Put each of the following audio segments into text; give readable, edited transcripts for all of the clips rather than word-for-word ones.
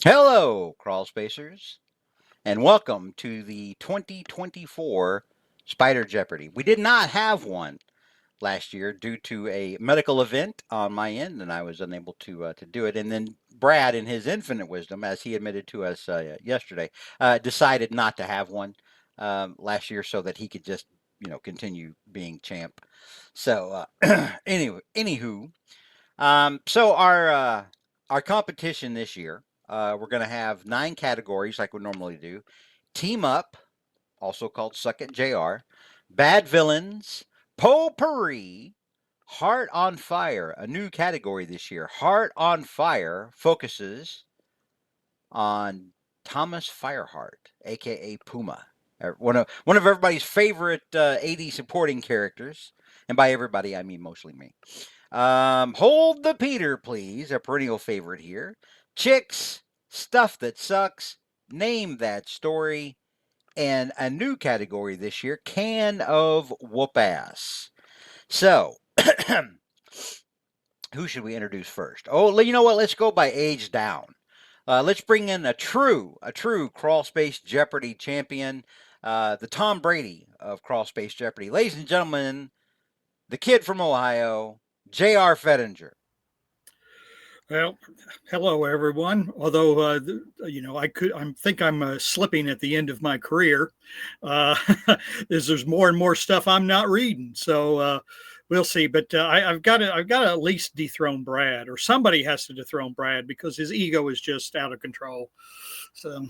Hello, crawl spacers, and welcome to the 2024 Spider Jeopardy. We did not have one last year due to a medical event on my end, and I was unable to do it. And then Brad, in his infinite wisdom, as he admitted to us yesterday, decided not to have one last year so that he could just continue being champ. So anywho, so our competition this year, we're going to have 9 categories like we normally do. Team up, also called Suck at JR, Bad Villains, Potpourri, Heart on Fire, a new category this year. Heart on Fire focuses on Thomas Fireheart, aka Puma, one of everybody's favorite 80s supporting characters, and by everybody I mean mostly me. Hold the Peter, please, a perennial favorite here. Chicks, stuff that sucks, name that story, and a new category this year, can of whoop ass. So, who should we introduce first? Oh, you know what? Let's go by age down. Let's bring in a true crawl space Jeopardy champion, the Tom Brady of crawl space Jeopardy. Ladies and gentlemen, the kid from Ohio, J.R. Fettinger. Well, hello everyone. Although I think I'm slipping at the end of my career. Uh, there's more and more stuff I'm not reading, so we'll see. But I've got to at least dethrone Brad, or somebody has to dethrone Brad because his ego is just out of control. So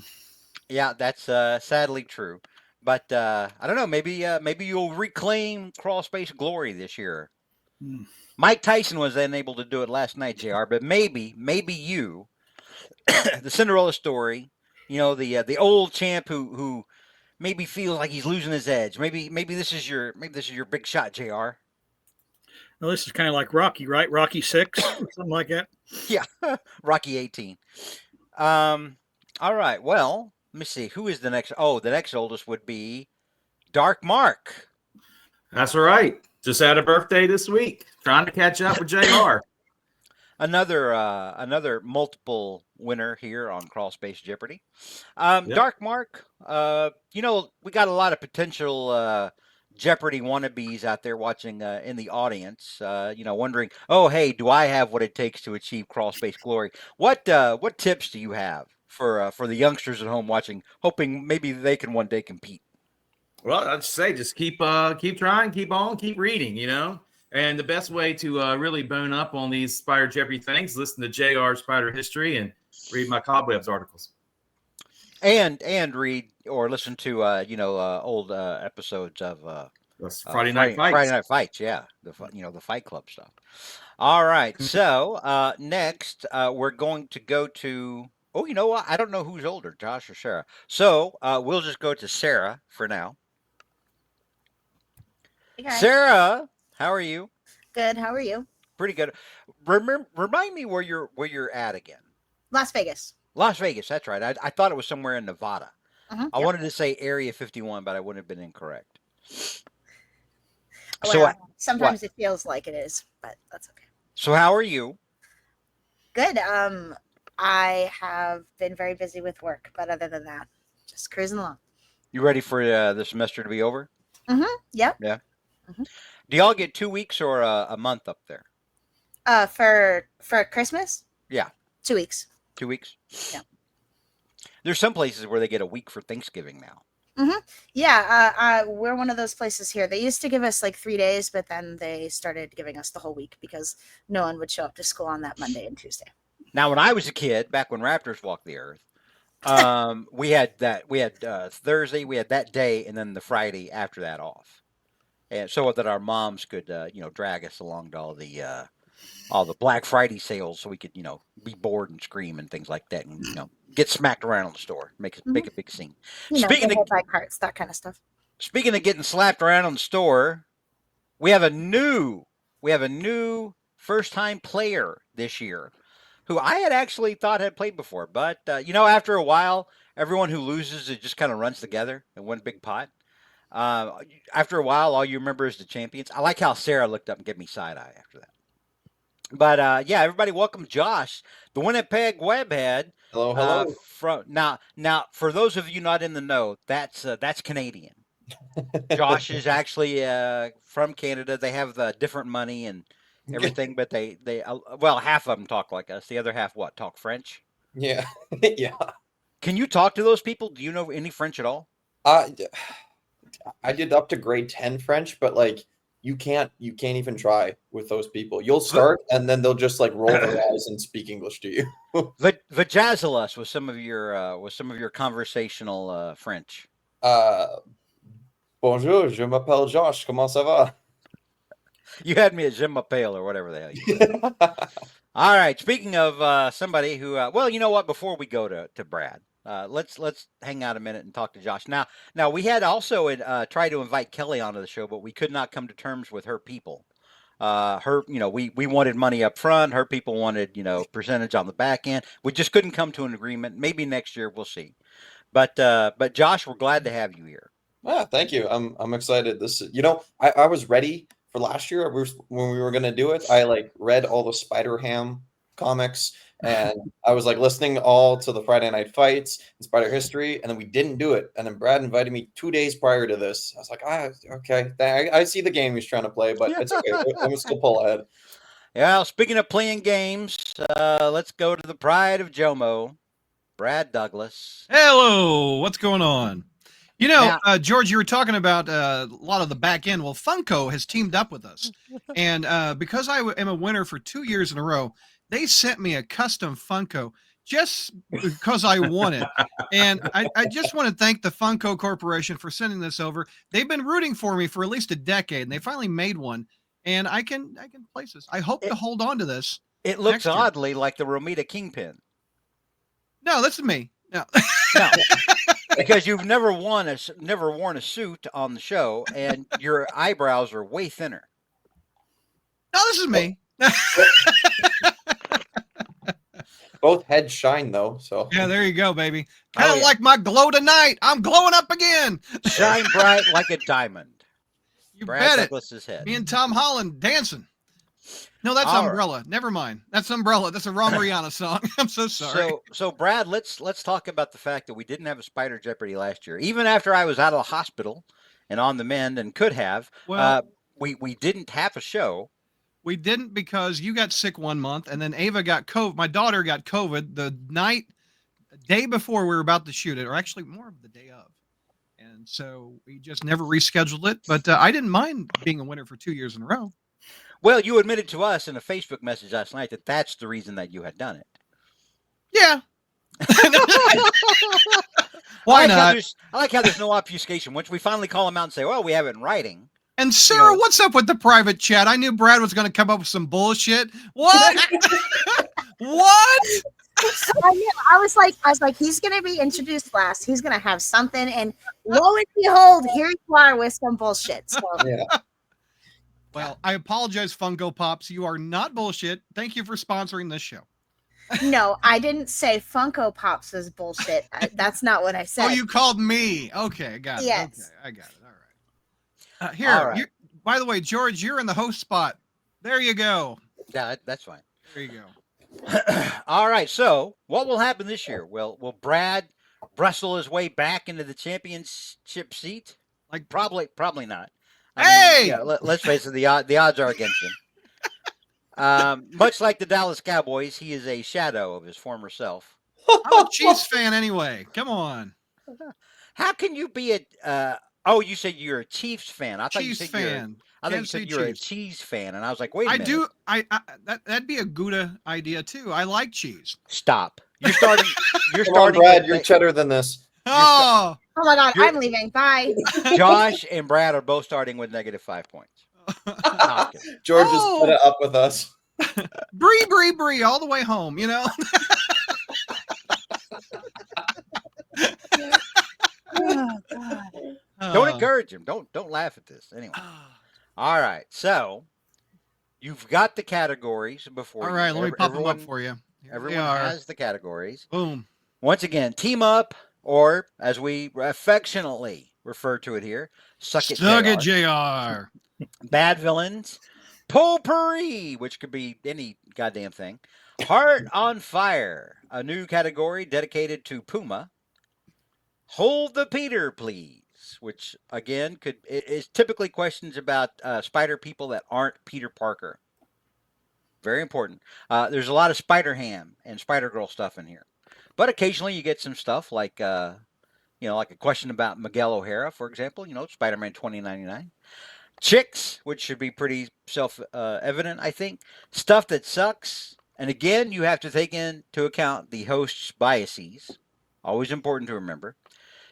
Yeah, that's sadly true. But I don't know. Maybe you'll reclaim crawl space glory this year. hmm. Mike Tyson was unable to do it last night, Jr. But maybe you, the Cinderella story. The old champ who maybe feels like he's losing his edge. Maybe this is your big shot, Jr. Well, this is kind of like Rocky, right? Rocky Six or something like that. Yeah, Rocky 18. All right. Well, let me see. Who is the next? Oh, the next oldest would be Dark Mark. That's right. Just had a birthday this week. Trying to catch up with JR. Another multiple winner here on Crawl Space Jeopardy. Yep. Dark Mark. We got a lot of potential Jeopardy wannabes out there watching in the audience. Wondering, oh hey, do I have what it takes to achieve Crawl Space glory? What tips do you have for the youngsters at home watching, hoping maybe they can one day compete? Well, I'd say just keep trying, keep on, keep reading, And the best way to really bone up on these Spider Jeopardy things, listen to JR Spider History and read my Cobwebs articles. And read or listen to old episodes of That's Friday Night Friday Fights. Night Fights. Yeah, the Fight Club stuff. All right, so next we're going to go to. Oh, you know what? I don't know who's older, Josh or Sarah. So we'll just go to Sarah for now. Hey guys. Sarah, how are you? Good. How are you? Pretty good. Remind me where you're at again. Las Vegas. Las Vegas. That's right. I thought it was somewhere in Nevada. I Yep. wanted to say Area 51, but I wouldn't have been incorrect. So Well, what? sometimes it feels like it is, but that's okay. So how are you? Good. I have been very busy with work, but other than that, just cruising along. You ready for the semester to be over? Yep. Yeah. hmm Do y'all get 2 weeks or a month up there? For Christmas, Yeah, 2 weeks. 2 weeks. Yeah. There's some places where they get a week for Thanksgiving now. Yeah. We're one of those places here. They used to give us like 3 days, but then they started giving us the whole week because no one would show up to school on that Monday and Tuesday. Now, when I was a kid, back when Raptors walked the earth, we had that. We had Thursday, we had that day, and then the Friday after that off, and so that our moms could, drag us along to all the Black Friday sales, so we could, be bored and scream and things like that, and get smacked around in the store, make Mhm. a big scene. Get Speaking of hit by carts, that kind of stuff. speaking of getting slapped around in the store, we have a new first time player this year who I had actually thought had played before, but after a while, everyone who loses it just kind of runs together in one big pot. Uh, After a while, all you remember is the champions. I like how Sarah looked up and gave me side eye after that. But yeah, everybody, welcome Josh, the Winnipeg Webhead. Hello, hello. From now, for those of you not in the know, that's Canadian. Josh is actually from Canada. They have different money and everything, but they well, half of them talk like us. The other half talk French. Yeah, yeah. Can you talk to those people? Do you know any French at all? I did up to grade 10 French, but like you can't even try with those people. You'll start and then they'll just like roll their eyes and speak English to you. Vajazzle was some of your conversational French. Bonjour, je m'appelle Josh. Comment ça va? You had me at Je m'appelle or whatever the hell you said. All right. Speaking of somebody who, well, you know what? Before we go to Brad, let's hang out a minute and talk to Josh. Now we had also tried to invite Kelly onto the show, but we could not come to terms with her people. We wanted money up front. Her people wanted, percentage on the back end. We just couldn't come to an agreement. Maybe next year we'll see. But Josh, we're glad to have you here. Thank you. I'm excited. I was ready for last year. When we were going to do it, I like read all the Spider-Ham comics and I was like listening all to the Friday Night Fights and Spider History, and then we didn't do it. And then Brad invited me 2 days prior to this. I was like, okay, I see the game he's trying to play, but it's okay. I'm gonna still pull ahead. Yeah. Speaking of playing games, let's go to the pride of Jomo, Brad Douglas. Hello, what's going on? George, you were talking about a lot of the back end. Well, Funko has teamed up with us. And because I am a winner for 2 years in a row, they sent me a custom Funko just because I won it. And I just want to thank the Funko Corporation for sending this over. They've been rooting for me for at least a decade, and they finally made one. And I can place this. I hope to hold on to this. It looks oddly like the Romita Kingpin. No, this is me. No. No. Because you've never worn a suit on the show, and your eyebrows are way thinner. No, this is me. Both heads shine though, so yeah, there you go, baby. Kind of like my glow tonight. I'm glowing up again. Shine bright like a diamond. You Brad bet Douglas's it. head. Me and Tom Holland dancing. No, that's Umbrella. Right. Never mind. That's Umbrella. That's a wrong Rihanna song. I'm so sorry. So Brad, let's talk about the fact that we didn't have a Spider Jeopardy last year. Even after I was out of the hospital and on the mend and could have, we didn't have a show. We didn't because you got sick 1 month, and then Ava got COVID. My daughter got COVID the day before we were about to shoot it, or actually more of the day of. And so we just never rescheduled it. But I didn't mind being a winner for 2 years in a row. Well, you admitted to us in a Facebook message last night that that's the reason that you had done it. Yeah. Why not? I like how there's no obfuscation. Once we finally call them out and say, well, we have it in writing. And Sarah, what's up with the private chat? I knew Brad was going to come up with some bullshit. What? What? So I was like, he's going to be introduced last. He's going to have something. And lo and behold, here you are with some bullshit. So. Yeah. Well, I apologize, Funko Pops. You are not bullshit. Thank you for sponsoring this show. No, I didn't say Funko Pops is bullshit. That's not what I said. Oh, you called me. Okay, I got it. Yes. Okay, I got it. All right. Here, all right. By the way, George, you're in the host spot. There you go. Yeah, that's fine. There you go. All right. So what will happen this year? Will Brad wrestle his way back into the championship seat? Like probably not. Hey! Let's face it, the odds are against him. Much like the Dallas Cowboys, he is a shadow of his former self. I'm a Chiefs fan anyway. Come on. How can you be a? You said you're a Chiefs fan. I thought Chiefs you said fan. I thought you said you're a cheese fan, and I was like, wait a minute. I do. That'd be a Gouda idea too. I like cheese. Stop. You're starting. You're Come starting. on, Brad, you're cheddar than this. Oh my God, I'm leaving. Bye. Josh and Brad are both starting with -5 points. George is put it up with us. Bree, all the way home, you know. Oh, God. Don't encourage him. Don't laugh at this. Anyway. All right. So you've got the categories before. All right, let me pop them up for you. Everyone has the categories. Boom. Once again, team up, or as we affectionately refer to it here, suck it, JR. Bad villains, Potpourri, which could be any goddamn thing. Heart on Fire, a new category dedicated to Puma. Hold the Peter, please, which again is typically questions about spider people that aren't Peter Parker. Very important. There's a lot of Spider Ham and Spider Girl stuff in here, but occasionally you get some stuff like like a question about Miguel O'Hara, for example. Spider-Man 2099. Chicks, which should be pretty self-evident, I think. Stuff that sucks, and again, you have to take into account the host's biases. Always important to remember.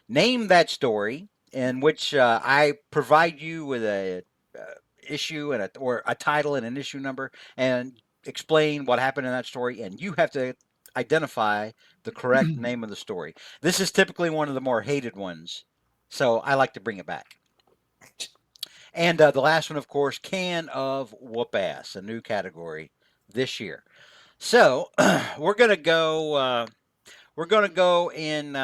Name that story in which I provide you with a issue or a title and an issue number, and explain what happened in that story, and you have to identify the correct name of the story. This is typically one of the more hated ones, so I like to bring it back. And the last one, of course, Can of Whoop Ass, a new category this year. So we're gonna go. We're gonna go in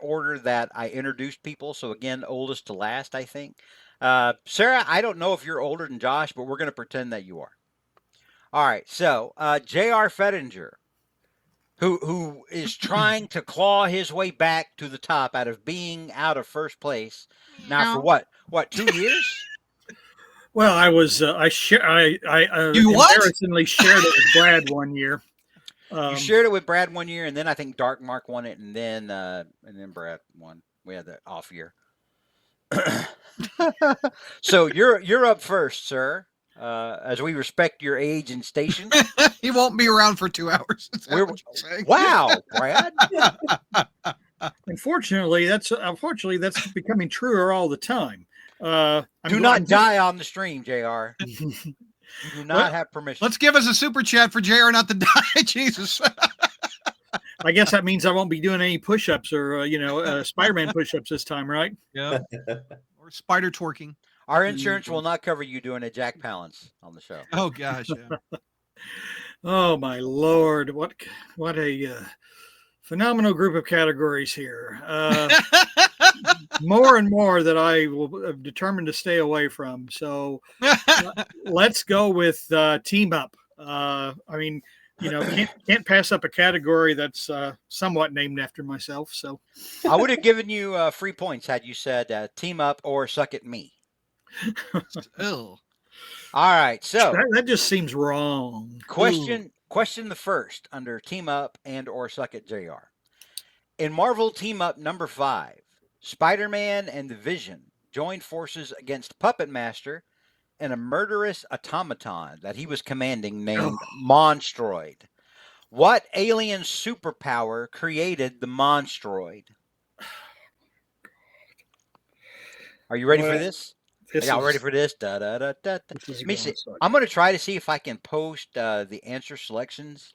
order that I introduced people. So again, oldest to last, I think. Sarah, I don't know if you're older than Josh, but we're gonna pretend that you are. All right. So J.R. Fettinger, who is trying to claw his way back to the top out of being out of first place now for what 2 years? Well, I was I You what? embarrassingly shared it with Brad one year. You shared it with Brad one year, and then I think Dark Mark won it, and then Brad won. We had that off year. So you're up first, sir. As we respect your age and station. He won't be around for 2 hours. Wow, Brad. Unfortunately, that's becoming truer all the time. Do not die on the stream, JR. You do not have permission. Let's give us a super chat for JR not to die. Jesus. I guess that means I won't be doing any push-ups or Spider-Man push-ups this time, right? Yeah. Or spider twerking. Our insurance will not cover you doing a Jack Palance on the show. Oh gosh, yeah. Oh my Lord, what a phenomenal group of categories here. More and more that I will have determined to stay away from. So let's go with team up. I mean, can't pass up a category that's somewhat named after myself. So I would have given you free points had you said team up or suck at me. Ew. All right, so that just seems wrong. Question the first under team up and or suck at JR. In Marvel Team Up number 5, Spider-Man and the Vision joined forces against Puppet Master and a murderous automaton that he was commanding named Monstroid. What alien superpower created the Monstroid? Are you ready for this? Y'all ready for this? Let me see. I'm going to try to see if I can post the answer selections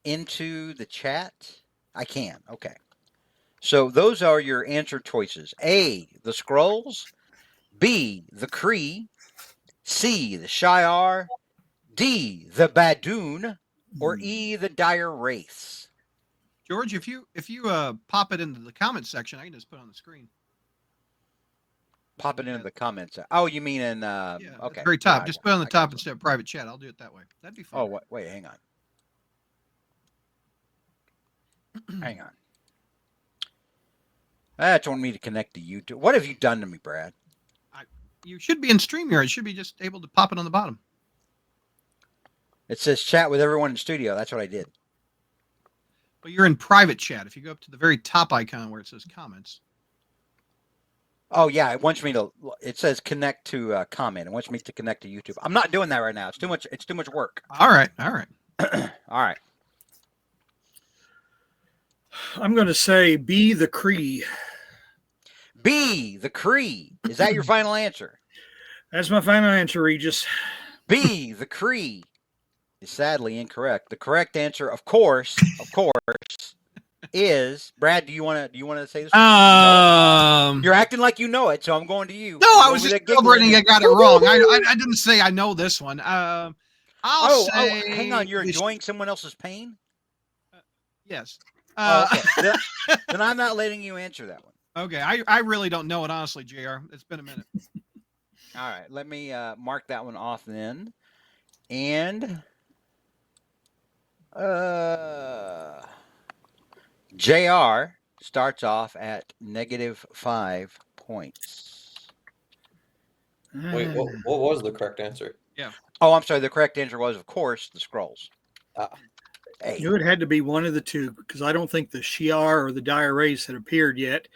into the chat. I can. Okay. So those are your answer choices. A, the Skrulls. B, the Kree. C, the Shi'ar. D, the Badoon. Or E, the Dire Wraiths. George, if you pop it into the comment section, I can just put it on the screen. Pop it into the comments. Oh, you mean in okay. Very top. Just put it on the top instead of private chat. I'll do it that way. That'd be fun. Oh, wait, hang on. Hang on. That's wanting me to connect to YouTube. What have you done to me, Brad? You should be in StreamYard. It should be just able to pop it on the bottom. It says chat with everyone in studio. That's what I did. But you're in private chat. If you go up to the very top icon where it says comments. Oh, yeah. It wants me to. It says connect to comment. It wants me to connect to YouTube. I'm not doing that right now. It's too much. It's too much work. All right. All right. I'm going to say B, the Kree. B, the Kree. Is that your final answer? That's my final answer, Regis. B, the Kree is sadly incorrect. The correct answer, of course, is Brad. Do you want to say this? You're acting like you know it, so I'm going to you. No, I was just celebrating. I got it wrong. I didn't say I know this one. I'll say. Hang on. You're enjoying someone else's pain? Yes. Okay. Then I'm not letting you answer that one. Okay. I really don't know it, honestly, JR. It's been a minute. All right. Let me mark that one off then. And JR starts off at -5 points. Wait, what was the correct answer? Oh, I'm sorry. The correct answer was, of course, the scrolls. Ah. Hey. Knew it had to be one of the two because I don't think the Shi'ar or the dire race had appeared yet.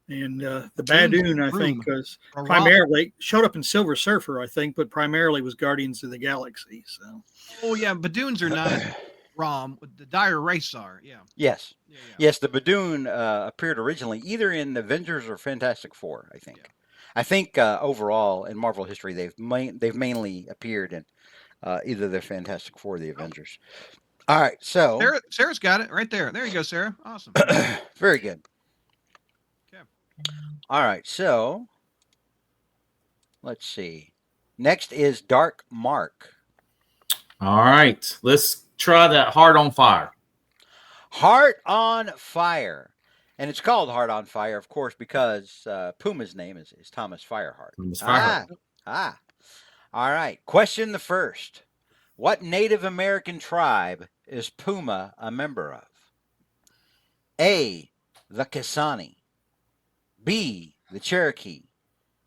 And the Badoon, I think, was primarily showed up in Silver Surfer, I think, but primarily was Guardians of the Galaxy. So. Oh yeah, Badoons are not Rom. The dire race are. Yeah. Yes. Yeah. Yes, the Badoon appeared originally either in Avengers or Fantastic Four, I think. Yeah. I think overall in Marvel history they've mainly appeared in either the Fantastic Four or the Avengers. All right, so Sarah's got it right there. There you go, Sarah. Awesome. Very good. Okay. All right, so let's see. Next is Dark Mark. All right, let's try that Heart on Fire. Heart on Fire. And it's called Heart on Fire, of course, because Puma's name is Thomas Fireheart. Thomas Fireheart. All right. Question the first. What Native American tribe is Puma a member of? A, the Kasani. B, the Cherokee.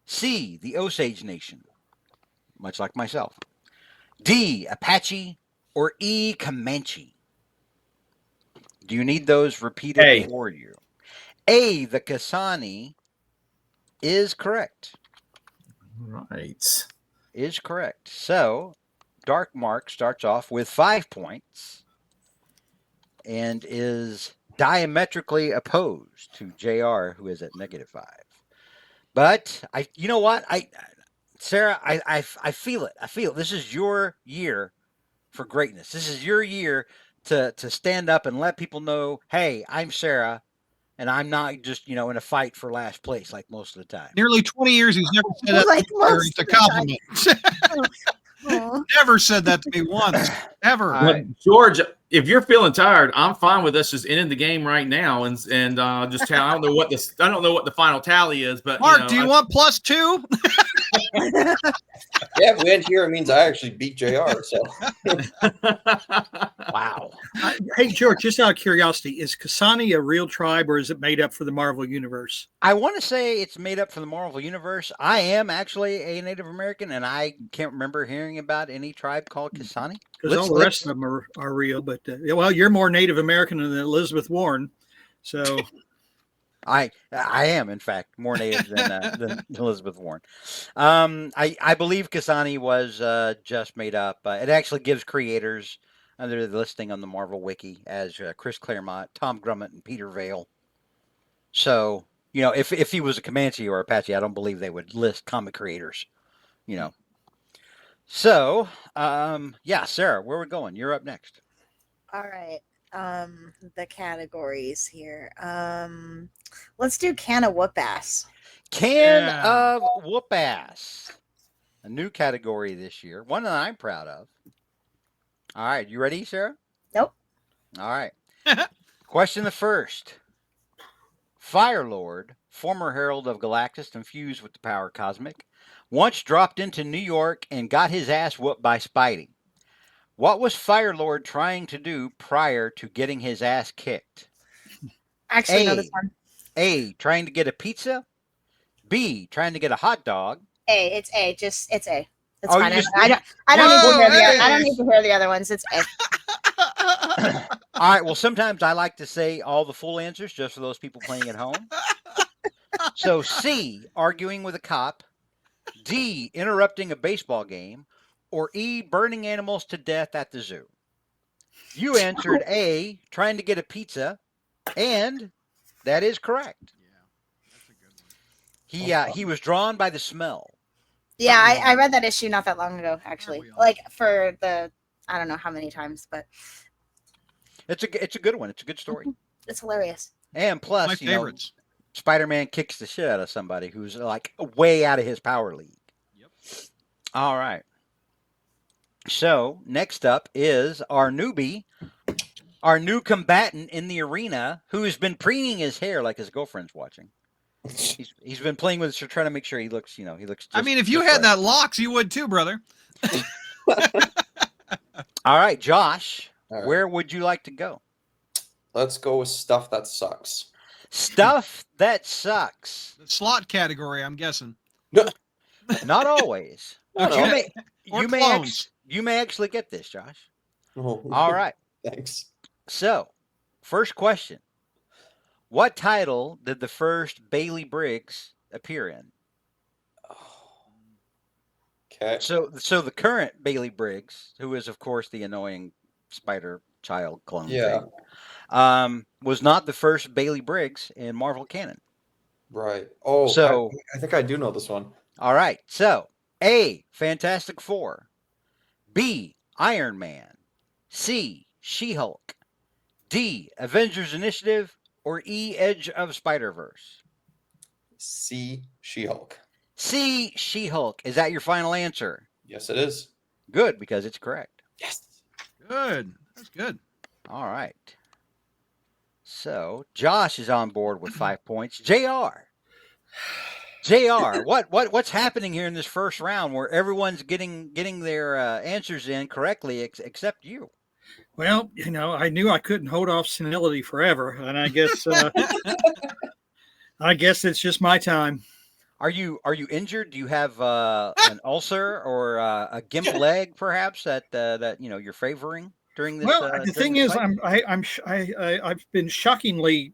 C, the Osage Nation, much like myself. D, Apache. Or E, Comanche. Do you need those repeated for you? A, the Kasani is correct. Right. Is correct. So, Dark Mark starts off with 5 points and is diametrically opposed to JR, who is at -5. But you know what? Sarah, I feel it. I feel it. This is your year for greatness. This is your year to stand up and let people know, hey, I'm Sarah, and I'm not just, in a fight for last place like most of the time. Nearly 20 years he's never said that Like it's a compliment. Never said that to me once, ever. George, if you're feeling tired, I'm fine with us just ending the game right now and just tell. I don't know what the final tally is, but Mark, do you want +2? Yeah, if we end here, it means I actually beat JR. So, wow. Hey, George, just out of curiosity, is Kasani a real tribe or is it made up for the Marvel Universe? I want to say it's made up for the Marvel Universe. I am actually a Native American, and I can't remember hearing about any tribe called Kasani. Because all the rest of them are real. But, well, you're more Native American than Elizabeth Warren. So... I am, in fact, more native than Elizabeth Warren. I believe Kasani was just made up. It actually gives creators under the listing on the Marvel Wiki as Chris Claremont, Tom Grummett, and Peter Vale. So, if he was a Comanche or Apache, I don't believe they would list comic creators, So, yeah, Sarah, where are we going? You're up next. All right. The categories here. Let's do can of whoop ass. Can of whoop ass. A new category this year. One that I'm proud of. All right. You ready, Sarah? Nope. All right. Question the first. Firelord, former herald of Galactus infused with the power cosmic, once dropped into New York and got his ass whooped by Spidey. What was Firelord trying to do prior to getting his ass kicked? Actually, no, this one. A, trying to get a pizza. B, trying to get a hot dog. It's A. It's A. It's Oh, fine. I don't need to hear the other ones. It's A. All right. Well, sometimes I like to say all the full answers just for those people playing at home. So C, arguing with a cop. D, interrupting a baseball game. Or E, burning animals to death at the zoo. You answered A, trying to get a pizza, and that is correct. Yeah, that's a good one. He was drawn by the smell. Yeah, I read that issue not that long ago, actually. Like for I don't know how many times, but it's a good one. It's a good story. It's hilarious. And plus, my favorites. Spider-Man kicks the shit out of somebody who's like way out of his power league. Yep. All right. So next up is our newbie, our new combatant in the arena, who has been preening his hair like his girlfriend's watching. He's been playing with it, trying to make sure he looks, he looks. I mean, if you had that locks, you would too, brother. All right, Josh, All right. where would you like to go? Let's go with stuff that sucks. Stuff that sucks. The slot category, I'm guessing. Not always. No, Okay. You may Or you may clones. you may actually get this, Josh. no. All right. Thanks. So, first question. What title did the first Bailey Briggs appear in? Okay. So the current Bailey Briggs, who is of course the annoying spider child clone Yeah. thing, was not the first Bailey Briggs in Marvel canon. Right. Oh, So- I think I do know this one. All right. So, A, Fantastic Four, B, Iron Man, C, She-Hulk, D, Avengers Initiative, or E, Edge of Spider-Verse? C. She-Hulk. C, She-Hulk. Is that your final answer? Yes, it is. Good, because it's correct. Yes. Good. That's good. All right. So Josh is on board with 5 points. JR, what's happening here in this first round where everyone's getting their answers in correctly except you? Well, I knew I couldn't hold off senility forever, and I guess it's just my time. Are you injured? Do you have an ulcer or a gimp leg, perhaps that you're favoring during this? Well, the during thing this is, fight? I've been shockingly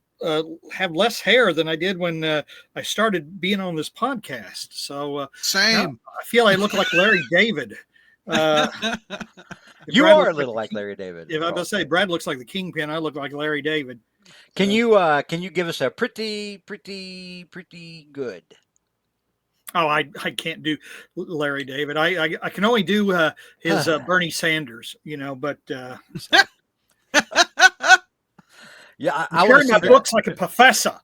have less hair than I did when I started being on this podcast. So Same. I feel I look like Larry David. You Brad are a looks little like like Larry David. If I was to say Brad looks like the Kingpin, I look like Larry David. Can you give us a pretty good? Oh, I can't do Larry David. I can only do his Bernie Sanders, but Yeah, I'm I want carrying to my see books like a professor.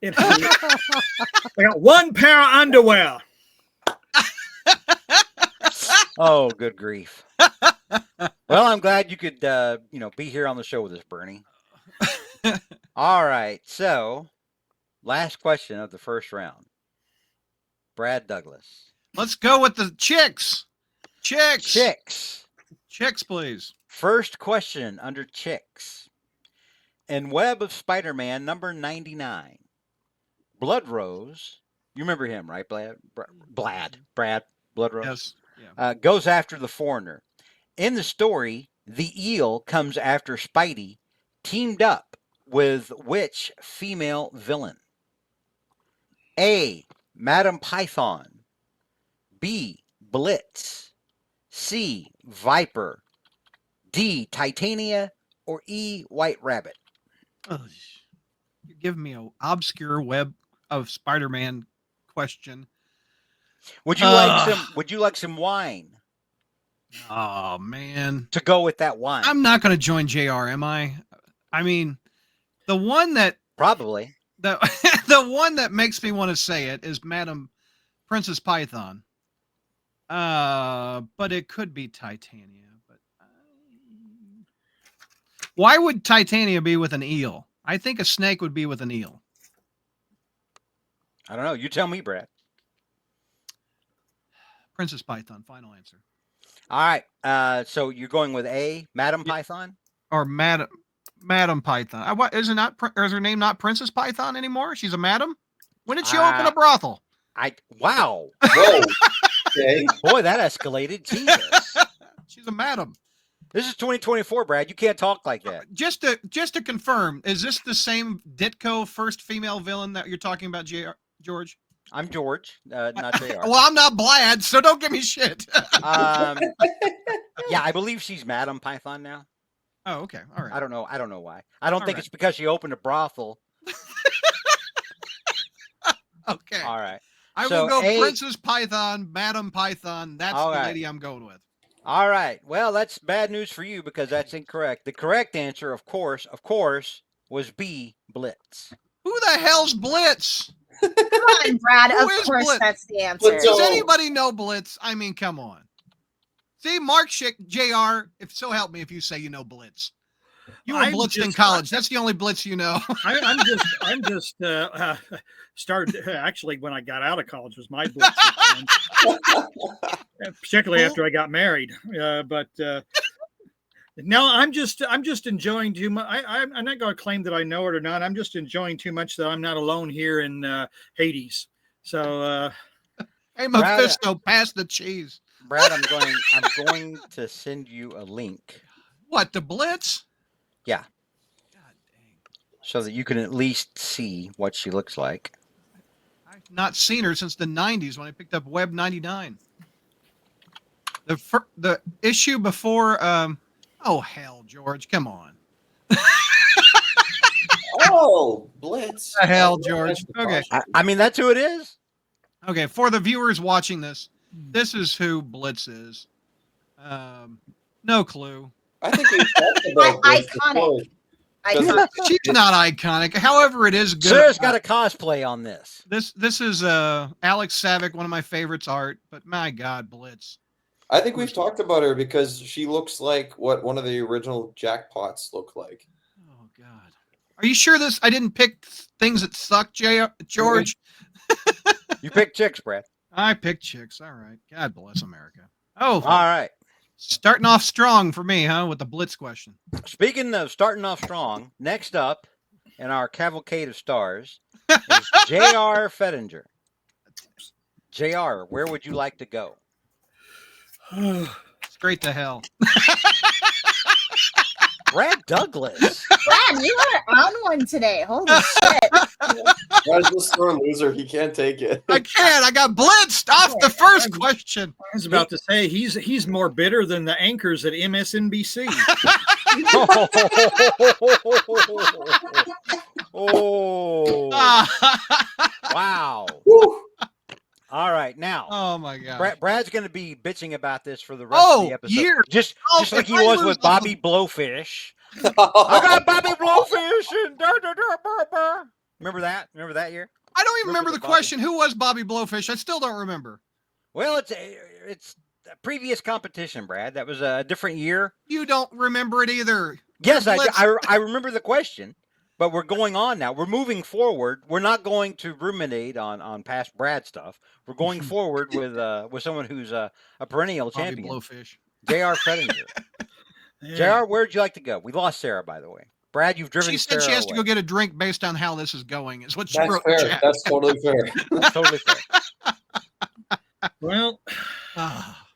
I got one pair of underwear. Oh, good grief. Well, I'm glad you could, be here on the show with us, Bernie. All right. So, last question of the first round. Brad Douglas. Let's go with the chicks. Chicks, please. First question under chicks. In Web of Spider-Man number 99, Blood Rose, you remember him, right, Brad Blood Rose? Yes. Yeah. Goes after the Foreigner. In the story, the Eel comes after Spidey, teamed up with which female villain? A, Madam Python, B, Blitz, C, Viper, D, Titania, or E, White Rabbit? Oh, you're giving me an obscure Web of Spider-Man question. Would you like some wine Oh man, to go with that wine? I'm not going to join JR, am I? I mean, the one that Probably. the one that makes me want to say it is Madam Princess Python. But it could be Titania. But why would Titania be with an eel? I think a snake would be with an eel. I don't know. You tell me, Brad. Princess Python, final answer. All right. So you're going with A, Madam Python? Or Madam Python. What is it not? Or is her name not Princess Python anymore? She's a madam. When did she open a brothel? Wow. Whoa. Okay. Boy, that escalated. Jesus. She's a madam. This is 2024, Brad. You can't talk like that. Just to confirm, is this the same Ditko first female villain that you're talking about, George? I'm George, not JR. Well, I'm not Blad, so don't give me shit. Yeah, I believe she's Madam Python now. Oh, okay. All right. I don't know why. I don't All think right. it's because she opened a brothel. Okay. All right. I So, will go A- Princess Python, Madam Python. That's All the right. lady I'm going with. All right. Well, that's bad news for you because that's incorrect. The correct answer, of course, was B, Blitz. Who the hell's Blitz? Come on, Brad. Who Of is course, Blitz? that's the answer. Blitz- Does Oh. anybody know Blitz? I mean, come on. See, Mark Schick, JR, if so help me if you say you know Blitz. You were I'm blitzed in just- college. That's the only Blitz you know. I'm just started actually when I got out of college was my blitz, particularly after I got married. But No, I'm just enjoying too much. I'm not going to claim that I know it or not. I'm just enjoying too much that I'm not alone here in Hades. So Hey, Brad, Mephisto, pass the cheese. Brad, I'm going to send you a link. What, the Blitz? Yeah, God dang. so that you can at least see what she looks like. I've not seen her since the 90s when I picked up Web 99. The issue before, oh, hell, George, come on. Oh, Blitz. The hell, Oh, George. that's the Okay. costume. I mean, that's who it is. Okay, for the viewers watching this, this is who Blitz is. No clue. I think we talked about this before. Iconic. She's not iconic. However, it is good. Sarah's got a cosplay on this. This is Alex Savick, one of my favorites art, but my God, Blitz. I think we've talked about her because she looks like what one of the original jackpots look like. Oh God. Are you sure this I didn't pick things that suck, George? You picked chicks, Brad. I picked chicks. All right. God bless America. Oh, All right. starting off strong for me, huh? With the Blitz question. Speaking of starting off strong, next up in our cavalcade of stars is J.R. Fettinger. J.R., where would you like to go? Straight to hell. Brad Douglas. Brad, you are on one today. Holy shit. Brad's a sore loser. He can't take it. I can't. I got blitzed off the first question. I was about to say he's more bitter than the anchors at MSNBC. Oh, wow. All right, now Oh my God. Brad's going to be bitching about this for the rest of the episode. years. Just Oh, like he if I was lose with all Bobby Blowfish. I got Bobby Blowfish and remember that? Remember that year? I don't even remember Remember the the Bobby- question. Who was Bobby Blowfish? I still don't remember. Well, it's a previous competition, Brad. That was a different year. You don't remember it either. Yes, Blitz. I remember the question, but we're going on now. We're moving forward. We're not going to ruminate on past Brad stuff. We're going forward with someone who's a perennial Bobby champion, Blowfish. J.R. Fettinger. Yeah. J.R., where'd you like to go? We lost Sarah, by the way. Brad, you've driven She said Sarah she has to away. go get a drink based on how this is going. Is what she That's wrote in fair. chat. That's totally fair. That's totally fair. Well, Ah.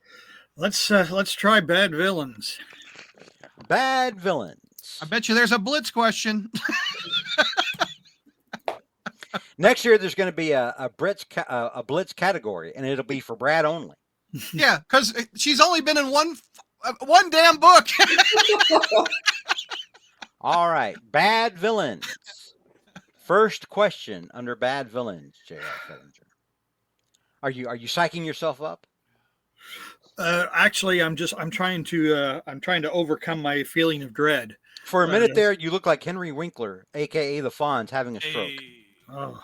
let's try bad villains. Bad villains. I bet you there's a Blitz question. Next year, there's going to be a Blitz category, and it'll be for Brad only. Yeah, because she's only been in one damn book. All right, bad villains. First question under bad villains, J.R. Fettinger. Are you psyching yourself up? Actually, I'm trying to overcome my feeling of dread. For a minute there, you look like Henry Winkler, aka the Fonz, having a stroke. Oh,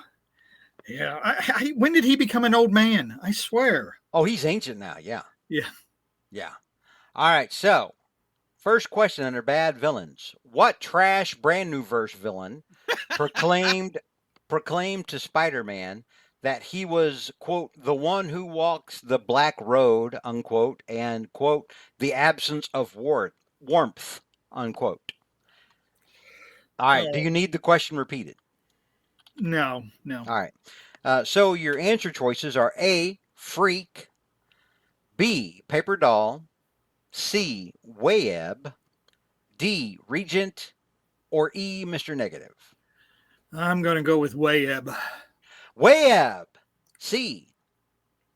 yeah. When did he become an old man? I swear. Oh, he's ancient now. Yeah. Yeah. Yeah. All right. So, first question under bad villains: what trash brand new verse villain proclaimed to Spider-Man that he was, quote, the one who walks the black road, unquote, and, quote, the absence of warmth, unquote? All right. Do you need the question repeated? No. All right. So your answer choices are A, freak, B, paper doll, C, Wayeb, D, regent, or E, Mr. Negative. I'm going to go with Wayeb. Wayeb, C,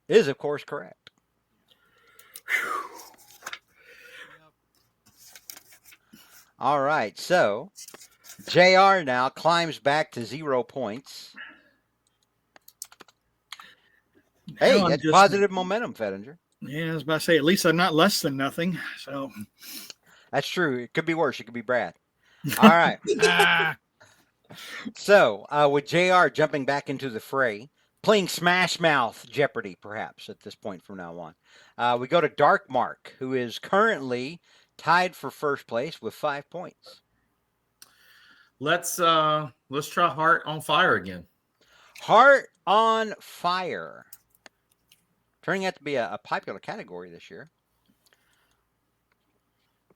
is of course correct. All right. So JR now climbs back to 0 points. Hey, Now I'm that's just- positive momentum, Fettinger. Yeah, I was about to say, at least I'm not less than nothing. So That's true. It could be worse. It could be Brad. All right. Ah, So, with JR jumping back into the fray, playing Smash Mouth Jeopardy, perhaps, at this point from now on, we go to Dark Mark, who is currently tied for first place with 5 points. Let's try Heart on Fire again. Heart on Fire. Turning out to be a popular category this year.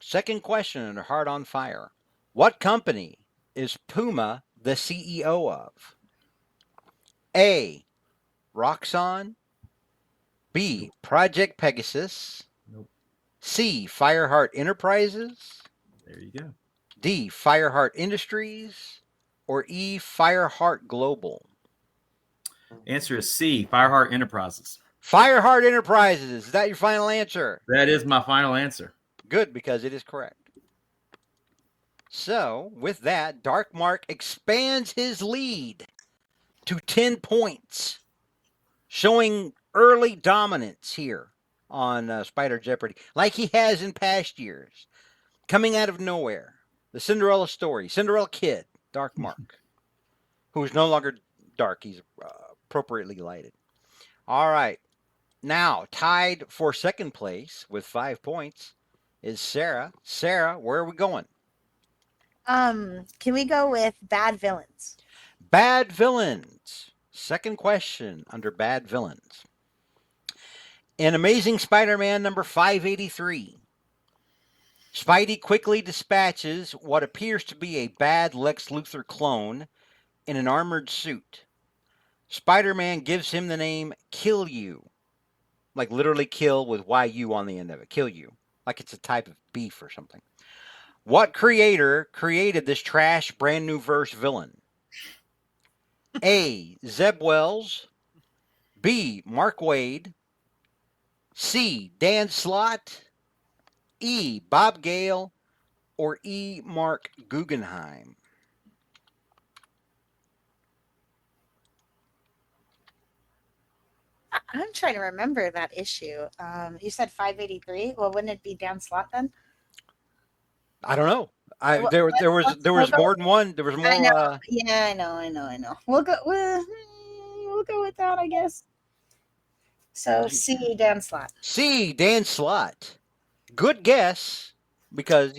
Second question under Heart on Fire. What company is Puma the CEO of? A. Roxxon. B. Project Pegasus. Nope. C. Fireheart Enterprises. There you go. D. Fireheart Industries. Or E. Fireheart Global. Answer is C, Fireheart Enterprises. Fireheart Enterprises. Is that your final answer? That is my final answer. Good, because it is correct. So, with that, Dark Mark expands his lead to 10 points, showing early dominance here on Spider Jeopardy, like he has in past years. Coming out of nowhere, the Cinderella story, Cinderella Kid, Dark Mark, who is no longer dark. He's appropriately lighted. All right. Now, tied for second place with 5 points is Sarah. Sarah, where are we going? Can we go with bad villains? Bad villains. Second question under bad villains. In Amazing Spider-Man number 583, Spidey quickly dispatches what appears to be a bad Lex Luthor clone in an armored suit. Spider-Man gives him the name Kill You, like literally kill with YU on the end of it, Kill You, like it's a type of beef or something. What creator created this trash brand new verse villain? A. Zeb Wells. B. Mark Waid. C. Dan Slott. E. Bob Gale. Or E. Mark Guggenheim. I'm trying to remember that issue. You said 583. Well, wouldn't it be Dan Slott then? I don't know. What- There was we'll go- more than one. There was more. I know. Yeah, I know. We'll go with that, I guess. So C, Dan Slott. C. Dan Slott. Good guess, because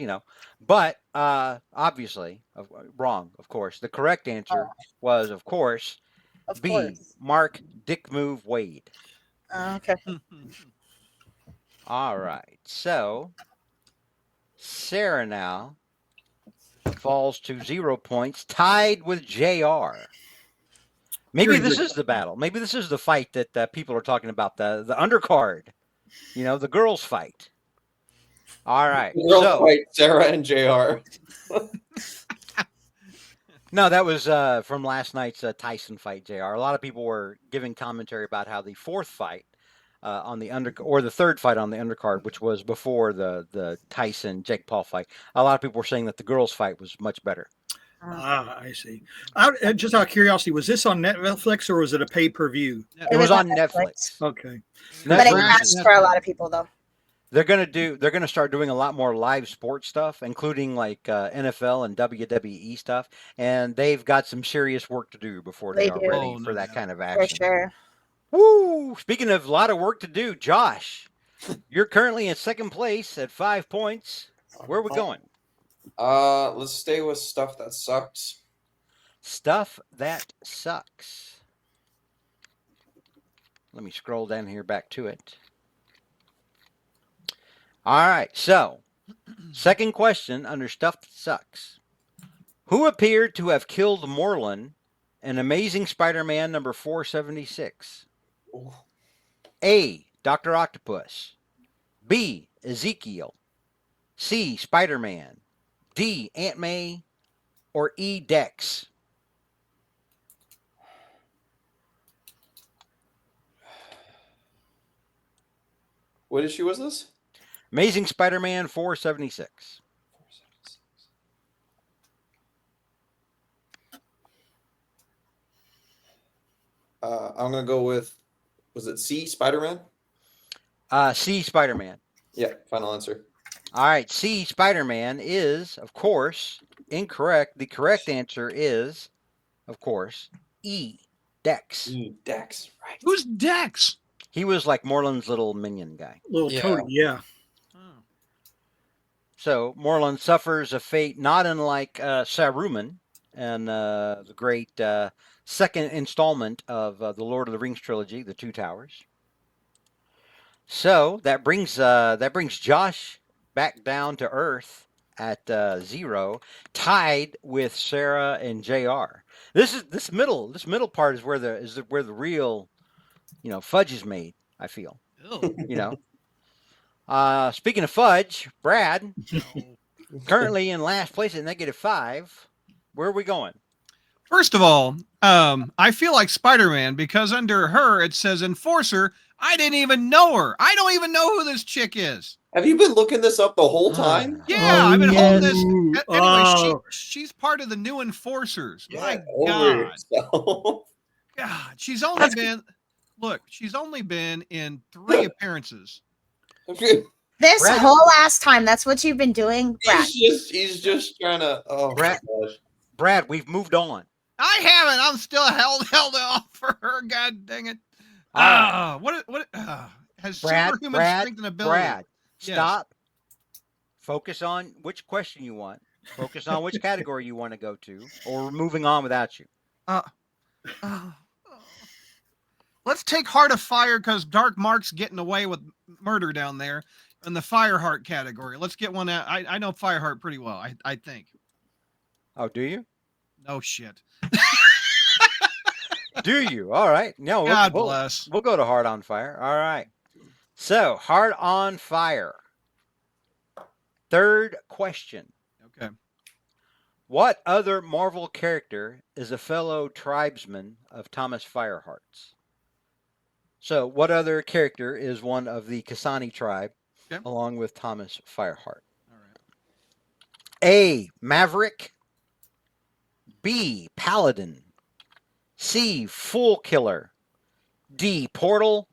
but obviously wrong. Of course, the correct answer was, of course, Of B. course. Mark Dick Move Wade. Okay. All right. So Sarah now falls to 0 points, tied with JR. Maybe Very this good. is the battle. Maybe this is the fight that people are talking about, the undercard. The girls fight. All right. The girls So fight Sarah and JR. no, that was from last night's Tyson fight, JR. A lot of people were giving commentary about how the fourth fight on the the third fight on the undercard, which was before the Tyson Jake Paul fight. A lot of people were saying that the girls fight was much better. I see. Just out of curiosity, was this on Netflix or was it a pay-per-view? It was on Netflix. Okay. But it Netflix. crashed for a lot of people, though. They're gonna start doing a lot more live sports stuff, including like NFL and WWE stuff, and they've got some serious work to do before they They are do. ready Oh, for no that doubt. kind of For action. sure. Woo! Speaking of a lot of work to do, Josh, you're currently in second place at 5 points. Where are we going? Let's stay with stuff that sucks. Stuff that sucks. Let me scroll down here back to it. All right, so second question under stuff that sucks. Who appeared to have killed Moreland in Amazing Spider-Man number 476? Ooh. A. Dr. Octopus. B. Ezekiel. C. Spider-Man. D. Aunt May. Or E. Dex. What issue was this? Amazing Spider-Man 476. I'm gonna go with, was it C, Spider-Man? C. Spider-Man. Yeah, final answer. All right, C. Spider-Man is, of course, incorrect. The correct answer is, of course, E. Dex. E, Dex, right. Who's Dex? He was like Moreland's little minion guy. Little Yeah. Toady, yeah. Oh. So Moreland suffers a fate not unlike Saruman and the great second installment of the Lord of the Rings trilogy, The Two Towers. So that brings Josh back down to earth at 0, tied with Sarah and JR. This middle part is where the real, fudge is made, I feel. Ew. Speaking of fudge, Brad, No. currently in last place at -5. Where are we going? First of all, I feel like Spider-Man because under her it says enforcer. I didn't even know her. I don't even know who this chick is. Have you been looking this up the whole time? Yeah, Oh, I've been holding this. no. Anyway, Oh. she's part of the new enforcers. My over God. yourself. God, she's only been in 3 appearances. This Brad- whole last time, that's what you've been doing, Brad. He's just trying to. Oh Brad- my gosh. Brad, we've moved on. I haven't. I'm still held off for her. God dang it. All right. What has Brad, superhuman strength and ability? Brad, Yes. stop. Focus on which question you want. Focus on which category you want to go to, or we're moving on without you. Let's take Heart of Fire because Dark Mark's getting away with murder down there in the Fireheart category. Let's get one out. I know Fireheart pretty well, I think. Oh, do you? No shit. Do you? All right. No, God bless. We'll go to Heart on Fire. All right. So, Heart on Fire. Third question. Okay. What other Marvel character is a fellow tribesman of Thomas Fireheart's? So, what other character is one of the Kasani tribe, Okay. along with Thomas Fireheart? All right. A. Maverick. B. Paladin. C. Fool Killer. D. Portal.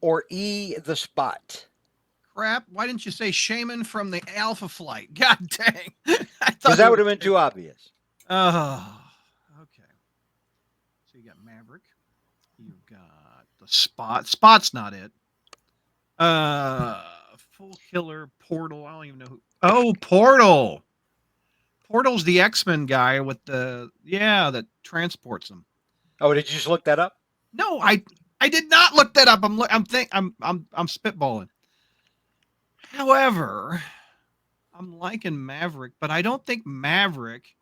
Or E. The Spot. Crap. Why didn't you say Shaman from the Alpha Flight? God dang. Because that would have been too obvious. Oh, okay. So you got Maverick. You've got the Spot. Spot's not it. Full Killer, Portal. I don't even know who. Oh, Portal. Portal's the X-Men guy with that transports them. Oh, did you just look that up? No, I did not look that up. I'm spitballing. However, I'm liking Maverick, but I don't think Maverick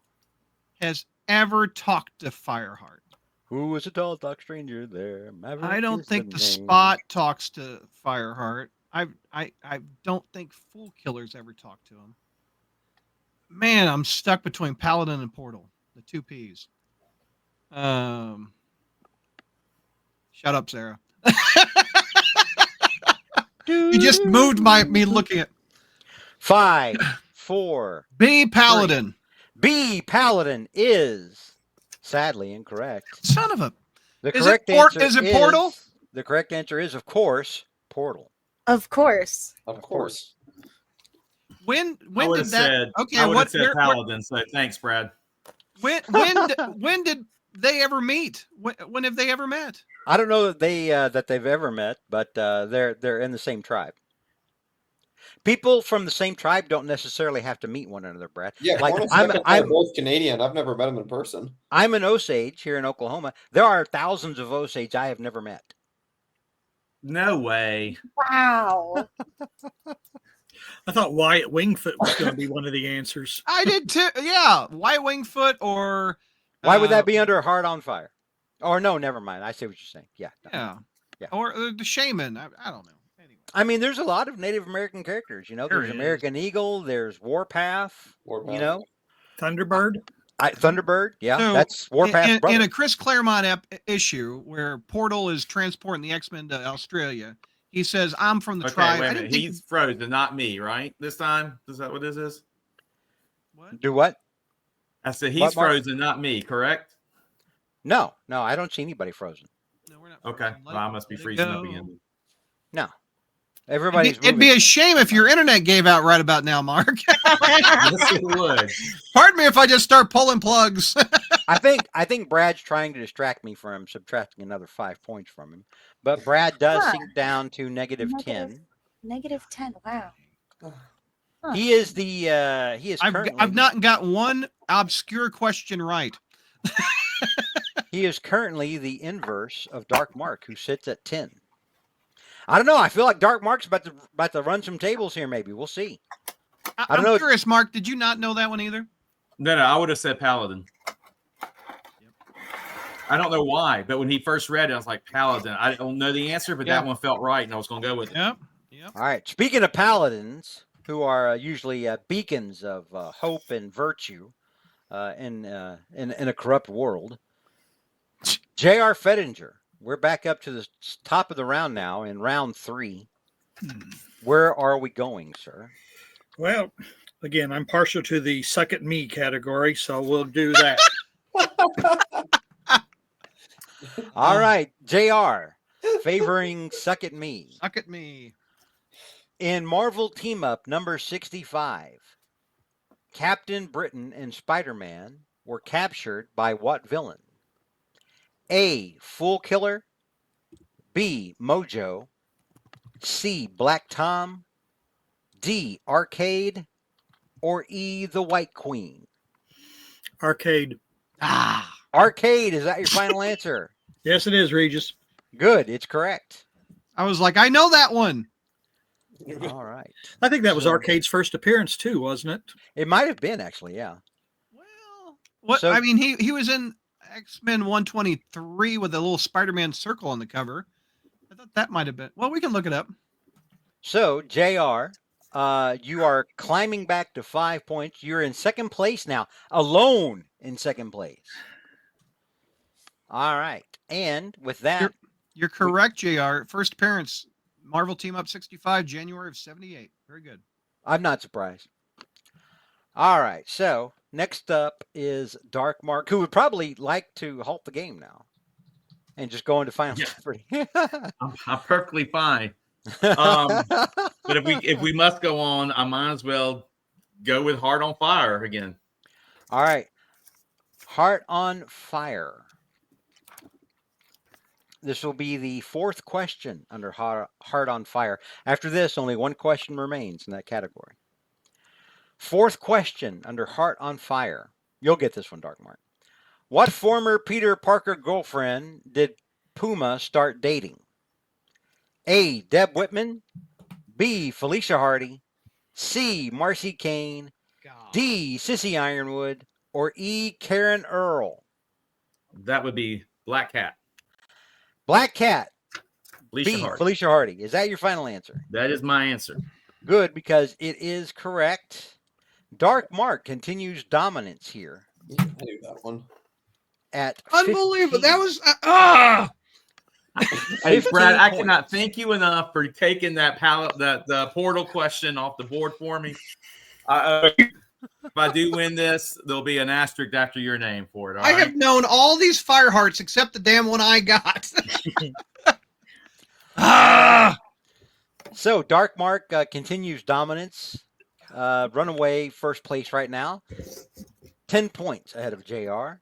has ever talked to Fireheart. Who is a tall, dark stranger there? Maverick I don't is think the the name. Spot talks to Fireheart. I don't think Fool Killer's ever talked to him. Man, I'm stuck between Paladin and Portal, the 2 P's. Shut up, Sarah. You just moved me looking at 5, 4. B. Paladin. B. Paladin is sadly incorrect. Son of a. The Is correct it Port- answer is it Portal? The correct answer is, of course, Portal. Of course. Of course. When I would did have that? said. Okay, I would have what? said Paladin. So thanks, Brad. When did they ever meet? When have they ever met? I don't know that they've ever met, but they're in the same tribe. People from the same tribe don't necessarily have to meet one another, Brad. Yeah, Like, Cornus and I are both Canadian. I've never met him in person. I'm an Osage here in Oklahoma. There are thousands of Osage I have never met. No way. Wow. I thought Wyatt Wingfoot was going to be one of the answers. I did too. Yeah, White Wingfoot or. Why would that be under Heart on Fire? Or no, never mind. I see what you're saying. Yeah. No. Yeah. Or the Shaman. I don't know. Anyway. I mean, there's a lot of Native American characters. There There's is. American Eagle. There's Warpath. Warpath. Thunderbird. Thunderbird. Yeah, So, that's Warpath's brother. In a Chris Claremont issue where Portal is transporting the X-Men to Australia, he says, "I'm from the Okay, tribe." wait I a didn't minute. think He's frozen, not me, right? This time? Is that what this is? what? Do what? I said he's What, Mark? frozen, not me, correct? No, I don't see anybody frozen. No, we're not. Okay. Let Well, I must be it freezing up go. again. No, everybody's. It'd be a shame if your internet gave out right about now, Mark. Yes, it would. Pardon me if I just start pulling plugs. I think Brad's trying to distract me from subtracting another 5 points from him, but Brad does Huh. sink down to -10. -10. Wow. Huh. He is the he is currently, I've not got one obscure question right. he is currently the inverse of Dark Mark, who sits at 10. I don't know. I feel like Dark Mark's about to run some tables here. Maybe we'll see. I'm curious, Mark. Did you not know that one either? No, I would have said Paladin. I don't know why, but when he first read it, I was like, Paladin. I don't know the answer, but that one felt right, and I was going to go with it. Yep. All right. Speaking of paladins, who are usually beacons of hope and virtue in a corrupt world, J.R. Fettinger. We're back up to the top of the round now in round 3. Where are we going, sir? Well, again, I'm partial to the suck at me category, so we'll do that. All right, JR, favoring Suck at Me. Suck at me. In Marvel Team Up number 65, Captain Britain and Spider-Man were captured by what villain? A. Fool Killer, B. Mojo, C. Black Tom, D. Arcade, or E. The White Queen? Arcade. Arcade, is that your final answer? Yes, it is, Regis. Good, it's correct. I was like, I know that one. All right. I think that was Arcade's first appearance too, wasn't it? It might have been, actually, yeah. Well, what? So- I mean, he was in X-Men 123 with a little Spider-Man circle on the cover. I thought that might have been. Well, we can look it up. So, JR, you are climbing back to 5 points. You're in second place now, alone in second place. All right. And with that, You're correct, JR. First appearance, Marvel Team Up 65, January of 78. Very good. I'm not surprised. All right. So, next up is Dark Mark, who would probably like to halt the game now and just go into Final Jeopardy. I'm perfectly fine. But if we must go on, I might as well go with Heart on Fire again. All right. Heart on Fire. This will be the 4th question under Heart on Fire. After this, only one question remains in that category. 4th question under Heart on Fire. You'll get this one, Dark Mark. What former Peter Parker girlfriend did Puma start dating? A. Deb Whitman, B. Felicia Hardy, C. Marcy Kane, D. Sissy Ironwood, or E. Karen Earl? That would be Black Cat. Black Cat, Felicia B. Hardy. Felicia Hardy. Is that your final answer? That is my answer. Good, because it is correct. Dark Mark continues dominance here. I knew that one. At Unbelievable. 15. That was Hey, Brad, I points. cannot thank you enough for taking that the portal question off the board for me. If I do win this, there'll be an asterisk after your name for it. All I right? have known all these fire hearts except the damn one I got. So Dark Mark continues dominance. Runaway first place right now. 10 points ahead of JR.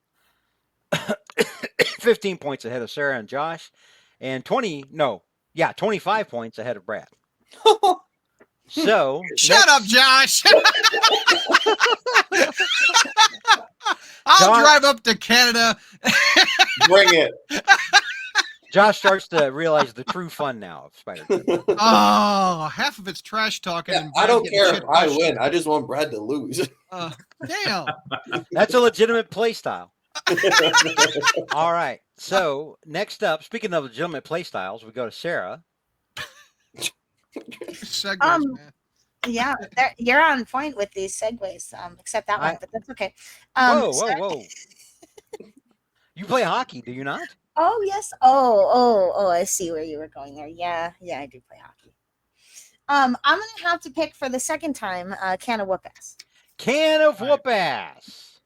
15 points ahead of Sarah and Josh. And 25 points ahead of Brad. So Shut up, Josh. I'll drive up to Canada. Bring it. Josh starts to realize the true fun now of Spider-Man. Oh, half of it's trash talking. Yeah, and I Brad don't getting care if shit I pushed. win. I just want Brad to lose. Damn. That's a legitimate play style. All right. So next up, speaking of legitimate play styles, we go to Sarah. Segues, man. Yeah, you're on point with these segues, except that one, but that's okay. Whoa. You play hockey, do you not? Oh, yes. Oh, I see where you were going there. Yeah, I do play hockey. I'm going to have to pick for the second time Can of Whoop Ass. Can of Whoop Ass.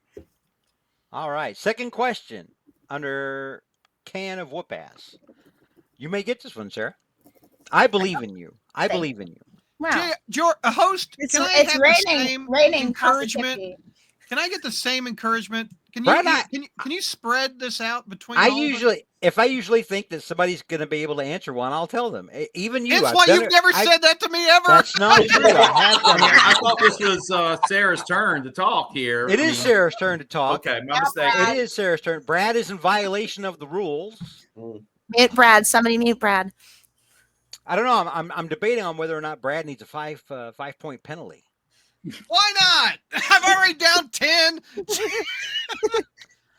All right. Second question under Can of Whoop Ass. You may get this one, Sarah. I believe in you. I believe in you. Wow. A host, It's, can I it's have raining, the same raining encouragement? positivity. Can I get the same encouragement? Can Brad, you spread this out between? If I usually think that somebody's going to be able to answer one, I'll tell them. Even you. That's why you've never said that to me ever. That's not true. I have done it. I thought this was Sarah's turn to talk here. It is Sarah's turn to talk. Okay, my mistake. It is Sarah's turn. Brad is in violation of the rules. Mute Brad. Somebody mute Brad. I don't know. I'm debating on whether or not Brad needs a 5 point penalty. Why not? I'm already down 10.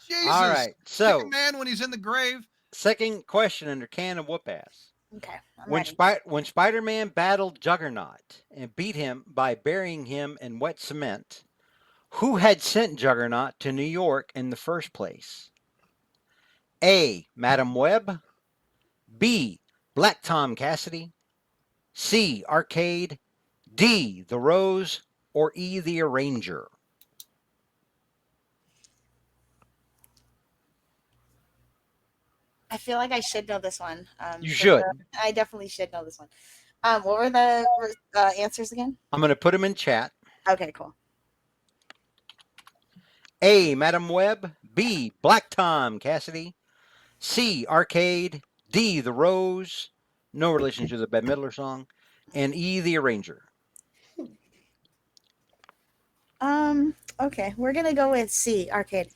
Jesus. All right. Kick So, a man when he's in the grave. second question under can of whoop ass. Okay, I'm When, ready. when Spider-Man battled Juggernaut and beat him by burying him in wet cement, who had sent Juggernaut to New York in the first place? A. Madam Web. B. Black Tom Cassidy. C. Arcade. D. The Rose. Or E. The Arranger. I feel like I should know this one. You should. I definitely should know this one. What were the answers again? I'm going to put them in chat. Okay, cool. A. Madam Web. B. Black Tom Cassidy. C. Arcade. D. The Rose. No relation to the Bette Midler song. And E. The Arranger. Okay, we're gonna go with C, Arcade.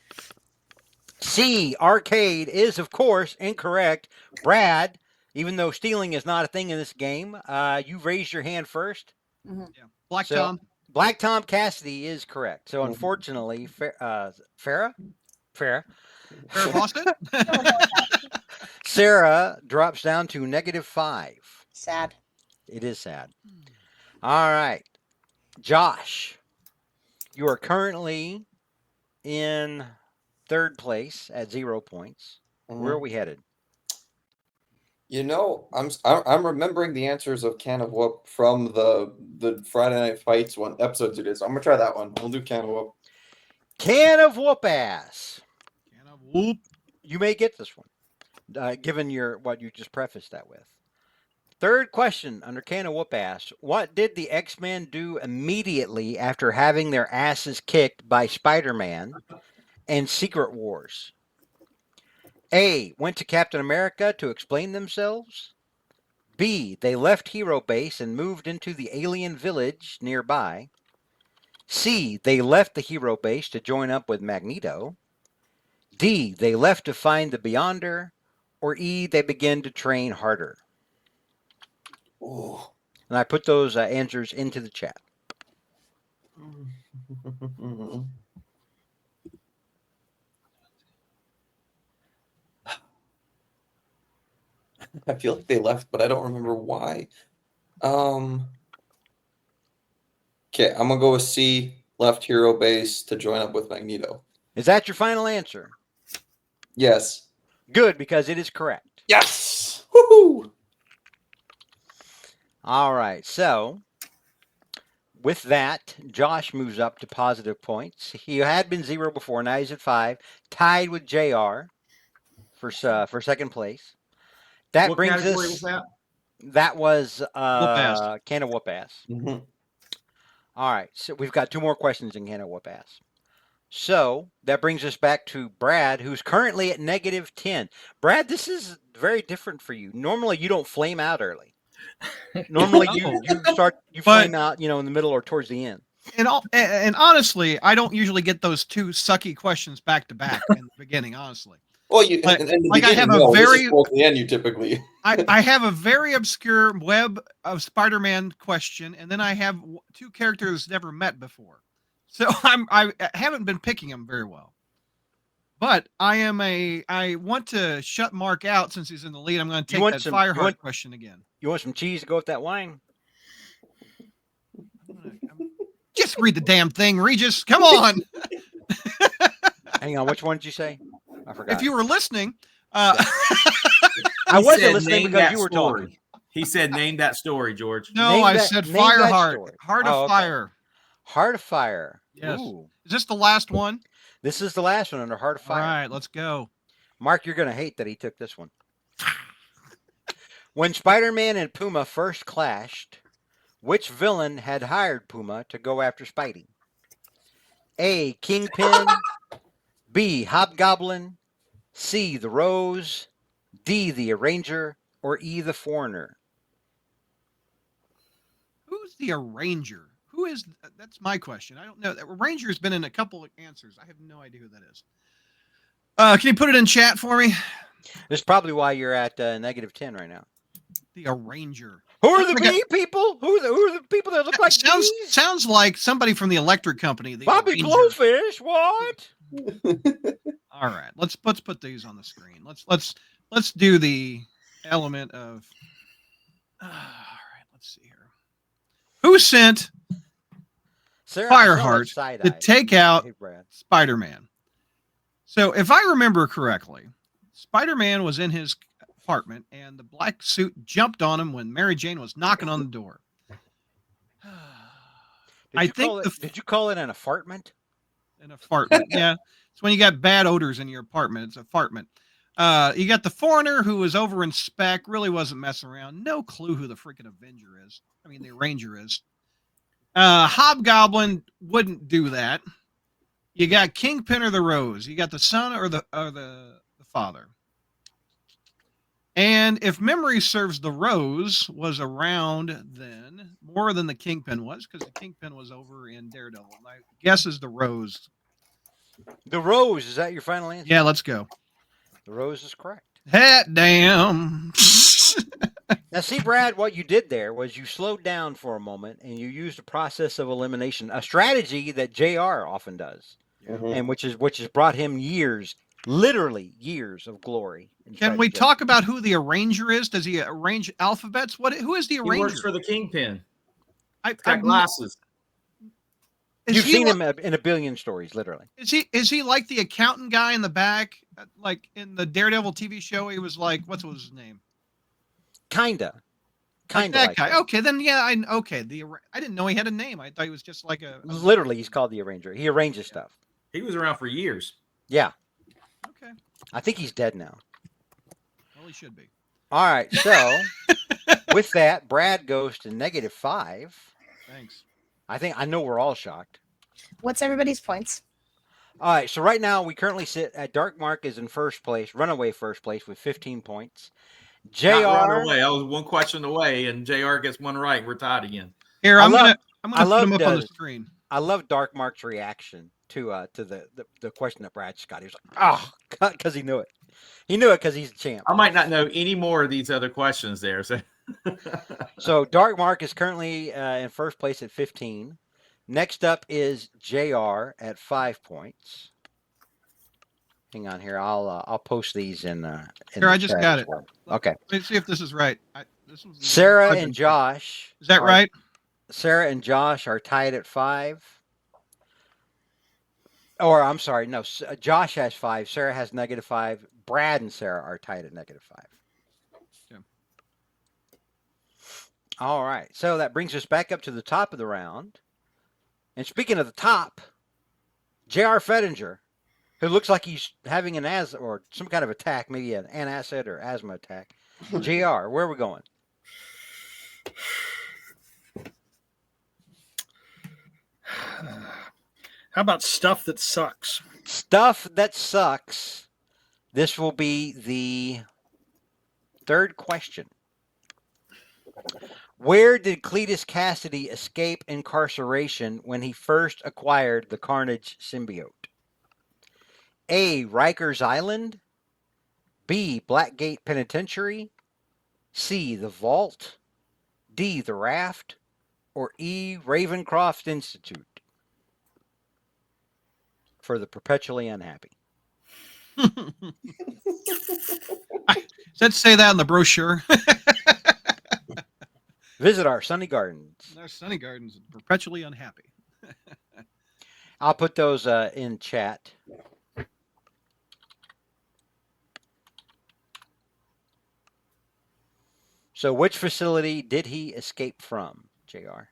C. Arcade is, of course, incorrect. Brad, even though stealing is not a thing in this game, you've raised your hand first. Mm-hmm. Yeah. Black So, Tom. Black Tom Cassidy is correct. So, unfortunately, Farrah? Farrah Fawcett? Sarah drops down to -5. Sad. It is sad. All right. Josh, you are currently in third place at 0 points. Where are we headed? You know, I'm remembering the answers of Can of Whoop from the Friday Night Fights one episodes it is. I'm gonna try that one. We'll do Can of Whoop. Can of Whoop Ass. Can of Whoop. You may get this one, given what you just prefaced that with. Third question under Can of Whoop Ass. What did the X-Men do immediately after having their asses kicked by Spider-Man and Secret Wars? A. Went to Captain America to explain themselves. B. They left Hero Base and moved into the alien village nearby. C. They left the Hero Base to join up with Magneto. D. They left to find the Beyonder. Or E. They began to train harder. Ooh. And I put those answers into the chat. I feel like they left, but I don't remember why. Okay, I'm gonna go with C. Left Hero Base to join up with Magneto. Is that your final answer? Yes. Good, because it is correct. Yes. Woohoo! All right, so with that, Josh moves up to positive points. He had been 0 before, now he's at 5, tied with JR for second place. That What brings category us. was that? That was Whoop-ass. Can of Whoop Ass. Mm-hmm. All right, so we've got 2 more questions in Can of Whoop Ass. So that brings us back to Brad, who's currently at -10. Brad, this is very different for you. Normally, you don't flame out early. Normally, you flame out, in the middle or towards the end. And honestly, I don't usually get those 2 sucky questions back to back in the beginning. Honestly, Well, you Like- and like I have a very- towards the end. You typically. I have a very obscure Web of Spider-Man question, and then I have 2 characters never met before. So I haven't been picking them very well. But I want to shut Mark out since he's in the lead. I'm going to take that Fireheart question again. You want some cheese to go with that wine? Just read the damn thing, Regis. Come on. Hang on, which one did you say? I forgot. If you were listening, I He wasn't said, listening "Name because that you were story." talking. He said, "Name that story, George." no, Name I that- said name that Fireheart. story. Heart Oh, of okay. Fire. Heart of Fire. Yes. Ooh. Is this the last one? This is the last one under Heart of All Fire. right, let's go. Mark, you're going to hate that he took this one. When Spider-Man and Puma first clashed, which villain had hired Puma to go after Spidey? A. Kingpin. B. Hobgoblin. C. The Rose. D. The Arranger. Or E. The Foreigner. Who's the Arranger? Who is? That's my question. I don't know. The Arranger's been in a couple of answers. I have no idea who that is. Can you put it in chat for me? This is probably why you're at -10 right now. The Arranger. Who are the bee people? Who are the people that look like bees? Sounds like somebody from the electric company. The Bobby Ranger. Blowfish. What? All right, let's put these on the screen. Let's do the element of. All right, let's see here. Who sent Sarah, I saw that Fireheart to side-eyed. take out Hey, Brad. Spider-Man? So, if I remember correctly, Spider-Man was in his apartment, and the black suit jumped on him when Mary Jane was knocking on the door. Did you call it an apartment? An apartment, yeah. It's when you got bad odors in your apartment. It's an apartment. You got the foreigner who was over in spec, really wasn't messing around. No clue who the freaking Avenger is. I mean, the Ranger is. Hobgoblin wouldn't do that. You got Kingpin or the Rose. You got the son or the father. And if memory serves, the Rose was around then more than the Kingpin was, because the Kingpin was over in Daredevil. My guess is the Rose. The Rose, is that your final answer? Yeah, let's go. The Rose is correct. Hat damn. Now, see, Brad, what you did there was you slowed down for a moment and you used a process of elimination, a strategy that JR often does, and which has brought him years, literally years of glory. Can we talk about who the arranger is? Does he arrange alphabets? Who is the He arranger? works for the Kingpin. He's Got glasses. You've seen him in a billion stories, literally. Is he like the accountant guy in the back? Like in the Daredevil TV show, he was like, what was his name? Kinda that like guy. that. Okay, then yeah, I didn't know he had a name. I thought he was just like a. Literally, he's called the arranger. He arranges stuff. He was around for years. Yeah. Okay. I think he's dead now. Well, he should be. All right, so with that, Brad goes to -5. Thanks. I know we're all shocked. What's everybody's points? All right, so right now we currently sit at Dark Mark is in first place, runaway first place with 15 points. JR, Not run away. I was one question away, and JR gets one right. We're tied again. Here, I'm gonna put him loved, up on the screen. I love Dark Mark's reaction to the question that Brad just got. He was like, "Oh," because he knew it. He knew it because he's a champ. I might not know any more of these other questions there. So, So Dark Mark is currently in first place at 15. Next up is JR at 5 points. Hang on here. I'll post these in Here, I just got it. well. Okay. Let's see if this is right. Sarah and Josh. Is that right? Sarah and Josh are tied at 5. Or I'm sorry, no. Josh has 5. Sarah has -5. Brad and Sarah are tied at -5. Okay. All right. So that brings us back up to the top of the round. And speaking of the top, J.R. Fettinger, who looks like he's having an asthma or some kind of attack, maybe an antacid or asthma attack. JR, where are we going? How about stuff that sucks? Stuff that sucks. This will be the third question. Where did Cletus Cassidy escape incarceration when he first acquired the Carnage symbiote? A. Rikers Island. B. Blackgate Penitentiary. C. The Vault. D. The Raft. Or E. Ravencroft Institute. For the perpetually unhappy. Let's say that in the brochure. Visit our Sunny Gardens. Our Sunny Gardens, perpetually unhappy. I'll put those in chat. So which facility did he escape from, JR?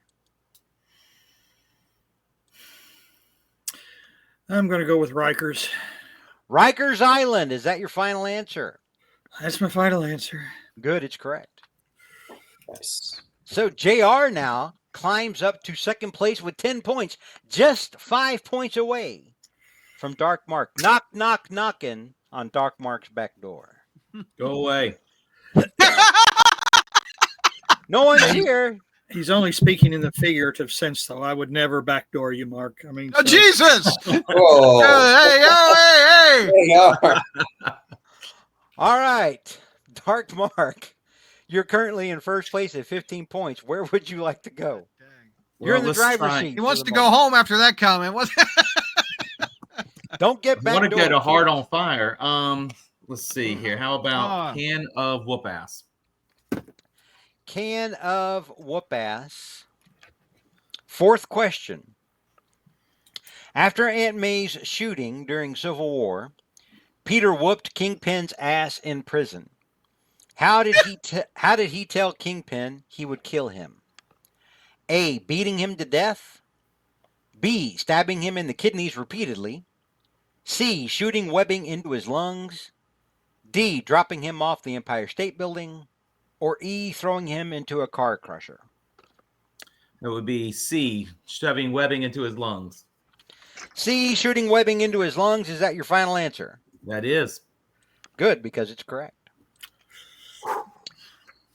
I'm going to go with Rikers. Rikers Island. Is that your final answer? That's my final answer. Good, it's correct. Nice. So JR now climbs up to second place with 10 points, just 5 points away from Dark Mark. Knock, knock, knocking on Dark Mark's back door. go away. No one's here. He's only speaking in the figurative sense, though. I would never backdoor you, Mark. I mean, Oh, Jesus! Whoa. Hey, hey, hey! There you are. All right, Dark Mark. You're currently in first place at 15 points. Where would you like to go? Dang. You're Well, in the let's driver's try- seat. He for wants the to go moment. home after that comment. What? Don't get I back want to door. get a heart kids. on fire. Let's see here. How about can of whoop ass? Can of whoop ass. Fourth question. After Aunt May's shooting during Civil War, Peter whooped Kingpin's ass in prison. How did he tell Kingpin he would kill him? A. Beating him to death. B. Stabbing him in the kidneys repeatedly. C. Shooting webbing into his lungs. D. Dropping him off the Empire State Building. Or E. Throwing him into a car crusher. It would be C, shoving webbing into his lungs. C. Shooting webbing into his lungs. Is that your final answer? That is. Good, because it's correct.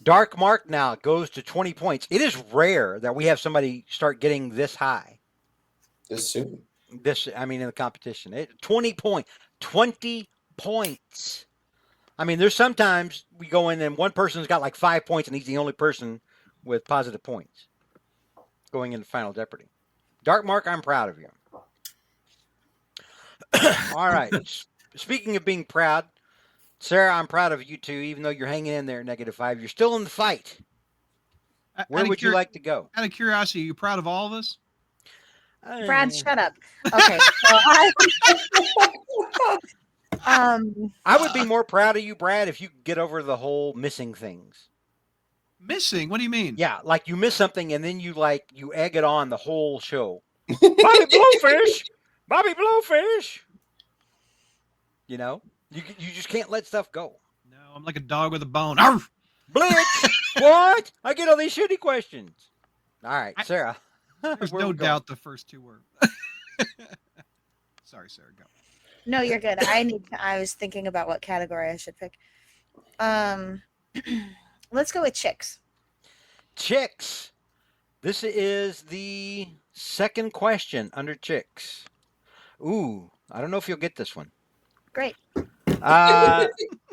Dark Mark now goes to 20 points. It is rare that we have somebody start getting this high. This soon. In the competition. 20 points. 20 points. I mean, there's sometimes we go in and one person's got like 5 points and he's the only person with positive points going into Final Jeopardy. Dark Mark, I'm proud of you. All right. Speaking of being proud, Sarah, I'm proud of you too, even though you're hanging in there at -5. You're still in the fight. Where would you like to go? Out of curiosity, are you proud of all of us? Brad, shut up. Okay. So I would be more proud of you, Brad, if you could get over the whole missing things. Missing? What do you mean? Yeah, like you miss something and then you egg it on the whole show. Bobby Blowfish! Bobby Blowfish! You know? You just can't let stuff go. No, I'm like a dog with a bone. Arf! Blitz! What? I get all these shitty questions. All right, Sarah. There's where no we going? doubt the first two were. Sorry, Sarah, go. no, you're good. I was thinking about what category I should pick. Let's go with chicks. Chicks. This is the second question under chicks. Ooh, I don't know if you'll get this one. Great.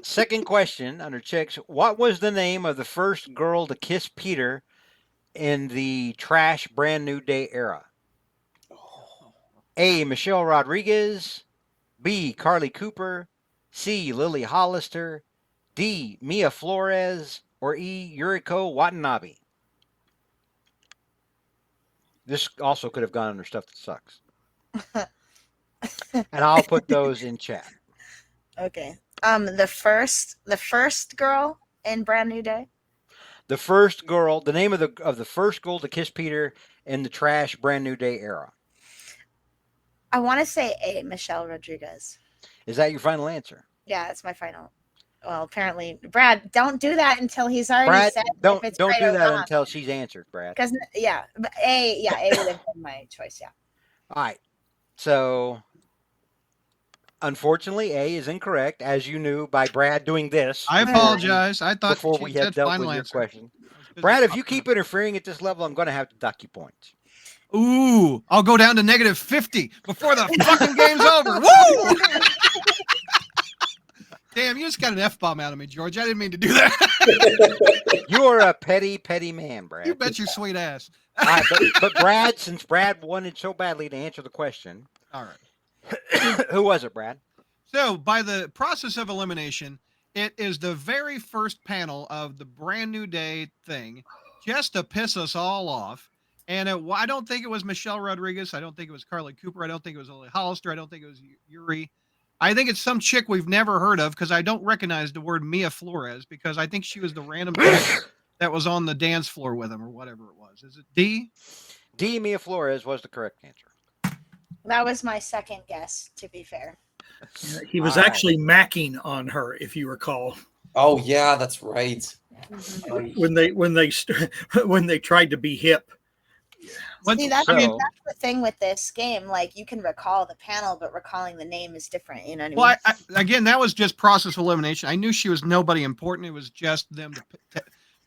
Second question under chicks. What was the name of the first girl to kiss Peter in the trash Brand New Day era? A. Michelle Rodriguez. B. Carly Cooper. C. Lily Hollister. D. Mia Flores. Or E. Yuriko Watanabe. This also could have gone under stuff that sucks. And I'll put those in chat. Okay. The first girl in Brand New Day. The first girl, the name of the first girl to kiss Peter in the trash Brand New Day era. I want to say A. Michelle Rodriguez. Is that your final answer? Yeah, that's my final. Well, apparently, Brad, don't do that until he's already Brad, said. don't if it's do right or that wrong. until she's answered, Brad. Because but A would have been my choice. Yeah. All right. So, unfortunately, A is incorrect, as you knew by Brad doing this. I apologize. I thought Before she we said had dealt final with your answer. question. I was busy Brad, if talking you keep about- interfering at this level, I'm going to have to dock you points. Ooh, I'll go down to -50 before the fucking game's over. Woo! Damn, you just got an F-bomb out of me, George. I didn't mean to do that. You are a petty, petty man, Brad. You bet your sweet ass. All right, but Brad, since Brad wanted so badly to answer the question, All right. who was it, Brad? So, by the process of elimination, it is the very first panel of the Brand New Day thing, just to piss us all off. And I don't think it was Michelle Rodriguez. I don't think it was Carly Cooper. I don't think it was Lily Hollister. I don't think it was Yuri. I think it's some chick we've never heard of because I don't recognize the word Mia Flores because I think she was the random chick that was on the dance floor with him or whatever it was. Is it D? D. Mia Flores was the correct answer. That was my second guess, to be fair. He was All right. actually macking on her, if you recall, Oh yeah, that's right. when they tried to be hip. What- See, that's, So- that's the thing with this game. Like, you can recall the panel, but recalling the name is different. You know what I mean? Well, again, that was just process of elimination. I knew she was nobody important. It was just them to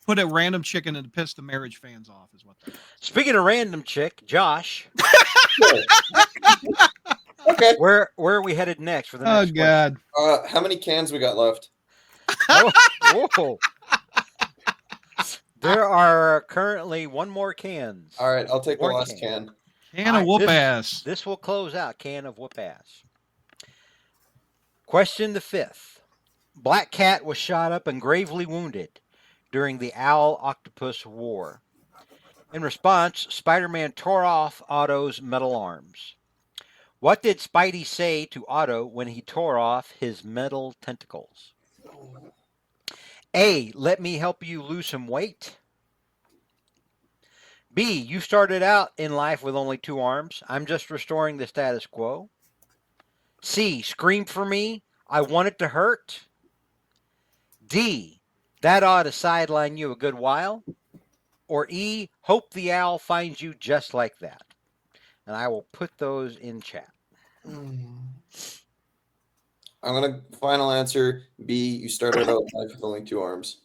put a random chicken and to piss the marriage fans off is what that was. Speaking of random chick, Josh, Okay. where are we headed next for the Oh, next God. How many cans we got left? question? Oh, whoa. There are currently one more cans. All right, I'll take the One last can. Can All of right, whoop this- ass. This will close out can of whoop ass. Question the fifth. Black Cat was shot up and gravely wounded during the Owl Octopus War. In response, Spider-Man tore off Otto's metal arms. What did Spidey say to Otto when he tore off his metal tentacles? A. Let me help you lose some weight. B. You started out in life with only 2 arms. I'm just restoring the status quo. C. Scream for me. I want it to hurt. D. That ought to sideline you a good while. Or E. Hope the owl finds you just like that. And I will put those in chat. I'm gonna final answer B. You started out life with only 2 arms.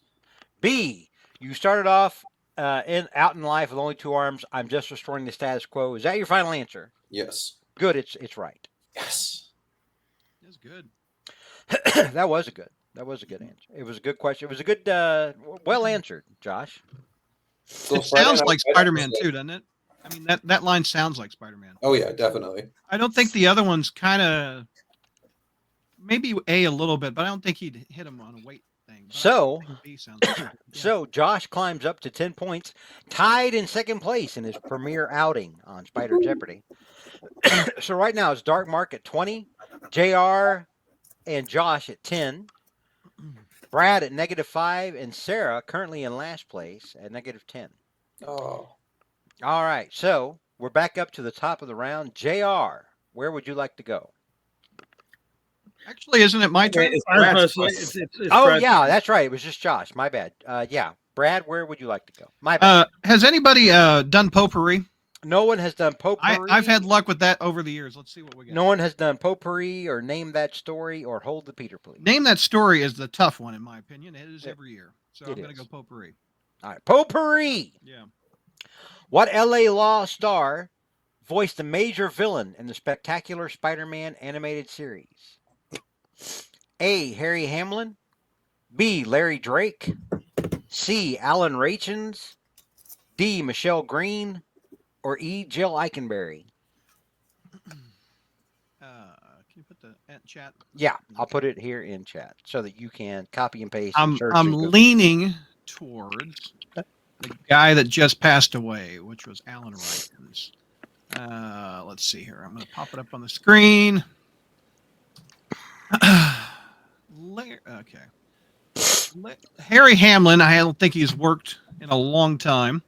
B. You started off out in life with only 2 arms. I'm just restoring the status quo. Is that your final answer? Yes. Good. It's right. Yes. That's good. That was a good answer. It was a good question. It was a good, well answered, Josh. So It Friday sounds Night like Fighter Spider-Man was too, doesn't it? I mean, that line sounds like Spider-Man. Oh yeah, definitely. I don't think the other one's kind of maybe a little bit, but I don't think he'd hit him on a weight thing. But So- I think B sounds like yeah. So Josh climbs up to 10 points, tied in second place in his premiere outing on Spider Jeopardy. So right now it's Dark Mark at 20, JR and Josh at 10, Brad at -5, and Sarah currently in last place at -10. Oh. All right, so we're back up to the top of the round. JR, where would you like to go? Actually, isn't it my turn? It's I was Brad's gonna say, question. it's Oh Brad's- yeah, that's right. It was just Josh. My bad. Yeah, Brad, where would you like to go? My bad. Has anybody done potpourri? No one has done potpourri. I've had luck with that over the years. Let's see what we got. No one has done potpourri or name that story or hold the Peter, please. Name that story is the tough one in my opinion. It is It- every year, so it I'm going is. to go potpourri. All right, potpourri. Yeah. What LA Law star voiced the major villain in the spectacular Spider-Man animated series? A. Harry Hamlin. B. Larry Drake. C. Alan Rachins. D. Michelle Green. Or E. Jill Eikenberry. Can you put the chat? Yeah, I'll put it here in chat so that you can copy and paste. And I'm search I'm and go- leaning towards the guy that just passed away, which was Alan Rikers. Let's see here. I'm going to pop it up on the screen. Okay. Harry Hamlin, I don't think he's worked in a long time.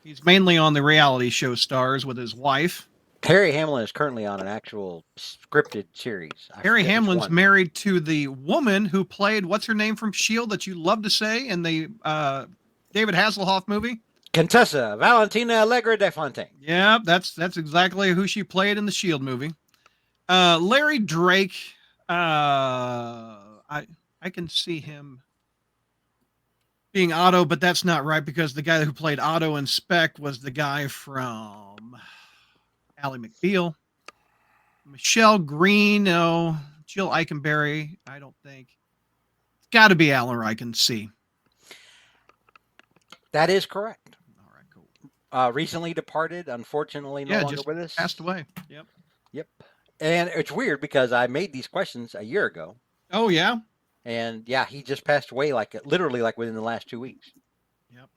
He's mainly on the reality show Stars with his wife. Harry Hamlin is currently on an actual scripted series. I Harry forget which Hamlin's one. married to the woman who played, what's her name from S.H.I.E.L.D. that you love to say in the David Hasselhoff movie? Contessa Valentina Allegra de Fontaine. Yeah, that's exactly who she played in the S.H.I.E.L.D. movie. Larry Drake, I can see him being Otto, but that's not right because the guy who played Otto in Spec was the guy from Ally McBeal. Michelle Green, no. Jill Eikenberry, I don't think. It's got to be Alan Riken, C. That is correct. All right, cool. Recently departed, unfortunately no Yeah, longer just with us. passed away. Yep. Yep. And it's weird because I made these questions a year ago. Oh, yeah? And yeah, he just passed away literally within the last 2 weeks. Yep.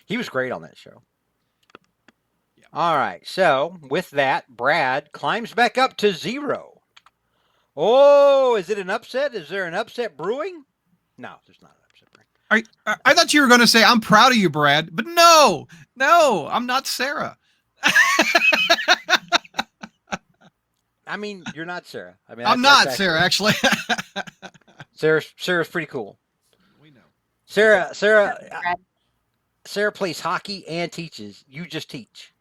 He was great on that show. Yep. All right. So with that, Brad climbs back up to 0. Oh, is it an upset? Is there an upset brewing? No, there's not an upset brewing. I thought you were going to say, I'm proud of you, Brad. But no, I'm not Sarah. I mean, you're not Sarah. I mean, I'm that's not Sarah, actually. Sarah's pretty cool. We know. Sarah Brad. plays hockey and teaches. You just teach.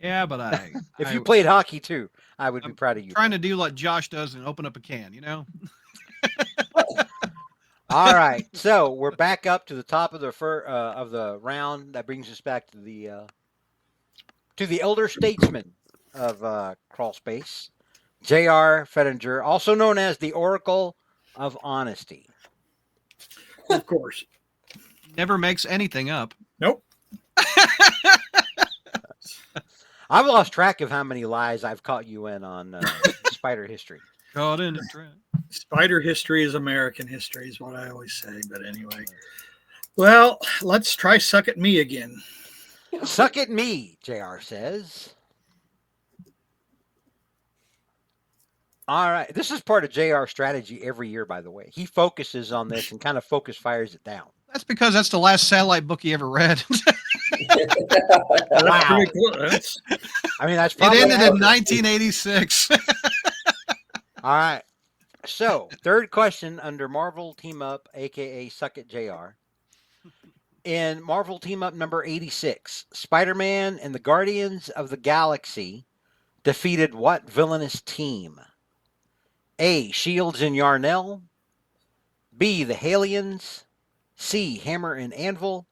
Yeah, but If you played hockey too, I would be I'm proud of you. trying to do like Josh does and open up a can, you know? All right, so we're back up to the top of the round. That brings us back to the elder statesman of Crawl Space, J.R. Fettinger, also known as the Oracle of Honesty. Of course. Never makes anything up. Nope. I've lost track of how many lies I've caught you in on spider history. Caught in a trap. Spider history is American history, is what I always say. But anyway, well, let's try suck at me again. Suck at me, JR says. All right. This is part of JR's strategy every year, by the way. He focuses on this and kind of focus fires it down. That's because that's the last satellite book he ever read. That's pretty cool. I mean, that's It probably ended in 1986. All right. So, third question under Marvel Team Up, aka Suck It JR. In Marvel Team Up number 86, Spider-Man and the Guardians of the Galaxy defeated what villainous team? A. Shields and Yarnell. B. The Halions. C. Hammer and Anvil.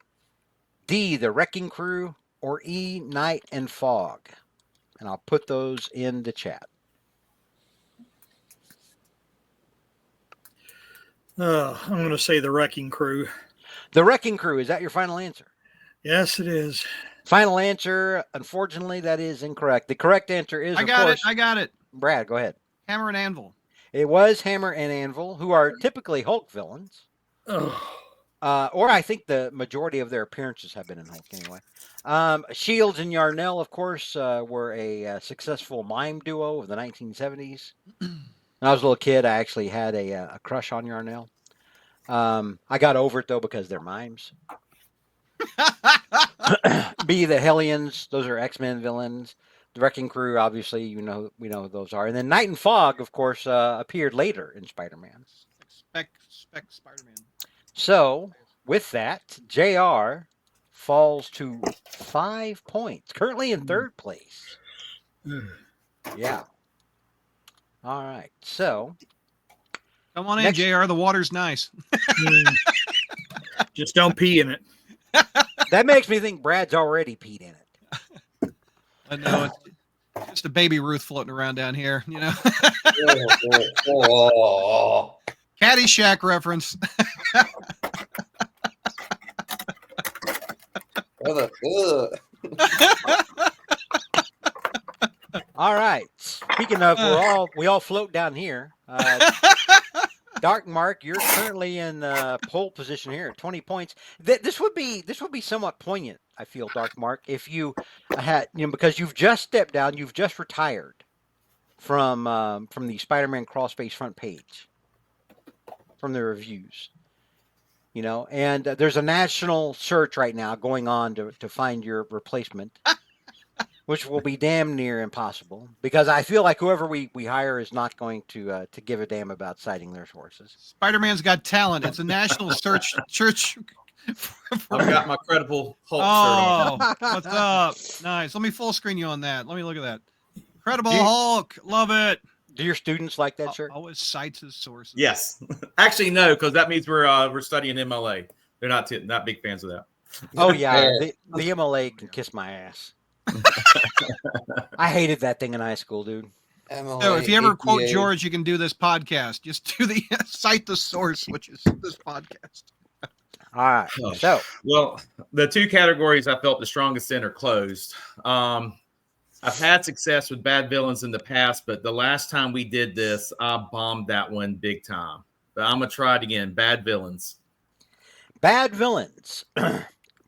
D. The Wrecking Crew. Or E. Night and Fog. And I'll put those in the chat. I'm going to say the Wrecking Crew. The Wrecking Crew, is that your final answer? Yes, it is. Final answer, unfortunately, that is incorrect. The correct answer is, I got it. Brad, go ahead. Hammer and Anvil. It was Hammer and Anvil, who are typically Hulk villains. Oh. Or I think the majority of their appearances have been in Hulk anyway. Shields and Yarnell, of course, were a successful mime duo of the 1970s. When I was a little kid, I actually had a crush on Yarnell. I got over it, though, because they're mimes. B, the Hellions. Those are X-Men villains. The Wrecking Crew, obviously, we know who those are. And then Night and Fog, of course, appeared later in Spider-Man. Spec Spider-Man. So, with that, JR falls to 5 points. Currently in third place. Yeah. All right. So, come on in, next... JR. The water's nice. Just don't pee in it. That makes me think Brad's already peed in it. I know it's just a baby Ruth floating around down here, you know. Caddyshack reference. All right. Speaking of, we all float down here. Dark Mark, you're currently in pole position here, 20 points. This would be somewhat poignant, I feel, Dark Mark, if you had, because you've just stepped down, you've just retired from the Spider-Man crawl space front page, from the reviews, and there's a national search right now going on to find your replacement. Which will be damn near impossible, because I feel like whoever we hire is not going to give a damn about citing their sources. Spider-Man's Got Talent. It's a national search. I've got my credible Hulk shirt on. What's up? Nice. Let me full screen you on that. Let me look at that. Credible Hulk. Love it. Do your students like that shirt? Always cites his sources. Yes. Actually, no, because that means we're studying MLA. They're not big fans of that. Oh yeah, the MLA can kiss my ass. I hated that thing in high school, dude. So if you ever quote George, you can do this podcast. Just do the cite the source, which is this podcast. All right. So, well, the two categories I felt the strongest in are closed. I've had success with bad villains in the past, but the last time we did this, I bombed that one big time. But I'm gonna try it again. Bad villains. Bad villains.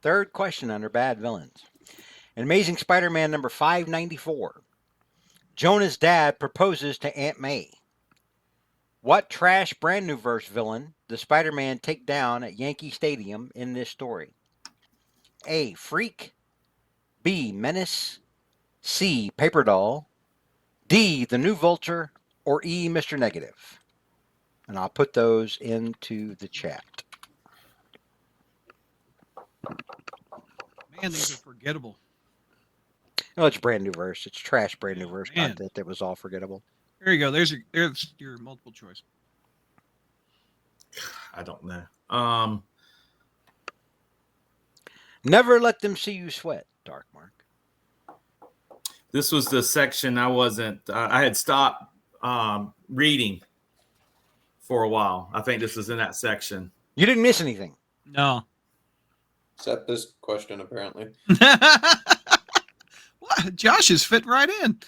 Third question under bad villains. In Amazing Spider-Man number 594, Jonah's dad proposes to Aunt May. What trash brand new verse villain does Spider-Man take down at Yankee Stadium in this story? A. Freak. B. Menace. C. Paper Doll. D. The New Vulture. Or E. Mr. Negative. And I'll put those into the chat. Man, these are forgettable. No, it's brand new verse. It's trash brand new verse Man. content that was all forgettable. There you go. There's your multiple choice. I don't know. Never let them see you sweat, Dark Mark. This was the section I had stopped reading for a while. I think this is in that section. You didn't miss anything. No. Except this question, apparently. What? Josh is fitting right in.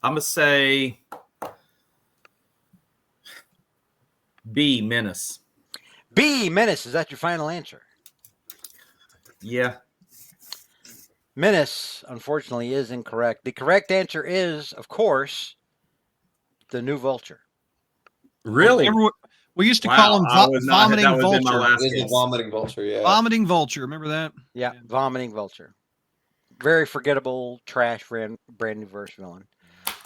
I'm gonna say B, menace. B, menace. Is that your final answer? Yeah. Menace, unfortunately, is incorrect. The correct answer is, of course, the new vulture. Really? Remember, we used to Wow, call him I was not- vomiting that was in my vulture. last It is a guess. vomiting vulture, yeah. Vomiting vulture. Remember that? Yeah, vomiting vulture. Very forgettable, trash brand new verse villain.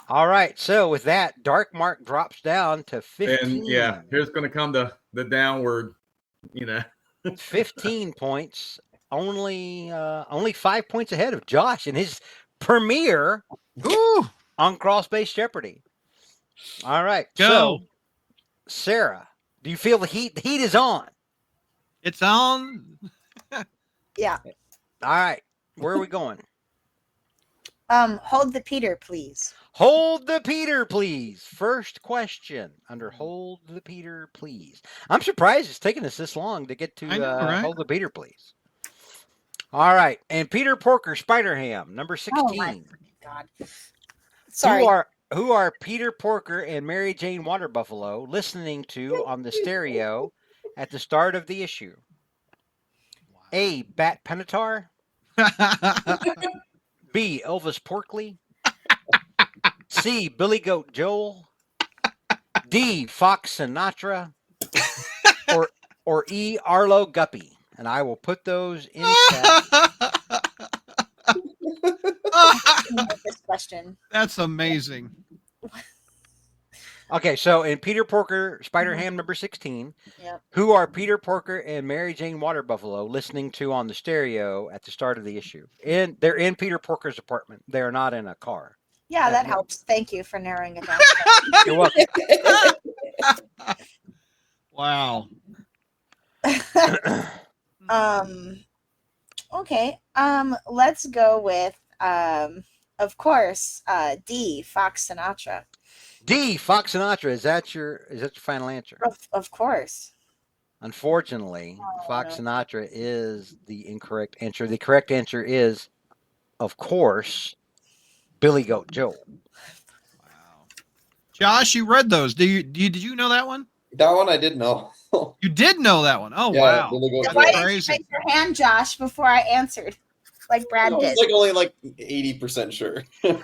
All right, so with that, Dark Mark drops down to 15. And yeah, here's gonna come the downward, 15 points. Only 5 points ahead of Josh in his premiere on Cross-Base Jeopardy. All right, Go. so Sarah, do you feel the heat? The heat is on. It's on. Yeah. All right, where are we going? Hold the Peter, please. Hold the Peter, please. First question under Hold the Peter, please. I'm surprised it's taken us this long to get to I know, right? Hold the Peter, please. All right, and Peter Porker, Spiderham, number 16. Oh my God. Sorry. Who are Peter Porker and Mary Jane Water Buffalo listening to on the stereo at the start of the issue? A. Bat Penatar. B. Elvis Porkley. C. Billy Goat Joel. D. Fox Sinatra. Or E. Arlo Guppy. And I will put those in chat. This question. That's amazing. Okay, so in Peter Porker, Spider-Ham number 16, Yep. who are Peter Porker and Mary Jane Water Buffalo listening to on the stereo at the start of the issue? And they're in Peter Porker's apartment. They are not in a car. Yeah, that helps. Thank you for narrowing it down. You're welcome. Wow. Okay. Let's go with of course, D, Fox Sinatra. D, Fox Sinatra. Is that your final answer? Of course. Unfortunately, Fox Sinatra is the incorrect answer. The correct answer is, of course, Billy Goat Joel. Wow. Josh, you read those. Did you know that one? That one I did know. You did know that one. Oh, Yeah, wow. Billy Goat That's Why Joel. didn't you crazy. raise your hand, Josh, before I answered? Like Brad I was did. like only like 80% sure.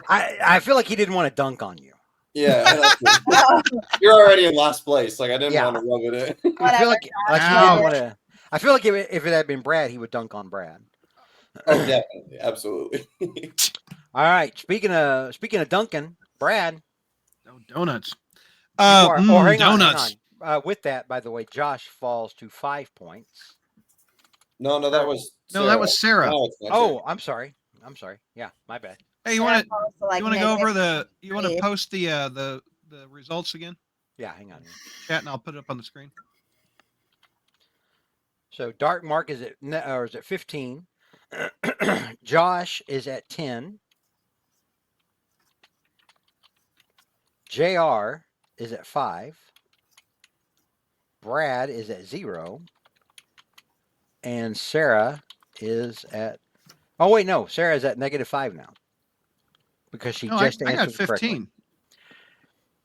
I feel like he didn't want to dunk on you. Yeah, you're already in last place. Like I didn't Yeah. want to rub it in. I feel like, he didn't want to. I feel like if it had been Brad, he would dunk on Brad. Oh, definitely, absolutely. All right. Speaking of dunking, Brad. No donuts. Hang on, donuts. hang on. With that, by the way, Josh falls to 5 points. No, that was No, that was Sarah. Now it's my Oh, I'm sorry. Yeah, my bad. Hey, you want to Like go over you want to three. post the results again? Yeah, hang on here. Chat, and I'll put it up on the screen. So Dark Mark is at 15. Josh is at 10. JR is at 5. Brad is at 0. And Sarah is at... Oh, wait, no. Sarah is at -5 now. Because she just I got answered correctly. 15.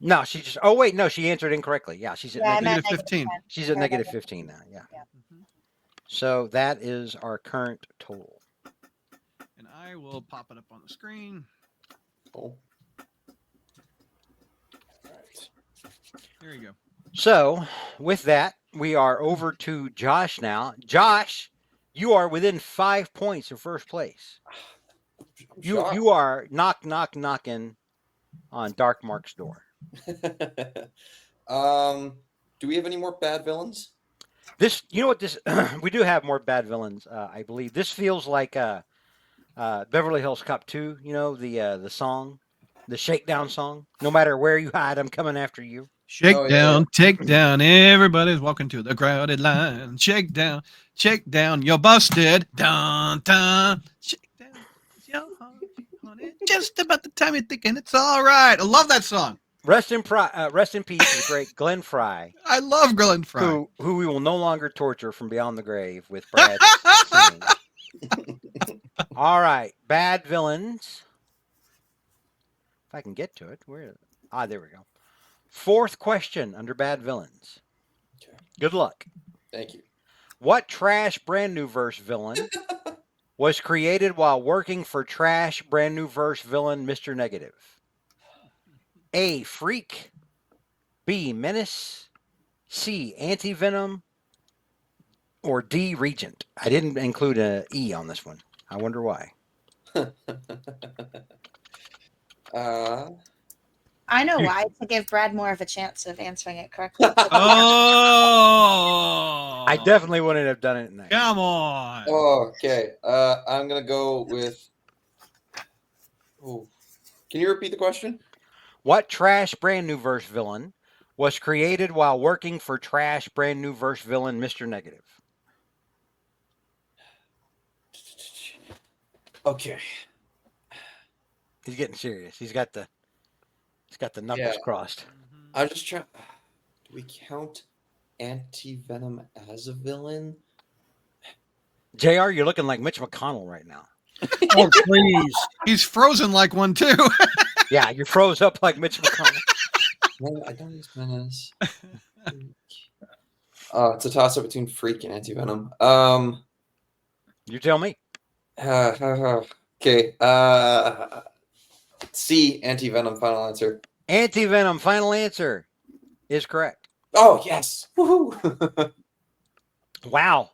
No, she just... Oh, wait, no. She answered incorrectly. Yeah, she's at Yeah, I'm at Negative 15. She's at -15 now. Yeah. So that is our current total. And I will pop it up on the screen. Cool. There you go. So with that, we are over to Josh now. Josh, you are within 5 points of first place. You are knocking on Dark Mark's door. Do we have any more bad villains? We do have more bad villains, I believe. This feels like Beverly Hills Cop 2, the song, the shakedown song. No matter where you hide, I'm coming after you. Shake down, take down, everybody's walking to the crowded line. Shake down, you're busted. Dun, dun. Shake down, your heart, honey. Just about the time you're thinking it's all right. I love that song. rest in peace, the great Glenn Fry, I love Glenn Fry. who we will no longer torture from beyond the grave with Brad singing. All right, bad villains. If I can get to it, where? There we go. Fourth question under bad villains. Okay. Good luck. Thank you. What trash brand new verse villain was created while working for trash brand new verse villain Mr. Negative? A. Freak. B. Menace. C. Anti-Venom. Or D. Regent. I didn't include an E on this one. I wonder why. I know why, to give Brad more of a chance of answering it correctly. Oh, I definitely wouldn't have done it in that. Come on. Okay. I'm gonna go with. Oh, can you repeat the question? What trash brand new verse villain was created while working for trash brand new verse villain Mr. Negative? Okay. He's getting serious. He's got the knuckles crossed. I'm just trying. Do we count Anti-Venom as a villain? JR, you're looking like Mitch McConnell right now. Oh, please. He's frozen like one too. Yeah, you froze up like Mitch McConnell. No, I don't use Menace. It's a toss up between Freak and Anti-Venom. You tell me. Okay. C, Anti-Venom, final answer. Anti-Venom, final answer is correct. Oh, yes. Woohoo. Wow.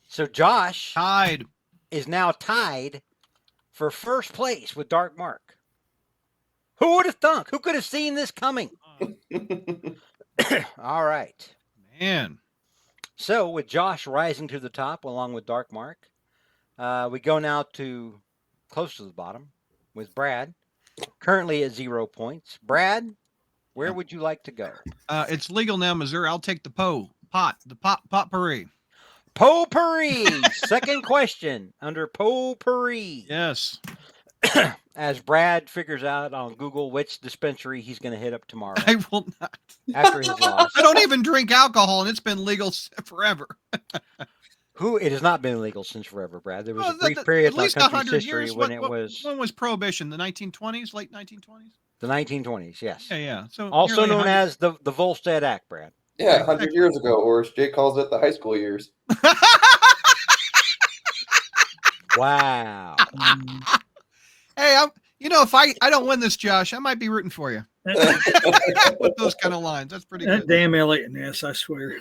So Josh Tied. is now tied for first place with Dark Mark. Who would have thunk? Who could have seen this coming? All right. Man. So with Josh rising to the top along with Dark Mark, we go now to close to the bottom with Brad, currently at 0 points. Brad, where would you like to go? It's legal now, Missouri. I'll take the potpourri. Potpourri. Second question under Potpourri. Yes. As Brad figures out on Google which dispensary he's going to hit up tomorrow I will not. after his loss. I don't even drink alcohol, and it's been legal forever. It has not been legal since forever, Brad. There was Well, a brief period at in our least country's 100 history years. when it was When was Prohibition? The 1920s, late 1920s. the 1920s. Yes. Yeah. So Also nearly known 100 as the Volstead Act, Brad. Yeah, 100 years ago, or as Jake calls it, the high school years. Wow. Hey, if I don't win this, Josh, I might be rooting for you. With those kind of lines, that's pretty That good. damn Elliot Ness, I swear.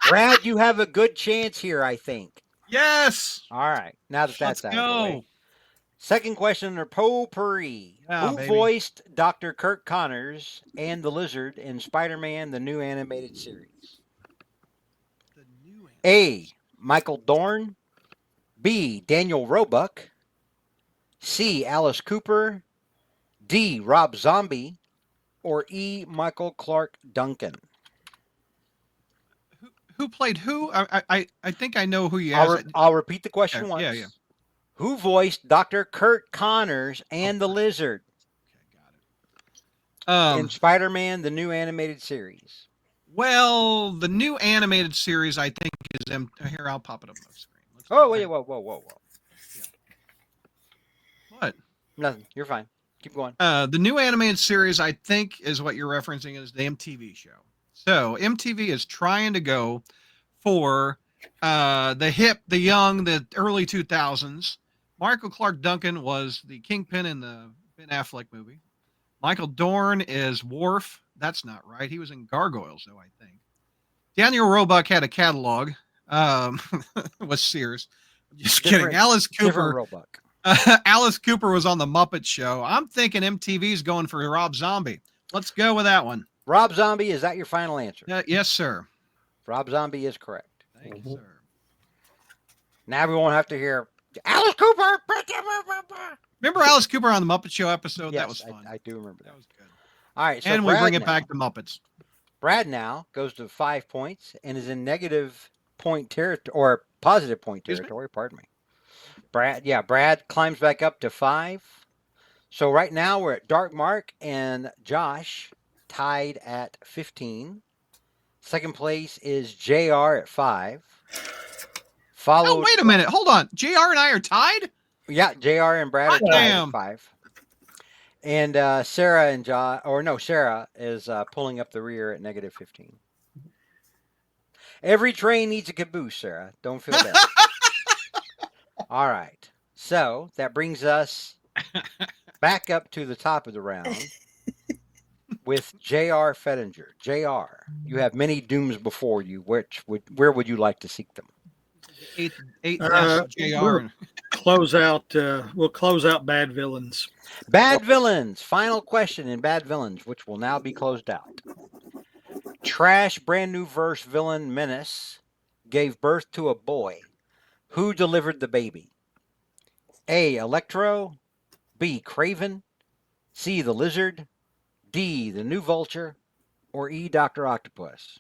Brad, you have a good chance here, I think. Yes. All right. Now that that's Let's out of the way. go. Second question under Potpourri. Yeah, Who baby. voiced Dr. Kirk Connors and the Lizard in Spider-Man, the new animated series? A. Michael Dorn. B. Daniel Roebuck. C. Alice Cooper. D. Rob Zombie. Or E. Michael Clark Duncan. Who played who? I think I know who you asked. I'll repeat the question Yeah, once. yeah. Who voiced Dr. Kurt Connors and the Lizard Okay, got it. in Spider-Man, the new animated series? Well, the new animated series, I think, is here. I'll pop it up on the screen. Oh, wait, whoa. What? Nothing. You're fine. Keep going. The new animated series, I think, is what you're referencing is the MTV show. So MTV is trying to go for the hip, the young, the early 2000s. Michael Clark Duncan was the Kingpin in the Ben Affleck movie. Michael Dorn is Worf. That's not right. He was in Gargoyles, though, I think. Daniel Roebuck had a catalog. Was Sears. Just kidding. Alice Cooper. Roebuck. Alice Cooper was on the Muppet Show. I'm thinking MTV's going for Rob Zombie. Let's go with that one. Rob Zombie, is that your final answer? Yes, sir. Rob Zombie is correct. Thank you, sir. Now we won't have to hear Alice Cooper. Remember Alice Cooper on the Muppet Show episode? Yes, that was fun. I do remember that. That was good. All right, so And we Brad bring it now- back to Muppets. Brad now goes to 5 points and is in negative point territory or positive point Excuse me? territory. Pardon me. Brad climbs back up to 5. So right now we're at Dark Mark and Josh tied at 15. Second place is JR at 5. Oh, wait a minute. Hold on. JR and I are tied? Yeah, JR and Brad are Hot tied damn. at 5. And Sarah and Sarah is pulling up the rear at negative 15. Every train needs a caboose, Sarah. Don't feel bad. All right. So that brings us back up to the top of the round with J.R. Fettinger. J.R., you have many dooms before you. Where would you like to seek them? Eighth We'll JR. close out. We'll close out Bad Villains. Bad Villains. Final question in Bad Villains, which will now be closed out. Trash brand new verse villain Menace gave birth to a boy. Who delivered the baby? A. Electro. B. Craven. C. The Lizard. D. The New Vulture. Or E. Dr. Octopus.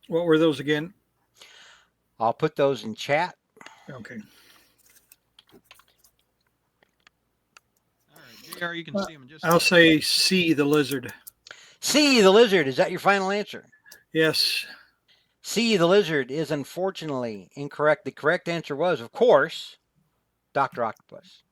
What were those again? I'll put those in chat. Okay. All right, JR, you can see him in just I'll say C, the Lizard. C. The Lizard. Is that your final answer? Yes. C. The Lizard is unfortunately incorrect. The correct answer was, of course, Dr. Octopus.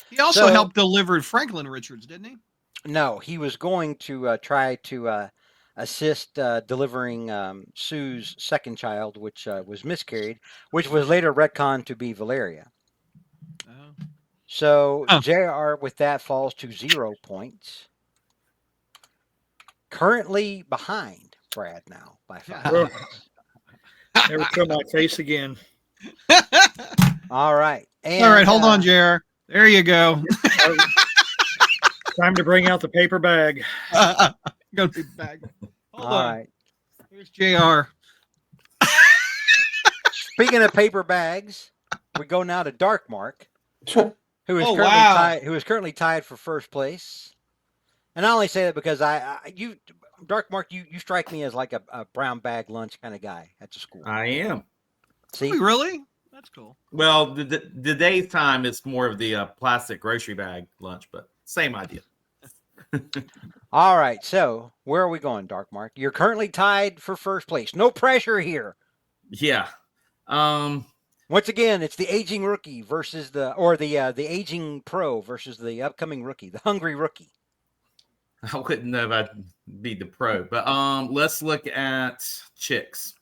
He also helped deliver Franklin Richards, didn't he? No, he was going to try to assist delivering Sue's second child, which was miscarried, which was later retconned to be Valeria. Oh. So JR with that falls to 0 points. Currently behind Brad now by 5 points. Never show my face again. All right. And, all right, hold on, JR. There you go. Time to bring out the paper bag. Gonna be back. Hold all on. right. Here's JR. Speaking of paper bags, we go now to Dark Mark, who is currently tied for first place. And I only say that because Dark Mark, you strike me as like a brown bag lunch kind of guy at the school. I am. See, really? That's cool. Well, the day's time is more of the plastic grocery bag lunch, but same idea. All right, so where are we going, Dark Mark? You're currently tied for first place. No pressure here. Yeah. Once again, it's the aging rookie versus the aging pro versus the upcoming rookie, the hungry rookie. I wouldn't know if I'd be the pro, but let's look at chicks.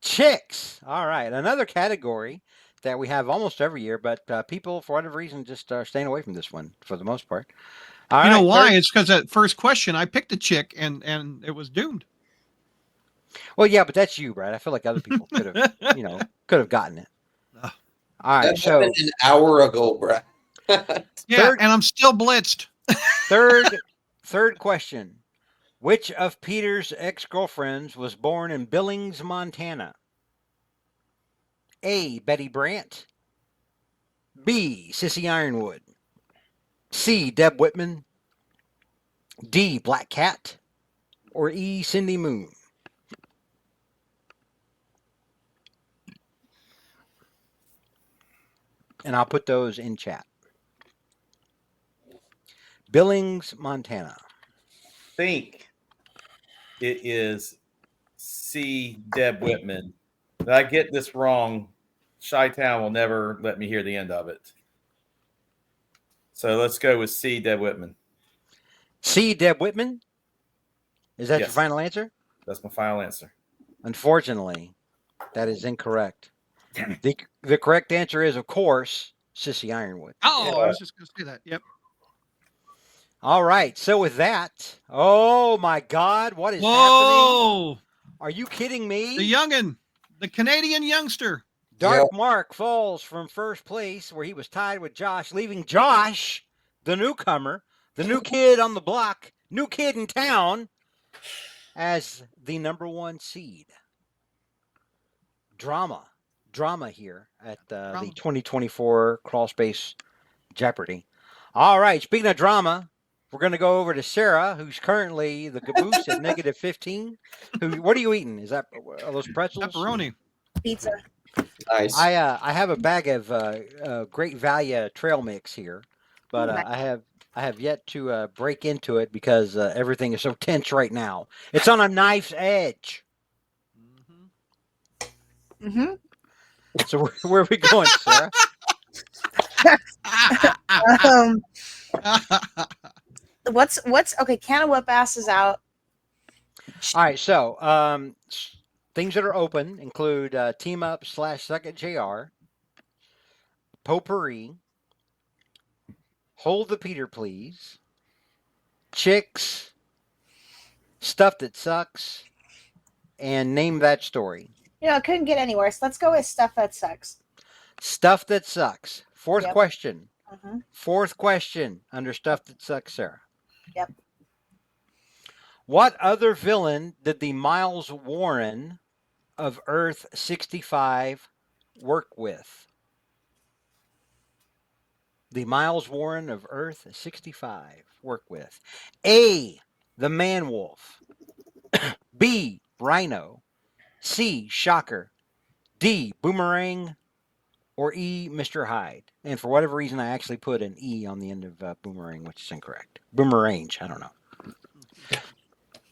Chicks. All right, another category that we have almost every year, but people, for whatever reason, just are staying away from this one for the most part. All you right, know why? It's because that first question I picked a chick and it was doomed. Well, yeah, but that's you, Brad. I feel like other people could have gotten it. All right, That so happened an hour ago, Brad. Yeah, and I'm still blitzed. third question. Which of Peter's ex-girlfriends was born in Billings, Montana? A. Betty Brant. B. Sissy Ironwood. C. Deb Whitman. D. Black Cat. Or E. Cindy Moon. And I'll put those in chat. Billings, Montana. Think it is C. Deb Whitman. If I get this wrong, Chi-Town will never let me hear the end of it. So let's go with C. Deb Whitman. C. Deb Whitman? Is that your Yes. final answer? That's my final answer. Unfortunately, that is incorrect. The correct answer is, of course, Sissy Ironwood. Oh, Yeah. I was just going to say that. Yep. All right. So with that, oh my God, what is happening? Whoa! Are you kidding me? The youngin, the Canadian youngster. Dark Mark falls from first place where he was tied with Josh, leaving Josh, the newcomer, the new kid on the block, new kid in town, as the number 1 seed. Drama here at the 2024 Crawl Space Jeopardy. All right, speaking of drama, We're going to go over to Sarah, who's currently the caboose at negative 15. What are you eating? Are those pretzels? Pepperoni. Pizza. Nice. I have a bag of Great Value trail mix here, but Nice. I have yet to break into it because everything is so tense right now. It's on a knife's edge. Mm-hmm. So where are we going, Sarah? What's okay? Can of Whip Ass is out. All right, so things that are open include Team Up / Suck at JR, Potpourri, Hold the Peter Please, Chicks, Stuff That Sucks, and Name That Story. You know, it couldn't get any worse. Let's go with Stuff That Sucks. Stuff That Sucks. Fourth Yep. question. Mm-hmm. Fourth question under Stuff That Sucks, Sarah. Yep. What other villain did the Miles Warren of Earth 65 work with? The Miles Warren of Earth 65 work with A, the Man Wolf, B, Rhino, C, Shocker, D, Boomerang, or E, Mr. Hyde. And for whatever reason, I actually put an E on the end of Boomerang, which is incorrect. Boomerange, I don't know.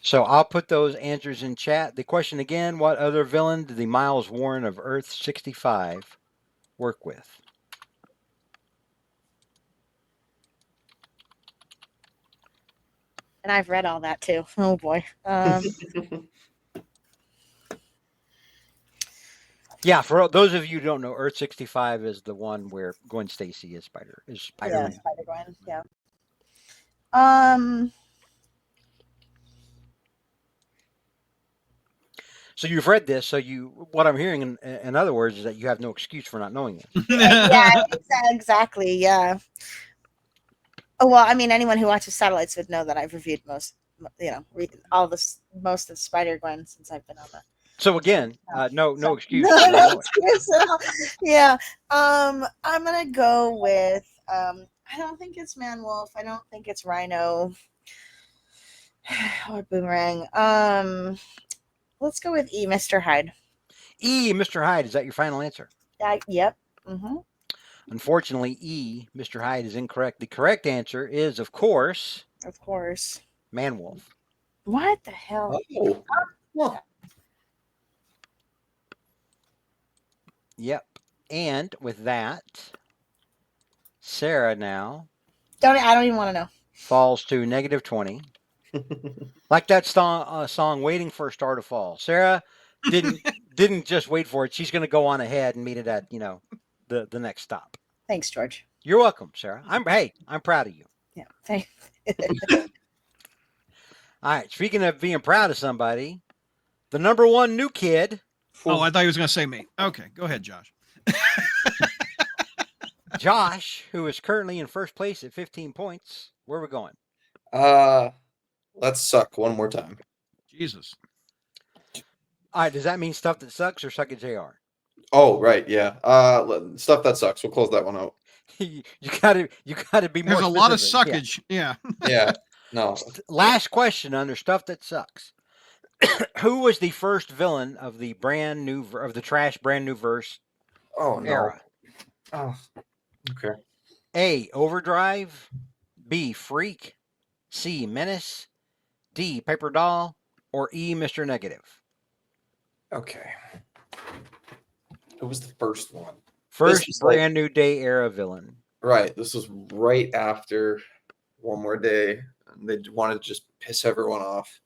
So I'll put those answers in chat. The question again, what other villain did the Miles Warren of Earth 65 work with? And I've read all that too. Oh boy. Yeah, for those of you who don't know, Earth 65 is the one where Gwen Stacy is Spider-Man. Yeah, Spider-Gwen. Yeah. So you've read this. So what I'm hearing, in other words, is that you have no excuse for not knowing this. Yeah, exactly. Yeah. Oh, well, I mean, anyone who watches Satellites would know that I've reviewed most of Spider-Gwen since I've been on that. So again, no excuse. No excuse at all. Yeah. I'm gonna go with I don't think it's Man Wolf. I don't think it's Rhino or Boomerang. Let's go with E, Mr. Hyde. E, Mr. Hyde. Is that your final answer? Yep. Mm-hmm. Unfortunately, E, Mr. Hyde is incorrect. The correct answer is, of course, Man Wolf. What the hell? Oh. Well, Yep. And with that, Sarah now I don't even want to know. falls to negative 20. Like that song Waiting for a Star to Fall. Sarah didn't just wait for it. She's going to go on ahead and meet it at, the next stop. Thanks, George. You're welcome, Sarah. I'm proud of you. Yeah. Thanks. All right. Speaking of being proud of somebody, the number one new kid. Oh, I thought he was going to say me. Okay, go ahead, Josh. Josh, who is currently in first place at 15 points. Where are we going? Let's suck one more time. Jesus. All right. Does that mean Stuff That Sucks or Suck at JR? Oh, right, yeah. Stuff That Sucks. We'll close that one out. you gotta be more. There's a lot of specific. suckage. Yeah. Yeah. No. Last question under Stuff That Sucks. Who was the first villain of the trash brand new verse era? Oh. Okay. A, Overdrive, B, Freak, C, Menace, D, Paper Doll, or E, Mr. Negative? Okay. Who was the first one? First brand new day era villain. Right. This was right after One More Day. And they wanted to just piss everyone off.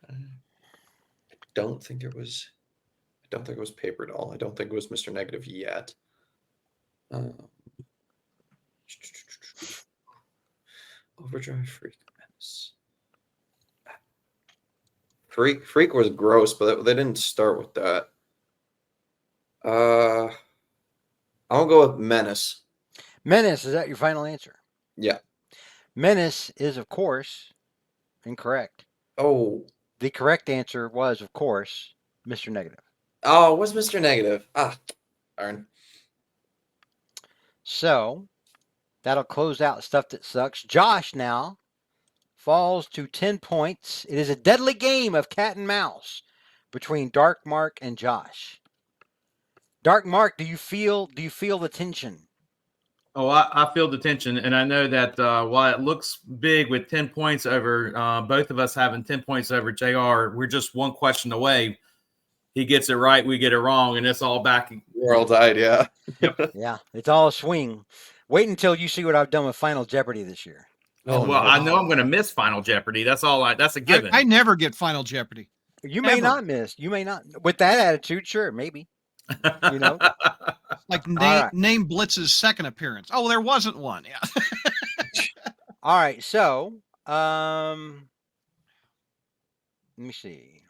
I don't think it was Paper Doll. I don't think it was Mr. Negative yet. Overdrive, Freak, Menace. Freak was gross, but they didn't start with that. I'll go with Menace. Menace, is that your final answer? Yeah. Menace is, of course, incorrect. Oh. The correct answer was, of course, Mr. Negative. Oh, it was Mr. Negative. Darn. So, That'll close out Stuff That Sucks. Josh now falls to 10 points. It is a deadly game of cat and mouse between Dark Mark and Josh. Dark Mark, do you feel the tension? Oh, I feel the tension, and I know that while it looks big with 10 points over, both of us having 10 points over JR, we're just one question away. He gets it right, we get it wrong, and it's all back. We're all tied, yeah. Yep. Yeah, it's all a swing. Wait until you see what I've done with Final Jeopardy this year. Oh, Well, no. I know I'm going to miss Final Jeopardy. That's a given. I never get Final Jeopardy. You may Ever. not miss. You may not. With that attitude, sure, maybe. You know? Like right. name Blitz's second appearance. Oh, there wasn't one. Yeah. All right, so let me see.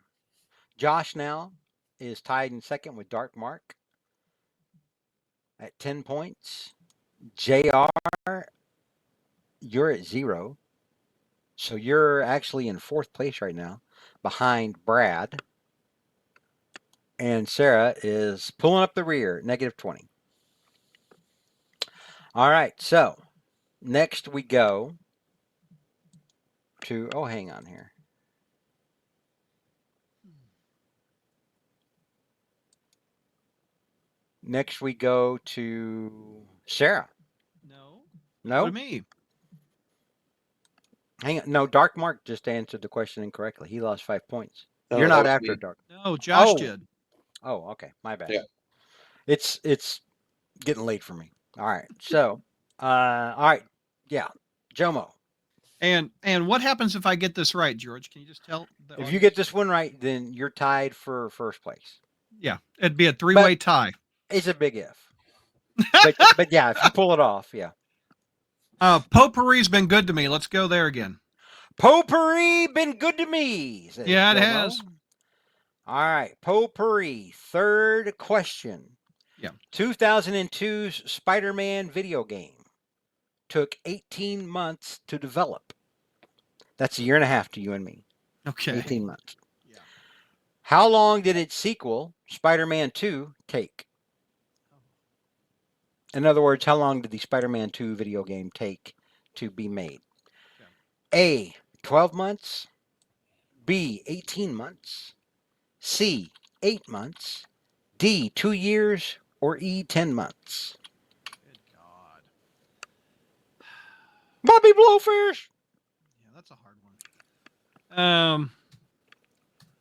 Josh now is tied in second with Dark Mark at 10 points. JR, you're at 0. So you're actually in 4th place right now behind Brad. And Sarah is pulling up the rear, -20. All right, so next we go to, oh, hang on here. Next we go to Sarah. No. No? To me. Hang on. No, Dark Mark just answered the question incorrectly. He lost 5 points. No, You're that not was after me. Dark. No, Josh Oh. did. Oh, okay. My bad. Yeah. It's getting late for me. All right. So, all right. Yeah. Jomo. And what happens if I get this right, George? Can you just tell? If you get this one right, then you're tied for first place. Yeah, it'd be a three-way But- tie. It's a big if. But yeah, if you pull it off, yeah. Potpourri's been good to me. Let's go there again. Potpourri been good to me. Says Yeah, it Jomo. has. All right. Potpourri. Third question. Yeah. 2002's Spider-Man video game took 18 months to develop. That's a year and a half to you and me. Okay. 18 months. Yeah. How long did its sequel, Spider-Man 2, take? In other words, how long did the Spider-Man 2 video game take to be made? A, 12 months. B, 18 months. C, 8 months. D, 2 years. Or E, 10 months. Good God. Bobby Blowfish. Yeah, that's a hard one.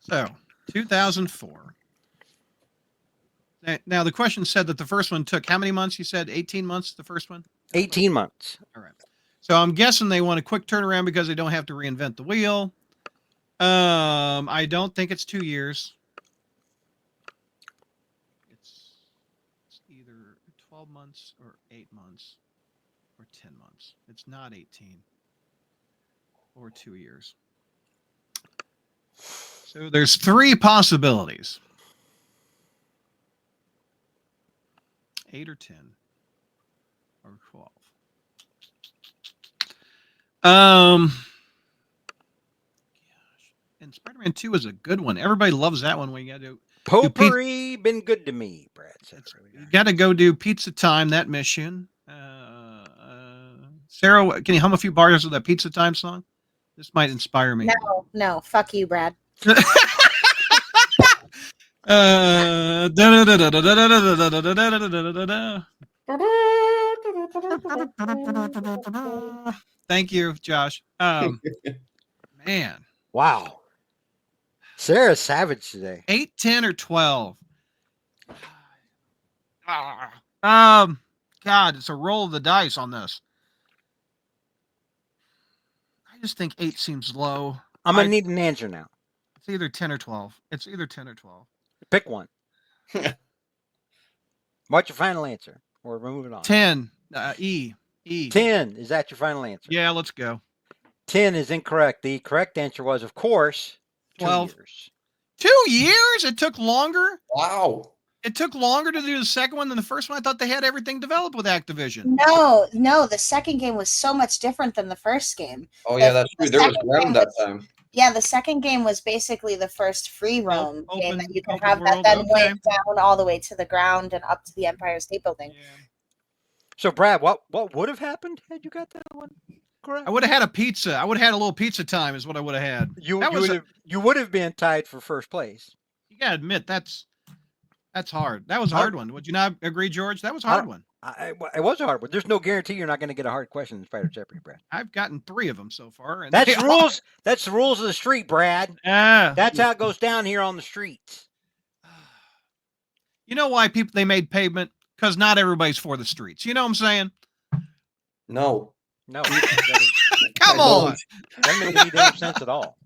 So 2004. Now the question said that the first one took how many months? You said 18 months. The first one. 18 months. All right. So I'm guessing they want a quick turnaround because they don't have to reinvent the wheel. I don't think it's 2 years. It's either 12 months or 8 months or 10 months. It's not 18 or 2 years. So there's 3 possibilities. 8 or 10 or 12. Gosh. And Spider-Man 2 is a good one. Everybody loves that one when you got to Potpourri been good to me, Brad said you earlier. got to go do Pizza Time, that mission. Sarah, can you hum a few bars of that Pizza Time song? This might inspire me. No, fuck you, Brad. Thank you, Josh. Man, Wow. Sarah's savage today. 8, 10, or 12. God, it's a roll of the dice on this. I just think 8 seems low. I'm going to need an answer now. It's either 10 or 12. It's either 10 or 12. Pick one. What's your final answer? Or we're moving on. 10. E. 10. Is that your final answer? Yeah, let's go. 10 is incorrect. The correct answer was, of course, 12. 2 years. 2 years? It took longer? Wow. It took longer to do the second one than the first one? I thought they had everything developed with Activision. No, the second game was so much different than the first game. Oh yeah, that's true. There was second round game that was- time. Yeah, the second game was basically the first free roam game that you can open have that world, then okay. went down all the way to the ground and up to the Empire State Building. Yeah. So, Brad, what would have happened had you got that one correct? I would have had a pizza. I would have had a little pizza time, is what I would have had. You would have been tied for first place. You gotta admit that's hard. That was a hard one. Would you not agree, George? That was a hard one. It was a hard one. There's no guarantee you're not going to get a hard question in Spider Jeopardy, Brad. I've gotten 3 of them so far. And That's the rules. That's the rules of the street, Brad. Yeah. That's how it goes down here on the streets. You know why they made pavement? Because not everybody's for the streets. You know what I'm saying? No. No, Come on. Doesn't make any sense at all.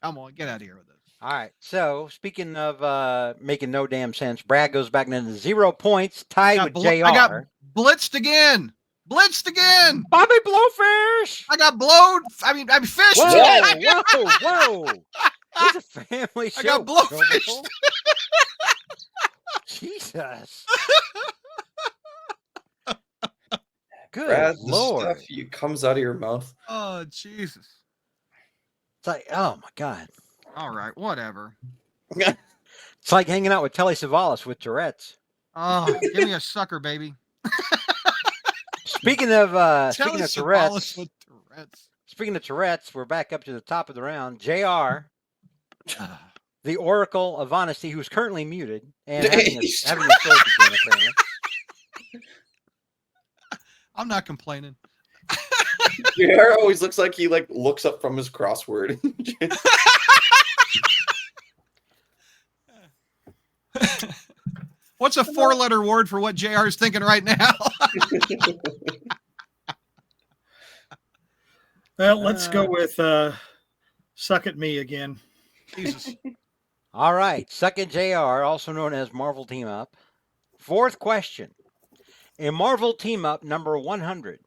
Come on, get out of here with this. All right. So, speaking of making no damn sense, Brad goes back into 0 points, tied with JR. I got blitzed again. Bobby Blowfish. I got blowed. I mean, fished. Whoa. It's a family show. I got blowfished. Jesus. Good Brad, Lord. the stuff comes out of your mouth. Oh, Jesus. It's like, oh my God. All right, whatever. It's like hanging out with Telly Savalas with Tourette's. Oh, give me a sucker, baby. Speaking of Tourette's. Speaking of Tourette's, we're back up to the top of the round. JR, the Oracle of Honesty, who's currently muted and having a stroke again, apparently. I'm not complaining. JR always looks like he looks up from his crossword. What's a 4-letter word for what JR is thinking right now? Well, let's go with Suck at Me again. Jesus. All right. Second JR, also known as Marvel Team Up. Fourth question. In Marvel Team Up number 100,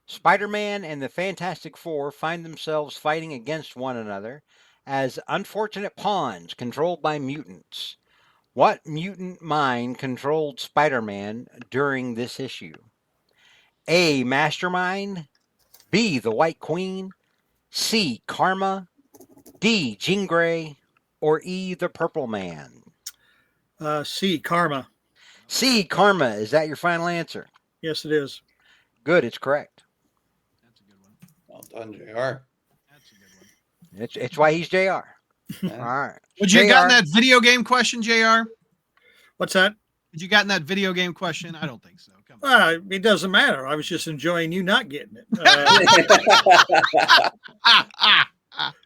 Spider-Man and the Fantastic Four find themselves fighting against one another as unfortunate pawns controlled by mutants. What mutant mind controlled Spider-Man during this issue? A. Mastermind. B. The White Queen. C. Karma. D. Jean Grey. Or E. The Purple Man. C. Karma. C. Karma. Is that your final answer? Yes, it is. Good. It's correct. That's a good one. Well done, JR. That's a good one. It's why he's JR. Yeah. All right. Would you have gotten JR, that video game question, JR? What's that? Would you gotten that video game question? I don't think so. Come on. It doesn't matter. I was just enjoying you not getting it.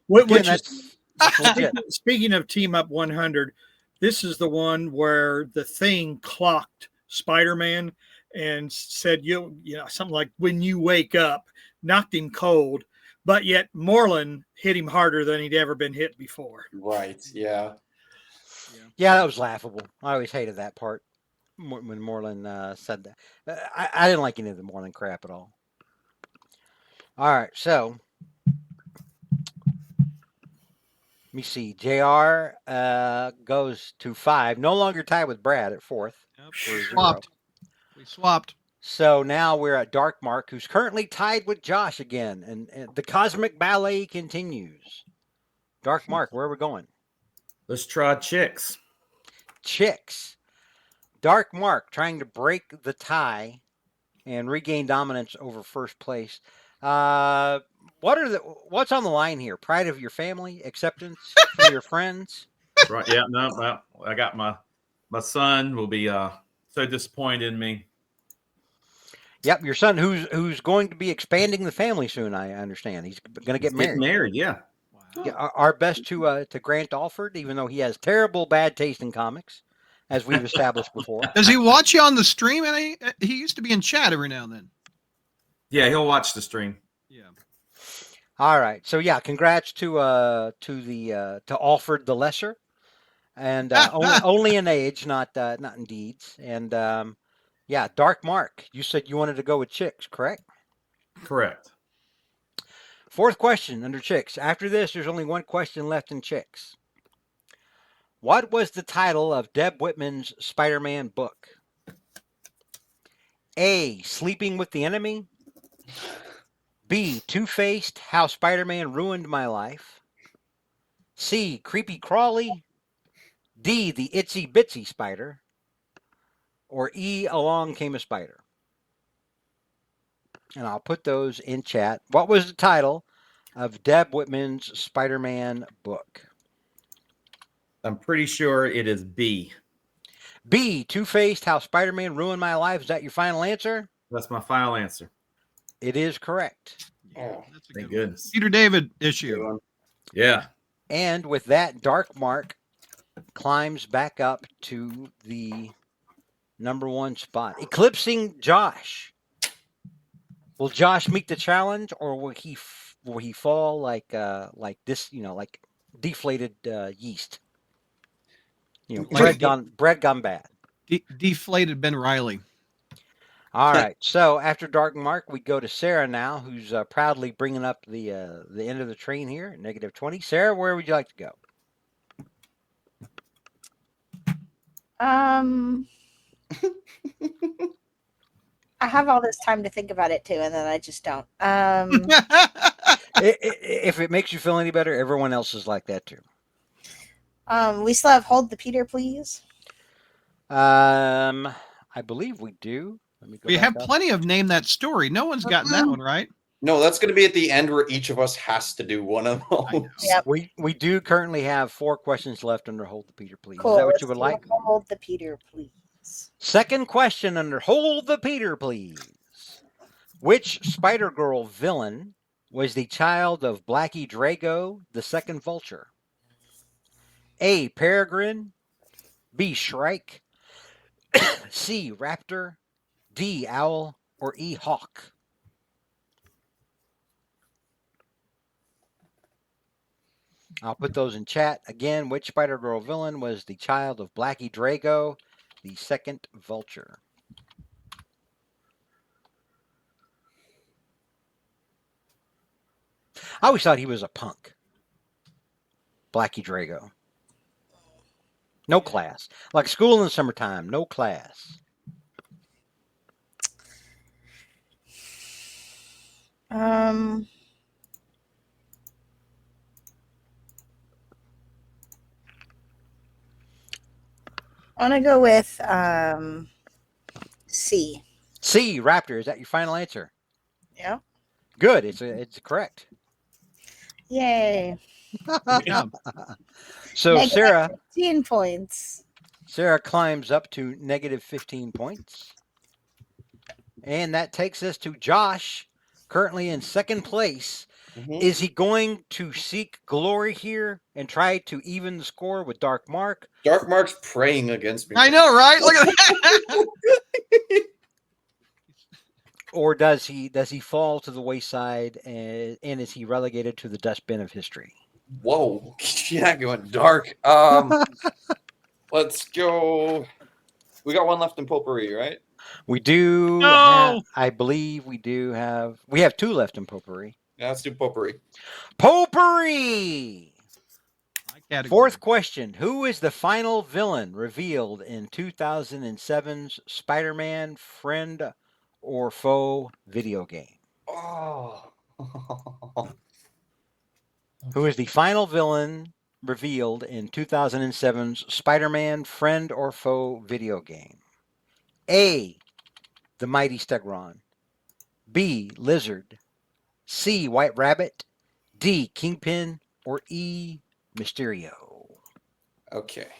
Which is, that's legit. speaking of Team Up 100, this is the one where the Thing clocked Spider-Man and said, you know, something like, when you wake up, knocked him cold, but yet Moreland hit him harder than he'd ever been hit before. Right. Yeah. Yeah, that was laughable. I always hated that part when Moreland said that. I didn't like any of the Moreland crap at all. All right, so let me see. JR goes to 5. No longer tied with Brad at 4th. Yep. For 0. Swapped. We swapped. So now we're at Dark Mark, who's currently tied with Josh again. And the cosmic ballet continues. Dark Mark, where are we going? Let's try chicks. Chicks. Dark Mark trying to break the tie and regain dominance over first place. What's on the line here? Pride of your family, acceptance from your friends. Right. Yeah. No. Well, I got my son will be so disappointed in me. Yep, your son who's going to be expanding the family soon. I understand he's going to get married. Yeah. Wow. Yeah, our best to Grant Alford, even though he has terrible bad taste in comics, as we've established before. Does he watch you on the stream? And he used to be in chat every now and then. Yeah. He'll watch the stream. Yeah. All right, so yeah, congrats to Alfred the Lesser, and only in age, not in deeds. And yeah, Dark Mark, you said you wanted to go with chicks, correct? Correct. Fourth question under chicks. After this, there's only one question left in chicks. What was the title of Deb Whitman's Spider-Man book? A. Sleeping with the Enemy. B. Two-Faced, How Spider-Man Ruined My Life. C. Creepy Crawly. D. The Itsy Bitsy Spider. Or E. Along Came a Spider. and I'll put those in chat. What was the title of Deb Whitman's Spider-Man book? I'm pretty sure it is B. B. Two-Faced: How Spider-Man Ruined My Life. Is that your final answer? That's my final answer. It is correct. Oh, That's a Thank good one. goodness. Peter David good issue. one. Yeah. And with that, Dark Mark climbs back up to the #1 spot, eclipsing Josh. Will Josh meet the challenge, or will he fall like this? Like deflated yeast. Like Bread gone bad. deflated Ben Riley. All right. So after Dark Mark, we go to Sarah now, who's proudly bringing up the end of the train here, -20. Sarah, where would you like to go? I have all this time to think about it too, and then I just don't. If it makes you feel any better, everyone else is like that too. We still have Hold the Peter, please. I believe we do. Let me go. We back have up. plenty of Name That Story. No one's gotten that one right. No, that's going to be at the end where each of us has to do one of those. Yep. We do currently have 4 questions left under Hold the Peter, please. Cool. Is that what Let's you would do like? Hold the Peter, please. Second question under Hold the Peter, please. Which Spider-Girl villain was the child of Blackie Drago, the second Vulture? A. Peregrine, B. Shrike, C. Raptor, D. Owl, or E. Hawk? I'll put those in chat. Again, which Spider-Girl villain was the child of Blackie Drago, the second Vulture? I always thought he was a punk. Blackie Drago. No class. Like school in the summertime, no class. I want to go with C. C. Raptor. Is that your final answer? Yeah. Good. It's correct. Yay. Good job. So Negative Sarah 15 points. climbs up to -15 points. And that takes us to Josh, currently in second place. Mhm. Is he going to seek glory here and try to even the score with Dark Mark? Dark Mark's praying against me. I know, right? Look at that. Or does he fall to the wayside and is he relegated to the dustbin of history? Whoa, yeah, going dark. Let's go. We got one left in Potpourri, right? We do No. I believe we have 2 left in Potpourri. Yeah, let's do Potpourri. Potpourri! My category. Fourth question. Who is the final villain revealed in 2007's Spider-Man Friend or Foe video game? Oh. Who is the final villain revealed in 2007's Spider-Man Friend or Foe video game? A. The Mighty Stegron. B. Lizard. C. White Rabbit. D. Kingpin. Or E. Mysterio. Okay.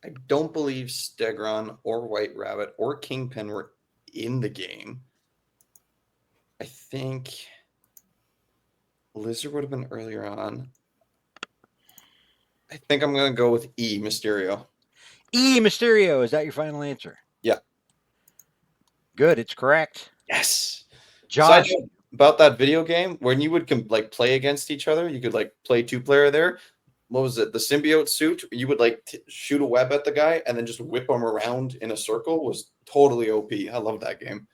I don't believe Stegron or White Rabbit or Kingpin were in the game. I think Lizard would have been earlier on. I think I'm going to go with E, Mysterio. E. Mysterio. Is that your final answer? Yeah. Good. It's correct. Yes. Josh. Side note about that video game, when you would play against each other, you could play 2-player there. What was it? The symbiote suit. You would shoot a web at the guy and then just whip him around in a circle. Was totally OP. I love that game.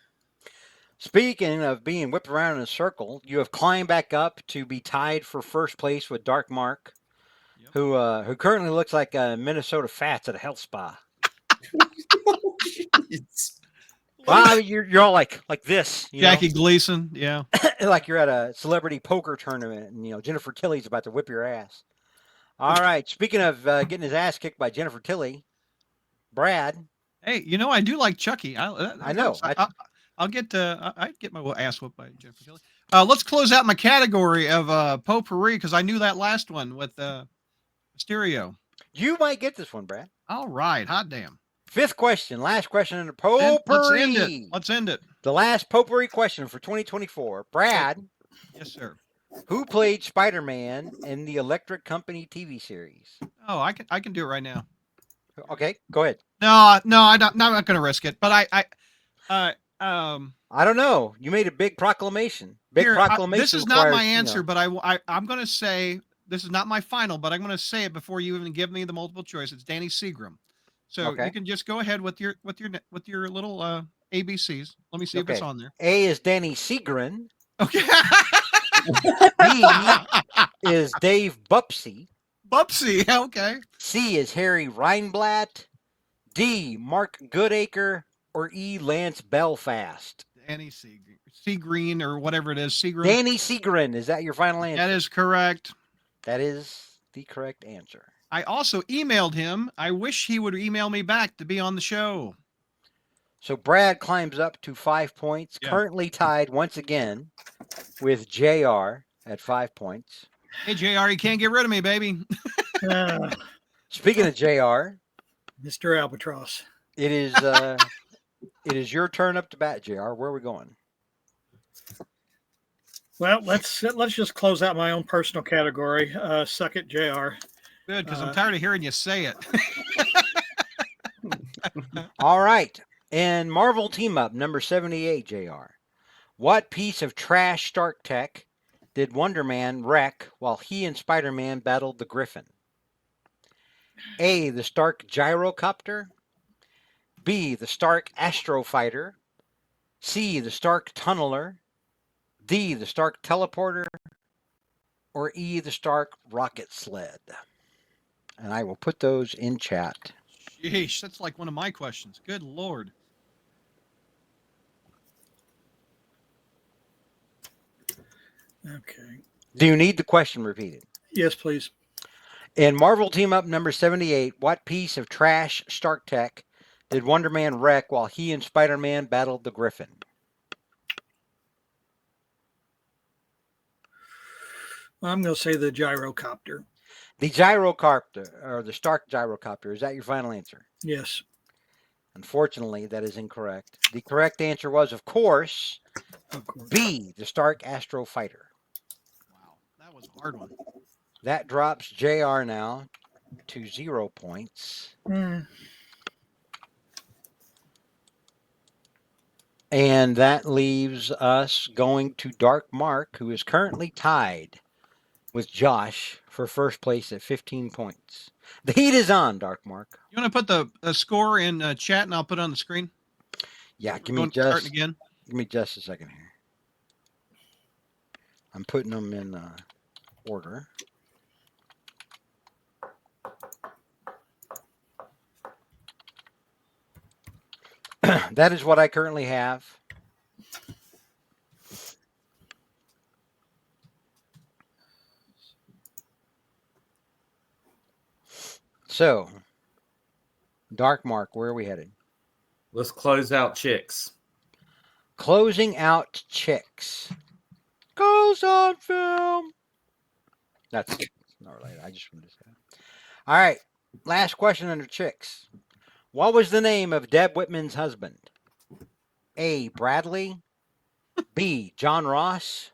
Speaking of being whipped around in a circle, you have climbed back up to be tied for first place with Dark Mark, Yep. who currently looks like Minnesota Fats at a health spa. Jeez. Well, I mean, you're all like this, Jackie Gleason. Yeah. like you're at a celebrity poker tournament, and Jennifer Tilly's about to whip your ass. All right. Speaking of getting his ass kicked by Jennifer Tilly, Brad. Hey, I do like Chucky. I know. I'll get I get my ass whooped by Jennifer Kelly. Let's close out my category of potpourri because I knew that last one with Mysterio. You might get this one, Brad. All right, hot damn. Fifth question, last question in the Then let's potpourri. end it. Let's end it. The last potpourri question for 2024. Brad, Yes, sir. who played Spider-Man in the Electric Company TV series? Oh, I can do it right now. Okay, go ahead. No, I don't. No, I'm not going to risk it. But I don't know. You made a big proclamation. This is not my answer, you know. but I'm going to say this is not my final, but I'm going to say it before you even give me the multiple choice. It's Danny Seagram. So Okay. you can just go ahead with your little ABCs. Let me see if it's on there. A is Danny Seagren. Okay. B is Dave Bupsy. Bupsy. Okay. C is Harry Reinblatt. D, Mark Goodacre. Or E, Lance Belfast. Danny Seagreen or whatever it is. Seagram. Danny Seagren. Is that your final answer? That is correct. That is the correct answer. I also emailed him. I wish he would email me back to be on the show. So Brad climbs up to 5 points, currently tied once again with JR at 5 points. Hey, JR, you can't get rid of me, baby. Speaking of JR, Mr. Albatross. it is your turn up to bat, JR. Where are we going? Well, let's just close out my own personal category. Suck it, JR. Good, because I'm tired of hearing you say it. All right. And Marvel Team Up, number 78, JR. What piece of trash Stark tech did Wonder Man wreck while he and Spider-Man battled the Griffin? A, the Stark gyrocopter. B, the Stark astrofighter. C, the Stark tunneler. D, the Stark teleporter. Or E, the Stark rocket sled. And I will put those in chat. Sheesh, that's like one of my questions. Good Lord. Okay. Do you need the question repeated? Yes, please. In Marvel Team Up number 78, what piece of trash Stark tech did Wonder Man wreck while he and Spider-Man battled the Griffin? I'm going to say the gyrocopter. The gyrocopter, or the Stark gyrocopter, is that your final answer? Yes. Unfortunately, that is incorrect. The correct answer was, of course, B, the Stark astrofighter. Wow, that was a hard one. That drops JR now to 0 points. And that leaves us going to Dark Mark, who is currently tied with Josh for first place at 15 points. The heat is on, Dark Mark. You want to put the score in chat and I'll put it on the screen? Yeah, give me just a second here. I'm putting them in order. That is what I currently have. So, Dark Mark, where are we headed? Let's close out Chicks. Closing out Chicks. Goes on film. That's not related. I just wanted to say that. All right. Last question under Chicks. What was the name of Deb Whitman's husband? A, Bradley. B, John Ross.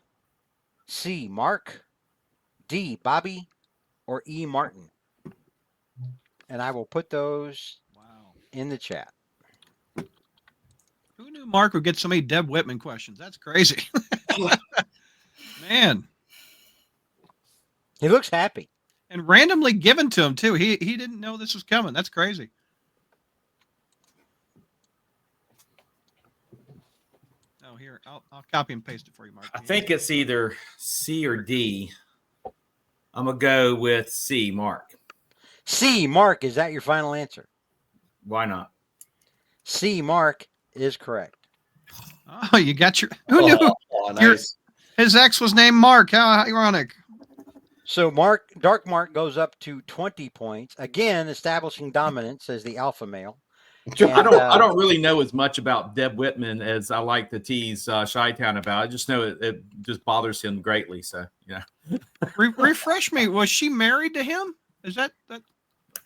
C, Mark. D, Bobby. Or E, Martin. And I will put those in the chat. Who knew Mark would get so many Deb Whitman questions? That's crazy. Man. He looks happy. And randomly given to him, too. He didn't know this was coming. That's crazy. Oh, here. I'll copy and paste it for you, Mark. I think it's either C or D. I'm going to go with C, Mark. C, Mark, is that your final answer? Why not? C, Mark is correct. Oh, you got your... Who knew nice. His ex was named Mark? How ironic. So Dark Mark goes up to 20 points, again establishing dominance as the alpha male. And, I don't really know as much about Deb Whitman as I like to tease Chi-Town about. I just know it just bothers him greatly. So yeah. Refresh me. Was she married to him? Is that?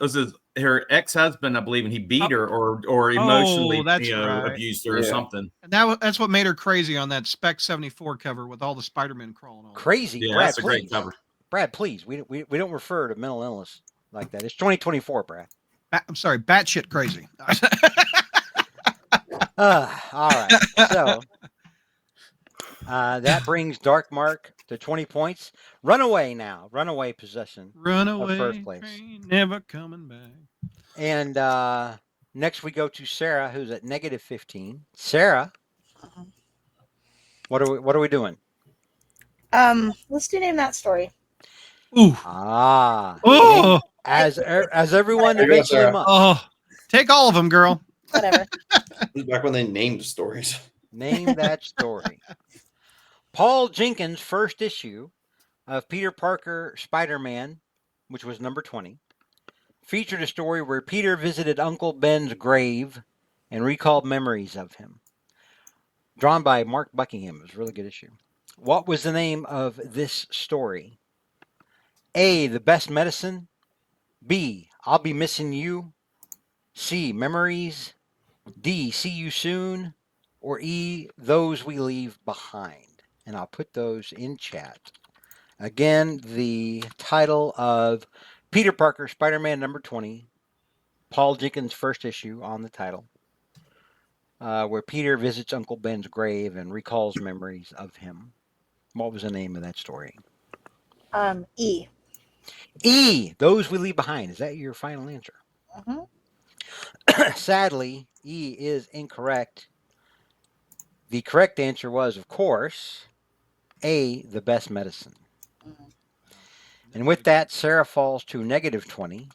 This is her ex-husband, I believe, and he beat her or emotionally that's right. abused her or something. And that's what made her crazy on that Spec 74 cover with all the Spider-Man crawling on. Crazy. Yeah, Brad, that's a great cover. Brad, please. We don't refer to mental illness like that. It's 2024, Brad. I'm sorry, batshit crazy. All right. So that brings Dark Mark to 20 points. Runaway now. Runaway possession. Runaway first place. train, never coming back. And next we go to Sarah, who's at negative 15. Sarah, what are we doing? Let's do Name That Story. Ooh. Oh. As everyone debates them up. Oh, take all of them, girl. Whatever. This is back when they named stories. Name That Story. Paul Jenkins' first issue of Peter Parker Spider-Man, which was number 20, featured a story where Peter visited Uncle Ben's grave and recalled memories of him. Drawn by Mark Buckingham. It was a really good issue. What was the name of this story? A, The Best Medicine. B, I'll Be Missing You. C, Memories. D, See You Soon. Or E, Those We Leave Behind. And I'll put those in chat. Again, the title of Peter Parker, Spider-Man number 20, Paul Jenkins' first issue on the title, where Peter visits Uncle Ben's grave and recalls memories of him. What was the name of that story? E. E, Those We Leave Behind. Is that your final answer? Mm-hmm. Sadly, E is incorrect. The correct answer was, of course, A, The Best Medicine. And with that, Sarah falls to negative 20.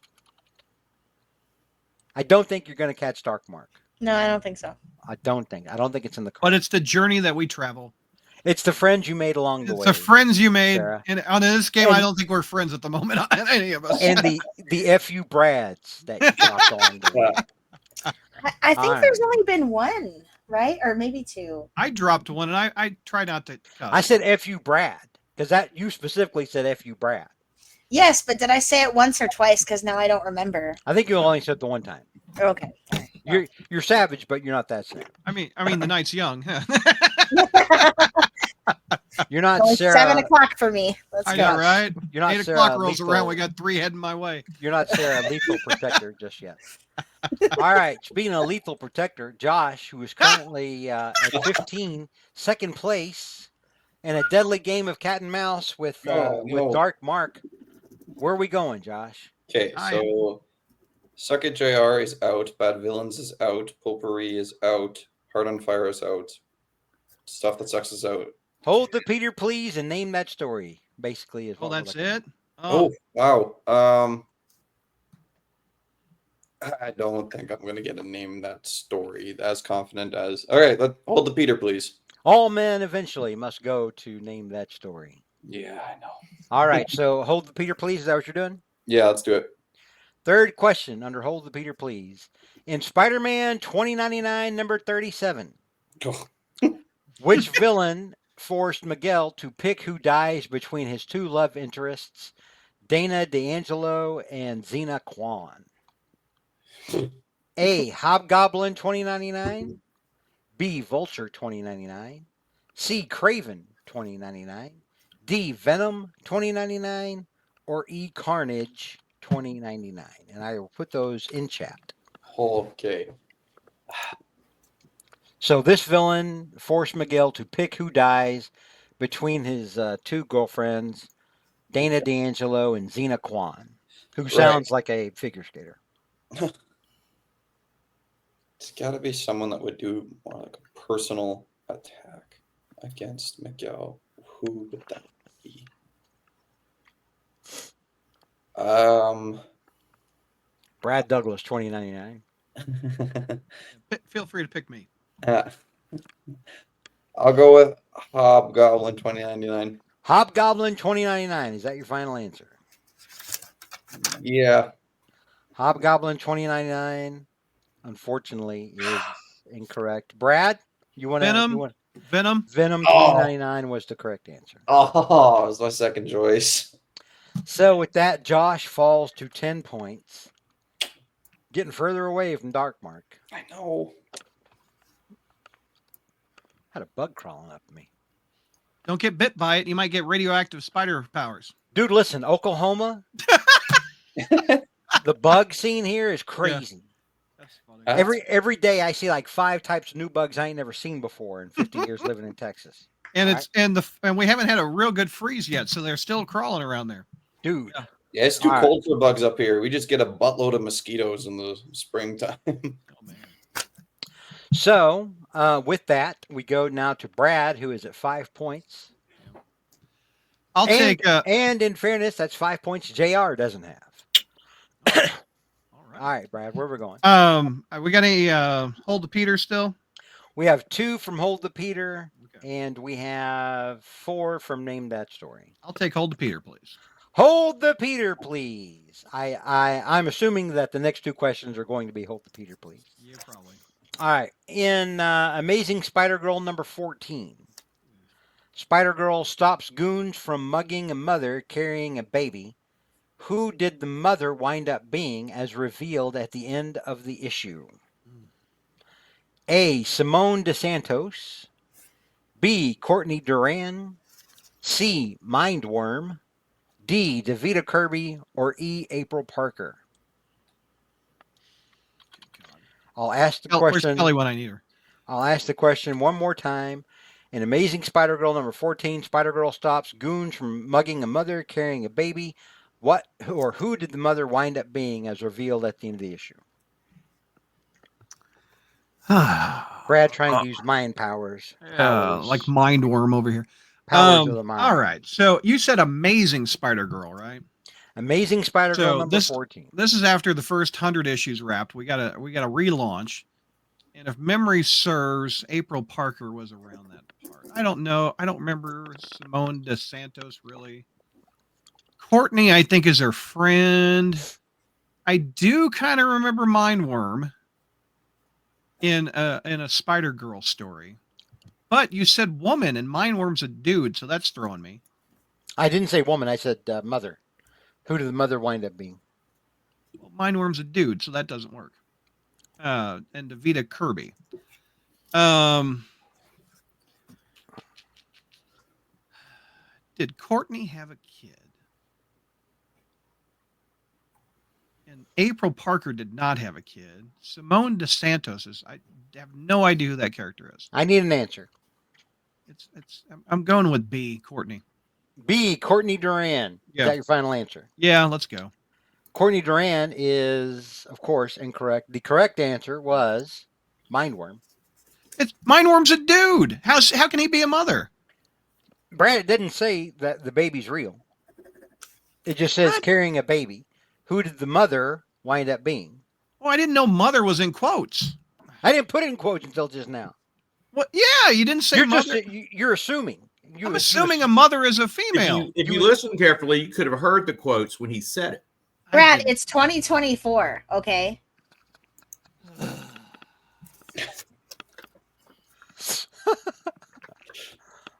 I don't think you're going to catch Dark Mark. No, I don't think so. I don't think it's in the card. But it's the journey that we travel. It's the friends you made along the way. It's the friends you made. Sarah. And on this game, I don't think we're friends at the moment, any of us. And the FU Brads that you dropped along the way. I think there's only been one, right? Or maybe two. I dropped one, and I try not to cuss. I said FU Brad, because that you specifically said FU Brad. Yes, but did I say it once or twice? Because now I don't remember. I think you only said the one time. Okay. You're savage, but you're not that savage. I mean, the night's young. You're not It's Sarah. 7 o'clock for me. Let's I go. know, right? You're not 8 Sarah o'clock rolls Lethal. around. We got 3 heading my way. You're not Sarah Lethal Protector just yet. All right. Speaking of Lethal Protector, Josh, who is currently at 15, second place, in a deadly game of cat and mouse with Dark Mark. Where are we going, Josh? Okay, so Suck It JR is out. Bad Villains is out. Potpourri is out. Heart on Fire is out. Stuff That Sucks is out. Hold the Peter, please, and name that story. Basically, is what that's we're looking it. Oh, wow. I don't think I'm gonna get a name that story as confident as. All right, hold the Peter, please. All men eventually must go to name that story. Yeah, I know. All right, so hold the Peter, please. Is that what you're doing? Yeah, let's do it. Third question under Hold the Peter, please. In Spider-Man 2099, number 37, which villain forced Miguel to pick who dies between his two love interests, Dana D'Angelo and Xena Kwan? A, Hobgoblin 2099, B, Vulture 2099, C, Craven 2099, D, Venom 2099, or E, Carnage 2099. And I will put those in chat. Okay. So this villain forced Miguel to pick who dies between his two girlfriends, Dana D'Angelo and Xena Kwan, who sounds like a figure skater. It's got to be someone that would do more like a personal attack against Miguel. Who would that be? Brad Douglas, 2099. Feel free to pick me. I'll go with Hobgoblin 2099. Hobgoblin 2099. Is that your final answer? Yeah. Hobgoblin 2099 unfortunately, is incorrect. Brad, you want to? Venom. Venom. Venom Oh. 2099 was the correct answer. Oh, it was my second choice. So with that, Josh falls to 10 points, getting further away from Darkmark. I know. Had a bug crawling up me. Don't get bit by it. You might get radioactive spider powers. Dude, listen, Oklahoma. The bug scene here is crazy. That's funny. Every day I see like 5 types of new bugs I ain't never seen before in 50 years living in Texas. And All it's and we haven't had a real good freeze yet, so they're still crawling around there. Dude. Yeah, it's too All right. cold for bugs up here. We just get a buttload of mosquitoes in the springtime. Oh man. So with that, we go now to Brad, who is at 5 points. I'll take. And in fairness, that's 5 points JR doesn't have. All right. All right, Brad, where we're going? We got any hold the Peter still? We have 2 from Hold the Peter, Okay. and we have 4 from Name That Story. I'll take hold the Peter, please. Hold the Peter, please. I'm assuming that the next 2 questions are going to be Hold the Peter, please. Yeah, probably. All right. In Amazing Spider-Girl number 14, Spider-Girl stops goons from mugging a mother carrying a baby. Who did the mother wind up being as revealed at the end of the issue? A. Simone DeSantos. B. Courtney Duran. C. Mindworm. D. Davita Kirby. Or E. April Parker. I'll ask the Where's question. Kelly when I need her? I'll ask the question one more time. In Amazing Spider-Girl number 14, Spider-Girl stops goons from mugging a mother carrying a baby. What or who did the mother wind up being as revealed at the end of the issue? Brad trying to use mind powers. Like Mindworm over here. Powers of the mind. All right. So you said Amazing Spider-Girl, right? Amazing Spider-Girl So number 14. This is after the first 100 issues wrapped. We got a relaunch. And if memory serves, April Parker was around that part. I don't know. I don't remember Simone DeSantos really. Courtney, I think, is her friend. I do kind of remember Mindworm in a Spider-Girl story. But you said woman, and Mindworm's a dude, so that's throwing me. I didn't say woman. I said mother. Who did the mother wind up being? Well, Mindworm's a dude, so that doesn't work. And Davita Kirby. Did Courtney have a kid? And April Parker did not have a kid. Simone DeSantos is. I have no idea who that character is. I need an answer. I'm going with B, Courtney. B, Courtney Duran. Yeah. Is that your final answer? Yeah, let's go. Courtney Duran is, of course, incorrect. The correct answer was Mindworm. Mindworm's a dude. How can he be a mother? Brad, it didn't say that the baby's real. It just says carrying a baby. Who did the mother wind up being? Well, I didn't know mother was in quotes. I didn't put it in quotes until just now. What? Yeah, you didn't say You're mother. you're assuming. I'm assuming a mother is a female. If you listen carefully, you could have heard the quotes when he said it. Brad, it's 2024, okay?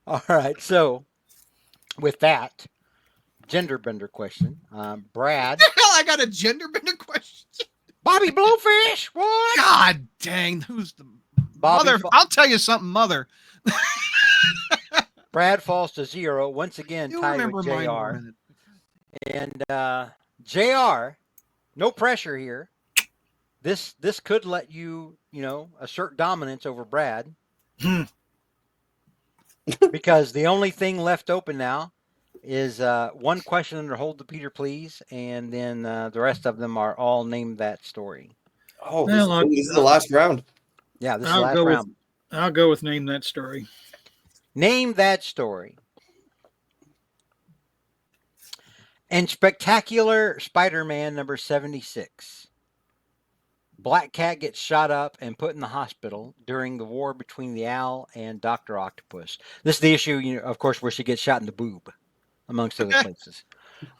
All right. So, with that gender bender question, Brad. Hell, I got a gender bender question. Bobby Blowfish. What? God dang, who's the Bobby mother? I'll tell you something, mother. Brad falls to 0 once again. You Tied remember with mine JR. in it. And JR, no pressure here. This could let you assert dominance over Brad. Because the only thing left open now is one question under Hold the Peter, please, and then the rest of them are all Name That Story. Oh, Well, this is the last round. Yeah, this is the last round. I'll go with Name That Story. Name That Story. And Spectacular Spider-Man number 76. Black Cat gets shot up and put in the hospital during the war between the Owl and Dr. Octopus. This is the issue, of course, where she gets shot in the boob, amongst other places.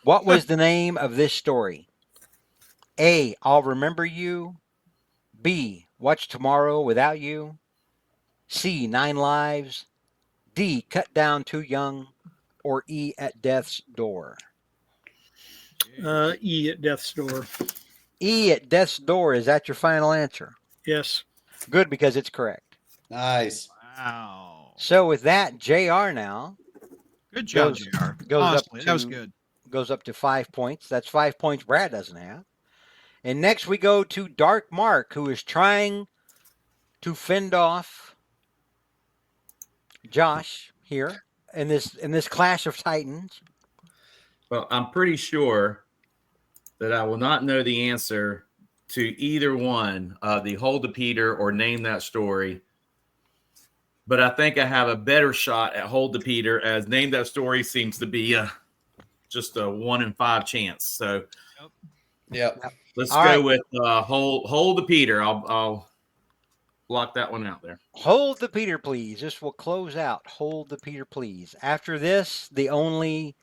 What was the name of this story? A, I'll Remember You. B. Watch Tomorrow Without You. C. 9 Lives. D. Cut Down Too Young. Or E. At Death's Door. E at death's door. E. At Death's Door. Is that your final answer? Yes. Good, because it's correct. Nice. Wow. So with that, JR now Good job, Goes- JR. goes up Honestly, that was to- good. goes up to 5 points. That's 5 points Brad doesn't have. And next we go to Dark Mark, who is trying to fend off Josh here in this clash of titans. Well, I'm pretty sure that I will not know the answer to either one, the Hold the Peter or Name That Story. But I think I have a better shot at Hold the Peter, as Name That Story seems to be just a 1 in 5 chance. So Yeah. let's All go right. with Hold the Peter. I'll block that one out there. Hold the Peter, please. This will close out. Hold the Peter, please. After this, the only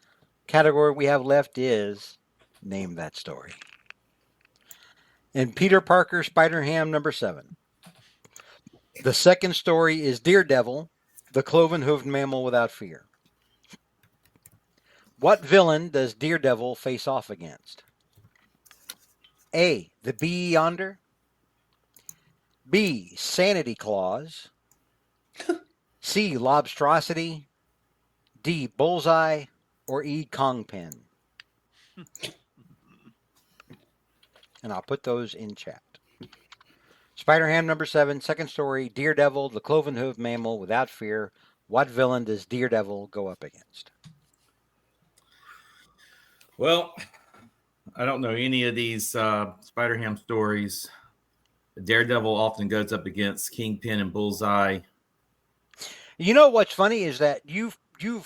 category we have left is Name That Story. And Peter Parker, Spider-Ham, number 7. The second story is Daredevil, the cloven-hooved mammal without fear. What villain does Daredevil face off against? A. The Bee Yonder. B. Sanity Clause. C. Lobstrosity. D. Bullseye. Or E. Kong Pin. And I'll put those in chat. Spider-Ham number 7, second story, Daredevil, the cloven-hooved mammal without fear. What villain does Daredevil go up against? Well, I don't know any of these Spider-Ham stories. Daredevil often goes up against Kingpin and Bullseye. You know what's funny is that you've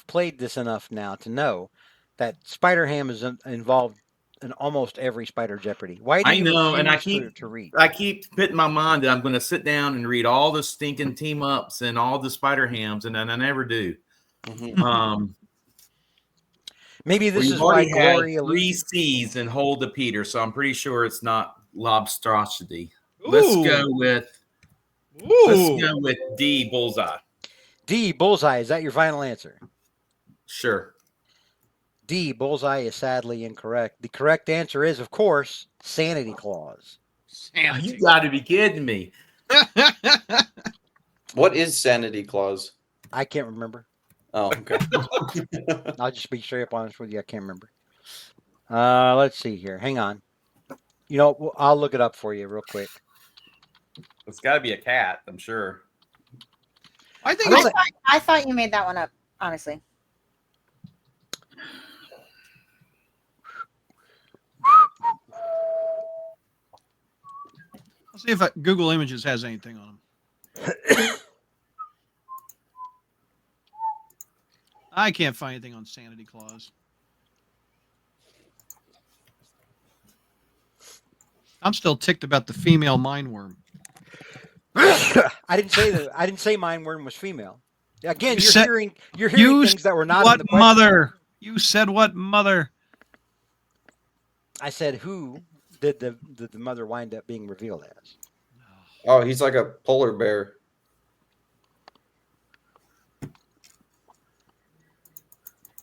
played this enough now to know that Spider-Ham is involved in almost every Spider Jeopardy. Why do I you know, and I refuse keep to read? I keep putting my mind that I'm going to sit down and read all the stinking team ups and all the Spider-Hams, and then I never do. Mhm. Maybe this We've is why already had glory 3 eludes you. C's and Hold the Peter, so I'm pretty sure it's not Lobstrosity. Let's go with D, Bullseye. D, Bullseye. Is that your final answer? Sure. D, Bullseye is sadly incorrect. The correct answer is, of course, Sanity Clause. You got to be kidding me. What is sanity clause? I can't remember. Oh, okay. I'll just be straight up honest with you. I can't remember. Let's see here. Hang on. You know, I'll look it up for you real quick. It's got to be a cat, I'm sure. I think I thought you made that one up, honestly. I'll see if Google Images has anything on them. I can't find anything on Sanity Clause. I'm still ticked about the female mindworm. I didn't say that. I didn't say Mindworm was female. Again, You you're said- hearing you things that were not in What the question. mother? You said what mother? I said who did the mother wind up being revealed as? Oh, he's like a polar bear.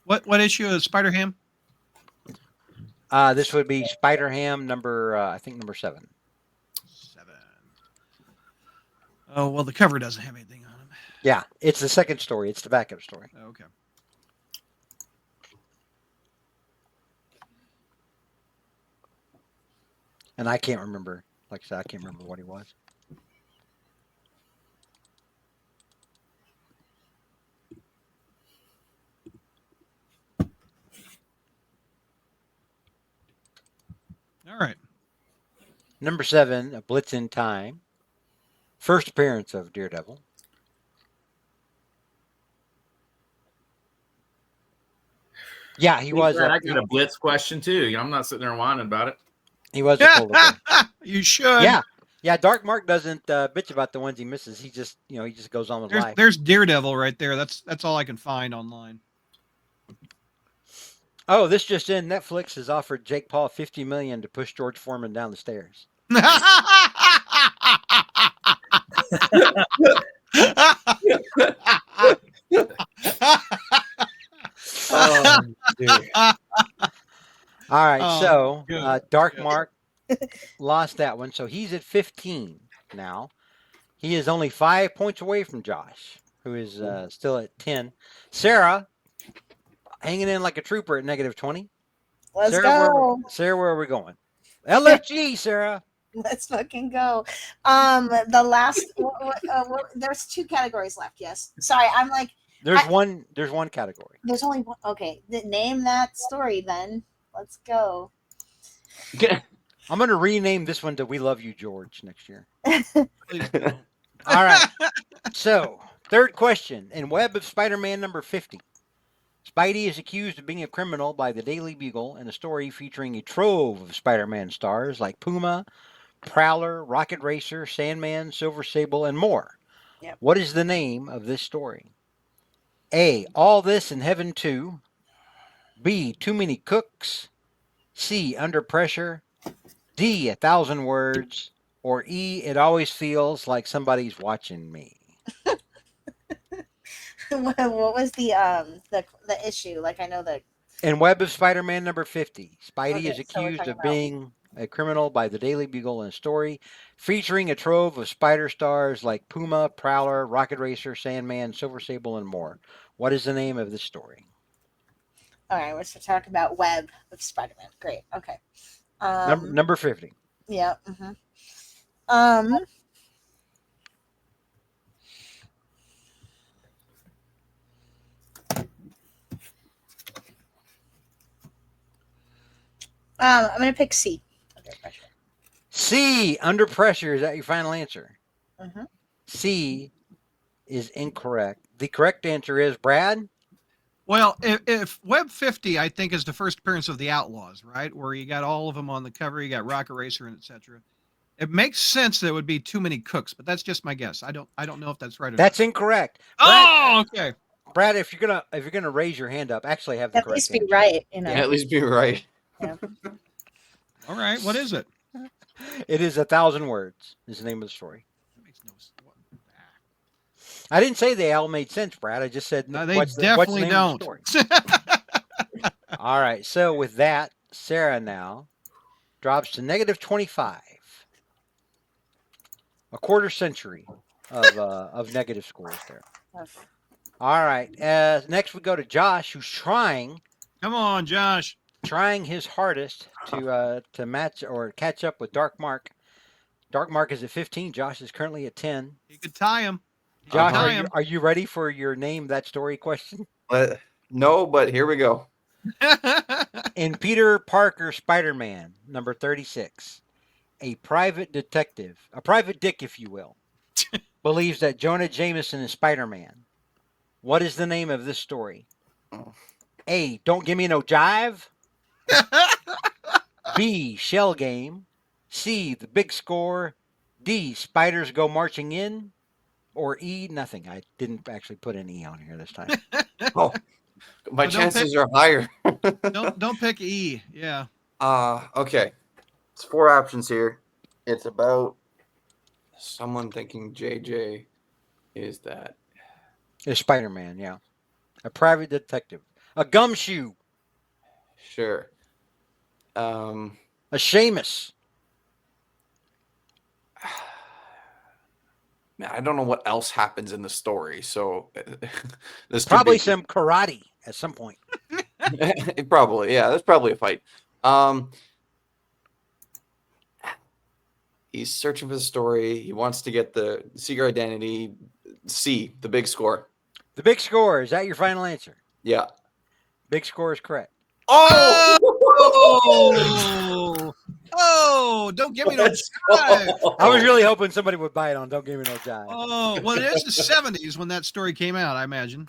What issue of Spider-Ham? This would be Spider-Ham number, I think number 7. 7. Oh well, the cover doesn't have anything on it. Yeah, it's the second story. It's the backup story. Okay. And I can't remember. Like I said, I can't remember what he was. All right. Number 7, A Blitz in Time. First appearance of Daredevil. Yeah, he was. I got a blitz question too. I'm not sitting there whining about it. He was a polar bear. You should. Yeah. Dark Mark doesn't bitch about the ones he misses. He just, he just goes on with life. There's Daredevil right there. That's all I can find online. Oh, this just in: Netflix has offered Jake Paul $50 million to push George Foreman down the stairs. Oh, dude. All right, Oh, so good. Dark Good. Mark lost that one, so he's at 15 now. He is only 5 points away from Josh, who is still at 10. Sarah, hanging in like a trooper at negative 20. Let's Sarah, go. where are we going? LFG, Sarah. Let's fucking go. The last there's 2 categories left. Yes. Sorry, I'm like There's I- one. There's one category. there's only one. Okay, name that story then. Let's go. I'm going to rename this one to "We Love You, George" next year. Please do. All right. So, third question in Web of Spider-Man number 50. Spidey is accused of being a criminal by the Daily Bugle in a story featuring a trove of Spider-Man stars like Puma, Prowler, Rocket Racer, Sandman, Silver Sable, and more. Yep. What is the name of this story? A. All This in Heaven 2. B. Too Many Cooks. C. Under Pressure. D. 1,000 Words. Or E. It Always Feels Like Somebody's Watching Me. What was the issue? Like I know that. In Web of Spider-Man number 50, Spidey Okay, is so we're accused talking of about- being a criminal by the Daily Bugle in a story featuring a trove of spider stars like Puma, Prowler, Rocket Racer, Sandman, Silver Sable, and more. What is the name of this story? All right, we're talking about Web of Spider-Man. Great. Okay. Number 50. Yeah. Mm-hmm. I'm gonna pick C. Okay, pressure. C. Under Pressure. Is that your final answer? Mm-hmm. C is incorrect. The correct answer is Brad. Well, if Web 50, I think, is the first appearance of the Outlaws, right? Where you got all of them on the cover, you got Rocket Racer and etc. It makes sense that it would be Too Many Cooks, but that's just my guess. I don't know if that's right or That's incorrect. not. Brad, Oh, okay. Brad, if you're gonna raise your hand up, actually have the At correct least be answer. right, you know. At least be right. All right. What is it? It is 1,000 Words. Is the name of the story. That makes no sense. I didn't say they all made sense, Brad. I just said No, they what's the definitely name of the don't. story? All right. So with that, Sarah now drops to negative 25. A quarter century of negative scores there. All right. Next we go to Josh, who's trying Come on, Josh. his hardest to match or catch up with Dark Mark. Dark Mark is at 15. Josh is currently at 10. You could tie him. Josh, tie him. are you ready for your name that story question? No, but here we go. In Peter Parker Spider-Man number 36, a private detective, a private dick, if you will, believes that Jonah Jameson is Spider-Man. What is the name of this story? A. Don't Give Me No Jive. B. Shell Game. C. The Big Score. D. Spiders Go Marching In. Or E. Nothing. I didn't actually put an E on here this time. Oh, my Well, don't chances are higher. don't pick E. Yeah. Okay. It's 4 options here. It's about someone thinking JJ is that. It's Spider-Man, yeah. A private detective. A gumshoe. Sure. A Seamus. Man, I don't know what else happens in the story, so this could Probably be- some karate at some point. Probably, yeah. There's probably a fight. He's searching for the story. He wants to get the secret identity. C, the big score. The Big Score. Is that your final answer? Yeah. Big Score is correct. Oh! Oh, don't give me no Let's jive. go. I was really hoping somebody would buy it on Don't Give Me No Jive. Oh, well, it is the 70s when that story came out, I imagine.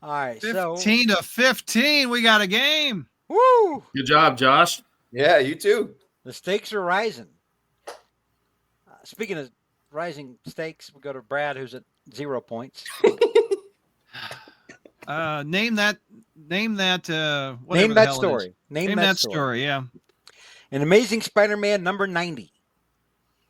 All right, so 15 to 15, we got a game. woo! Good job, Josh. Yeah, you too. The stakes are rising. Speaking of rising stakes, we go to Brad, who's at 0 points. Name that Name whatever the that hell it is. story. Name that story, yeah. In Amazing Spider-Man number 90,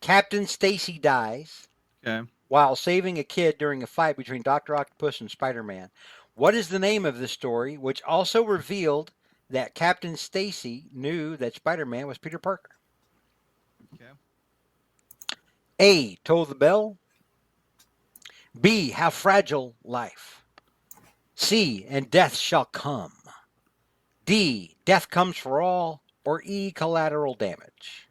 Captain Stacy dies. Okay. while saving a kid during a fight between Dr. Octopus and Spider-Man. What is the name of this story, which also revealed that Captain Stacy knew that Spider-Man was Peter Parker? Okay. A. Toll the Bell. B. How Fragile Life. C. And Death Shall Come. D. Death Comes for All. Or E. Collateral Damage.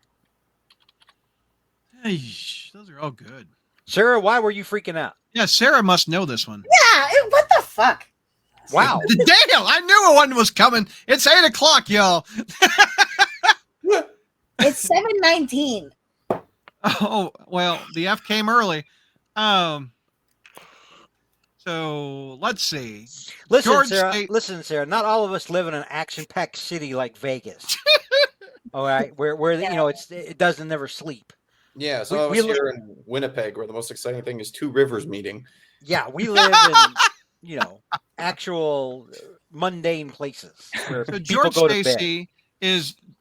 Eesh, those are all good. Sarah, why were you freaking out? Yeah, Sarah must know this one. Yeah, what the fuck? Wow. Damn, I knew one was coming. It's 8:00, y'all. It's 7:19. Oh, well, the F came early. So let's see. Listen, George Sarah. State- Listen, Sarah. Not all of us live in an action-packed city like Vegas. All right, where you know it doesn't never sleep. Yeah, some of we us li- here in Winnipeg, where the most exciting thing is Two Rivers meeting. Yeah, we live in actual mundane places where So people George go to bed. Stacy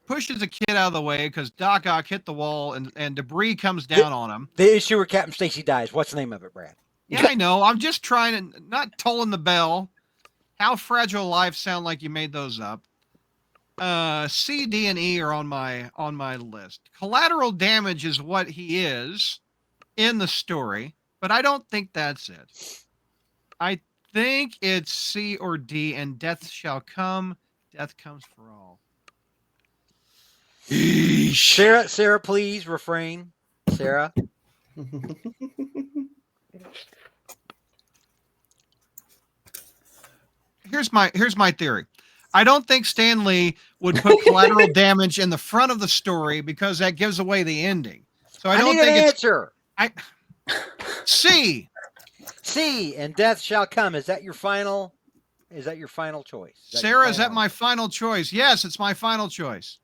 pushes a kid out of the way because Doc Ock hit the wall and debris comes down on him. The issue where Captain Stacy dies. What's the name of it, Brad? Yeah, I know. I'm just trying to not tolling the bell. How Fragile Life sound like you made those up. C, D, and E are on my list. Collateral Damage is what he is in the story, but I don't think that's it. I think it's C or D, and Death Shall Come. Death Comes for All. Sarah, please refrain. Sarah. Here's my theory. I don't think Stan Lee would put Collateral Damage in the front of the story because that gives away the ending. So I don't need think an it's answer. C. C, and Death Shall Come. Is that your final? Is that your final choice? Sarah, is that my final choice? Yes, it's my final choice.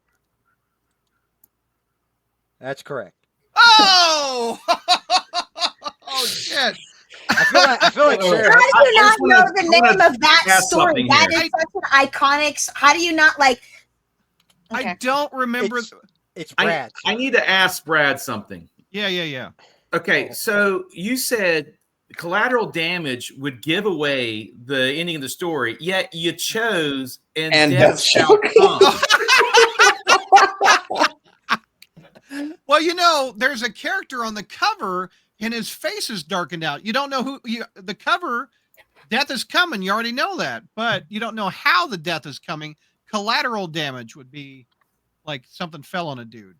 That's correct. Oh! Oh shit! I feel like Sarah. How do you not know the I name wanna of that ask story? something That here. is such an iconic. How do you not like? I don't remember. It's Brad. I need to ask Brad something. Yeah. Okay, so you said Collateral Damage would give away the ending of the story, yet you chose and Death Shall Come. Well, there's a character on the cover and his face is darkened out. You don't know who the cover. Death is coming. You already know that, but you don't know how the death is coming. Collateral Damage would be like something fell on a dude.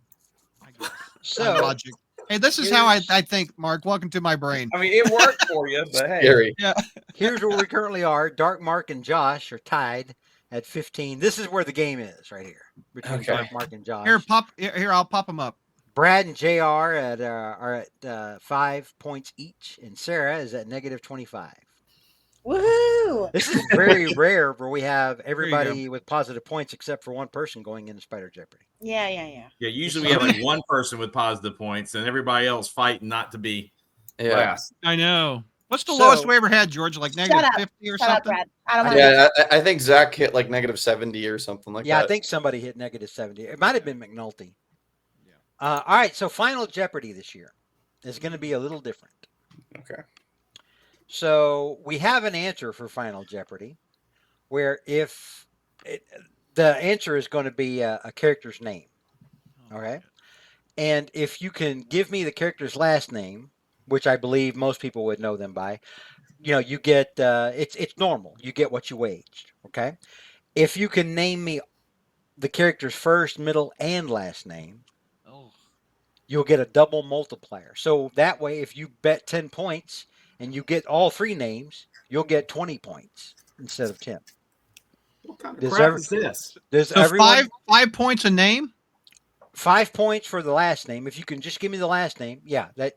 I guess. So Logic. Hey, this is how I think, Mark. Welcome to my brain. I mean, it worked for you, but hey. Scary. Yeah. here's where we currently are. Dark Mark and Josh are tied at 15. This is where the game is right here between Okay. Dark Mark and Josh. Here, I'll pop them up. Brad and JR are at 5 points each, and Sarah is at negative 25. Woohoo! This is very rare where we have you everybody with positive points except for one person going into Spider Jeopardy. Yeah. Yeah, usually we have like one person with positive points and everybody else fighting not to be Yeah. last. I know. What's the So- lowest we ever had, George? Like Shut negative up. 50 or Shut up, something? Brad. I don't want to. Yeah, I think Zach hit like negative 70 or something like Yeah, that. I think somebody hit negative 70. It might have been McNulty. Yeah. All right, so Final Jeopardy this year is going to be a little different. Okay. So we have an answer for Final Jeopardy where the answer is going to be a character's name. Okay. And if you can give me the character's last name, which I believe most people would know them by, you get it's normal. You get what you waged. Okay. If you can name me the character's first, middle, and last name, Oh. you'll get a double multiplier. So that way, if you bet 10 points and you get all three names, you'll get 20 points instead of 10. What kind of Does crap every- is this? Does So everyone 5 points a name? 5 points for the last name? If you can just give me the last name, yeah, that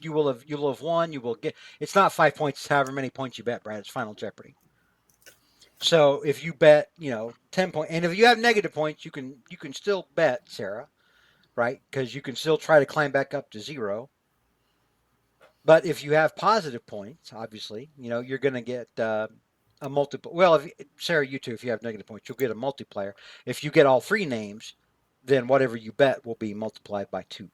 you'll have won. You will get. It's not 5 points. It's however many points you bet, Brad. It's Final Jeopardy. So if you bet, 10 points, and if you have negative points, you can still bet, Sarah, right? Because you can still try to climb back up to 0. But if you have positive points, obviously, you're going to get a multiple. Well, Sarah, you too, if you have negative points, you'll get a multiplier. If you get all three names, then whatever you bet will be multiplied by 2.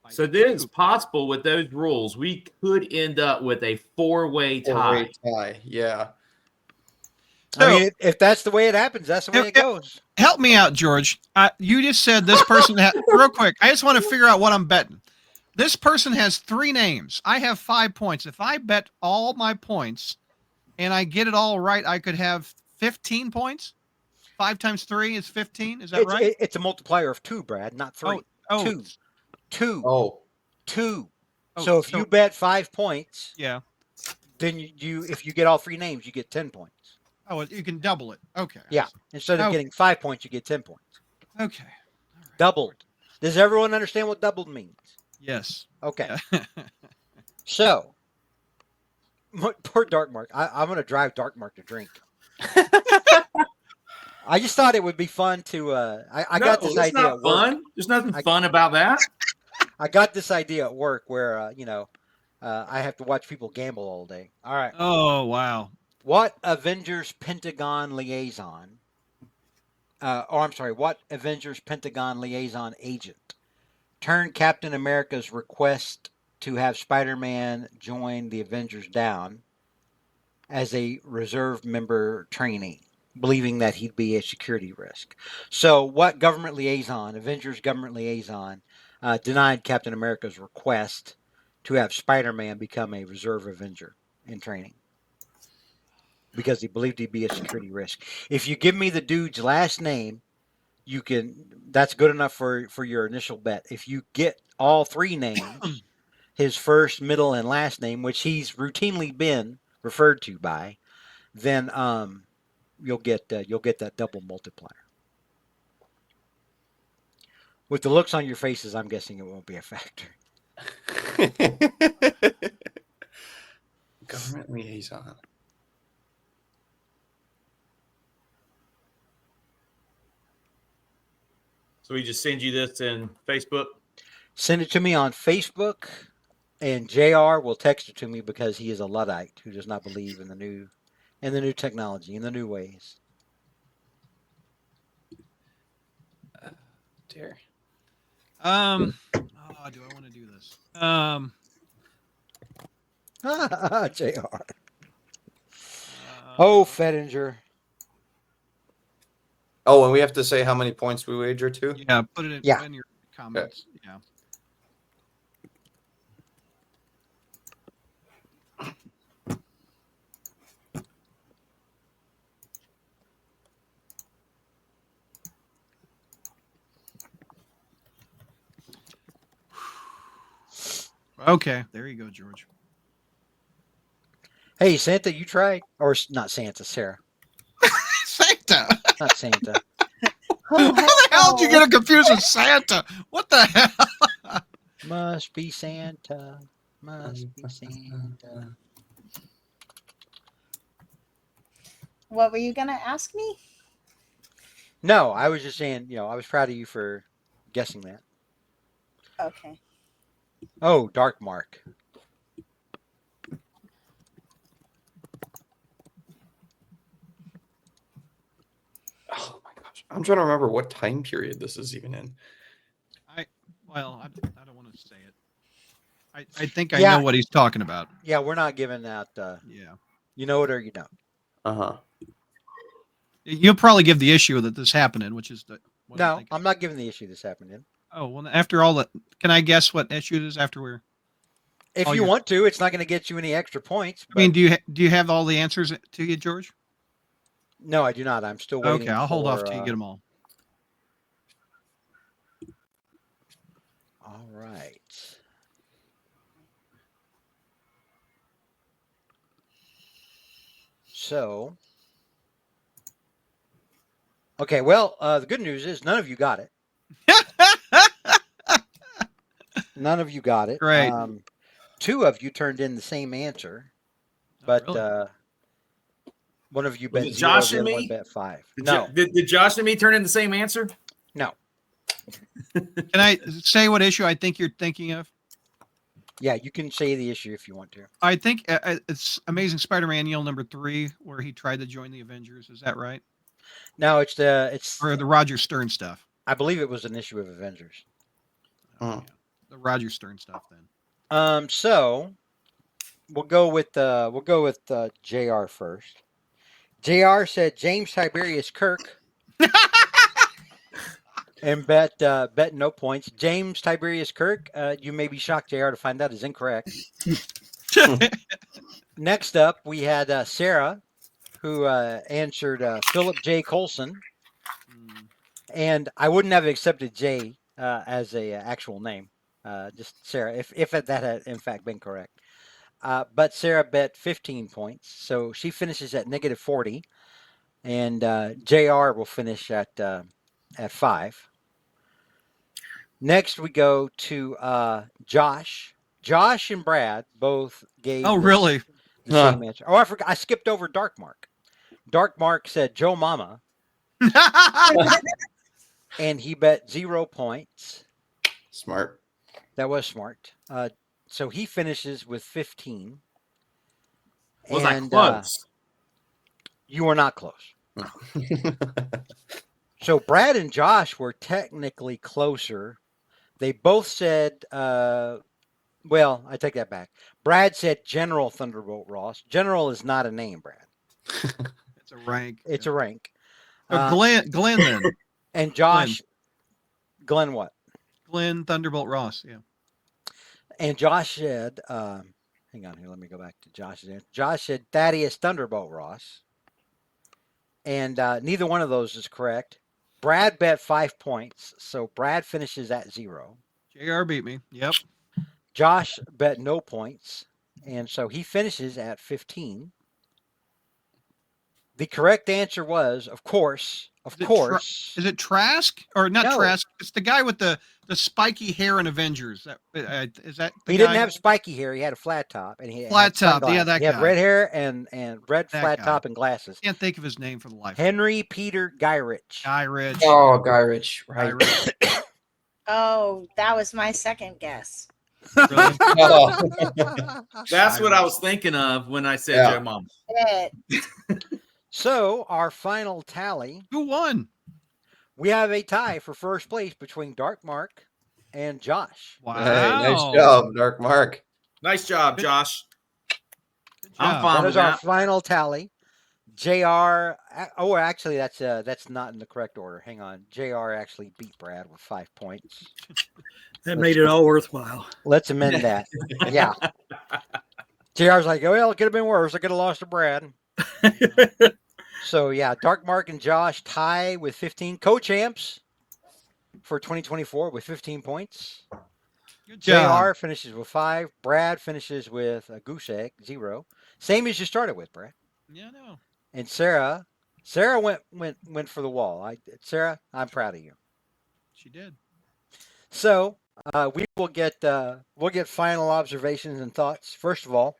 So then it's possible with those rules, we could end up with a four-way tie. Four-way tie. Yeah. So, I mean, if that's the way it happens, that's the way it goes. Help me out, George. You just said this person had real quick. I just want to figure out what I'm betting. This person has 3 names. I have 5 points. If I bet all my points and I get it all right, I could have 15 points. 5 times 3 is 15. Is that right? It's a multiplier of 2, Brad, not 3. Oh. 2. 2. Oh. 2. Oh, So if you bet 5 points, yeah, then you if you get all 3 names, you get 10 points. Oh, you can double it. Okay. Yeah. Instead of Okay. getting 5 points, you get 10 points. Okay. All right. Doubled. Does everyone understand what doubled means? Yes. Okay. Yeah. So, poor Dark Mark. I'm going to drive Dark Mark to drink. I just thought it would be fun to. I got this idea not at work. fun. There's nothing fun about that. I got this idea at work where I have to watch people gamble all day. All right. Oh, wow. What Avengers Pentagon liaison? What Avengers Pentagon liaison agent turned Captain America's request to have Spider-Man join the Avengers down as a reserve member trainee, believing that he'd be a security risk? So, what government liaison, Avengers government liaison, denied Captain America's request to have Spider-Man become a reserve Avenger in training? Because he believed he'd be a security risk. If you give me the dude's last name, that's good enough for your initial bet. If you get all 3 names, his first, middle, and last name, which he's routinely been referred to by, then you'll get that double multiplier. With the looks on your faces, I'm guessing it won't be a factor. Government liaison. So we just send you this in Facebook. Send it to me on Facebook, and JR will text it to me because he is a Luddite who does not believe in the new technology, in the new ways. Dear. Do I want to do this? JR. Oh, Fettinger. Oh, and we have to say how many points we wager to? Yeah, put it in your comments. Yeah. Okay, there you go, George. Hey, Santa, you tried? Or not Santa, Sarah. Santa. Not Santa. How the hell did you get it confused with Santa? What the hell? Must be Santa. Must be Santa. What were you gonna ask me? No, I was just saying, I was proud of you for guessing that. Okay. Oh, Dark Mark. Oh my gosh. I'm trying to remember what time period this is even in. I don't want to say it. I think I know what he's talking about. Yeah, we're not giving that. Yeah. You know it or you don't. Uh-huh. You'll probably give the issue that this happening, which is No, I'm not giving the issue this happened in. Oh, well, after all that, can I guess what issue it is after we're? If you want to, it's not going to get you any extra points. I mean, do you have all the answers to you, George? No, I do not. I'm still waiting. Okay, I'll hold off till you get them all. All right. So, okay. Well, the good news is none of you got it. None of you got it. Great. 2 of you turned in the same answer, but really? one of you bet 0, Josh the and other one me? bet 5. Did Josh and me turn in the same answer? No. Can I say what issue I think you're thinking of? Yeah, you can say the issue if you want to. I think it's Amazing Spider-Man Yale #3, where he tried to join the Avengers. Is that right? No, it's Or the Roger Stern stuff. I believe it was an issue of Avengers. Oh. the Roger Stern stuff then. So we'll go with Jr. first. Jr. said James Tiberius Kirk and bet no points. James Tiberius Kirk, you may be shocked, Jr. to find out is incorrect. Next up, we had Sarah, who answered Philip J. Colson, and I wouldn't have accepted J as a actual name. Just Sarah, if that had in fact been correct. But Sarah bet 15 points, so she finishes at negative 40, and Jr. will finish at 5. Next, we go to Josh. Josh and Brad both gave. Oh, really? The same answer. Oh, I forgot. I skipped over Dark Mark. Dark Mark said Joe Mama, and he bet 0 points. Smart. That was smart. So he finishes with 15. Was and, I close? You were not close. So Brad and Josh were technically closer. They both said, well, I take that back. Brad said General Thunderbolt Ross. General is not a name, Brad. It's a rank. It's a rank. Glenn then. And Josh, Glenn what? Glenn Thunderbolt Ross, yeah. And Josh said, hang on here, let me go back to Josh's answer. Josh said Thaddeus Thunderbolt Ross. And neither one of those is correct. Brad bet 5 points, so Brad finishes at 0. JR beat me. Yep. Josh bet no points, and so he finishes at 15. The correct answer was, of course. Is it Trask or not? No. Trask. It's the guy with the spiky hair in Avengers. Is that? He didn't have spiky hair. He had a flat top, and he flat had top. sunglasses. Yeah, that he guy. had red hair and red That flat guy. top and glasses. Can't think of his name for the life. Henry Peter Gyrich. Guy Rich. Oh, Guy Rich. Guy Right. Rich. Oh, that was my second guess. Really? Oh. That's what I was thinking of when I said Yeah. Joe Mama. It. So our final tally, Who won? we have a tie for first place between Dark Mark and Josh. Wow. Hey, nice job, Dark Mark. Nice job, Josh. Good I'm job. fine That with is our that. final tally. JR. Oh, actually, that's not in the correct order. Hang on. JR actually beat Brad with 5 points. That made it all worthwhile. Let's amend that. Yeah. JR's like, oh, well, it could have been worse. I could have lost to Brad. So, yeah, Dark Mark and Josh tie with 15 co-champs for 2024 with 15 points. Good job. JR finishes with 5. Brad finishes with a goose egg, 0. Same as you started with, Brad. Yeah, no. And Sarah went for the wall. Sarah, I'm proud of you. She did. So we'll get final observations and thoughts. First of all,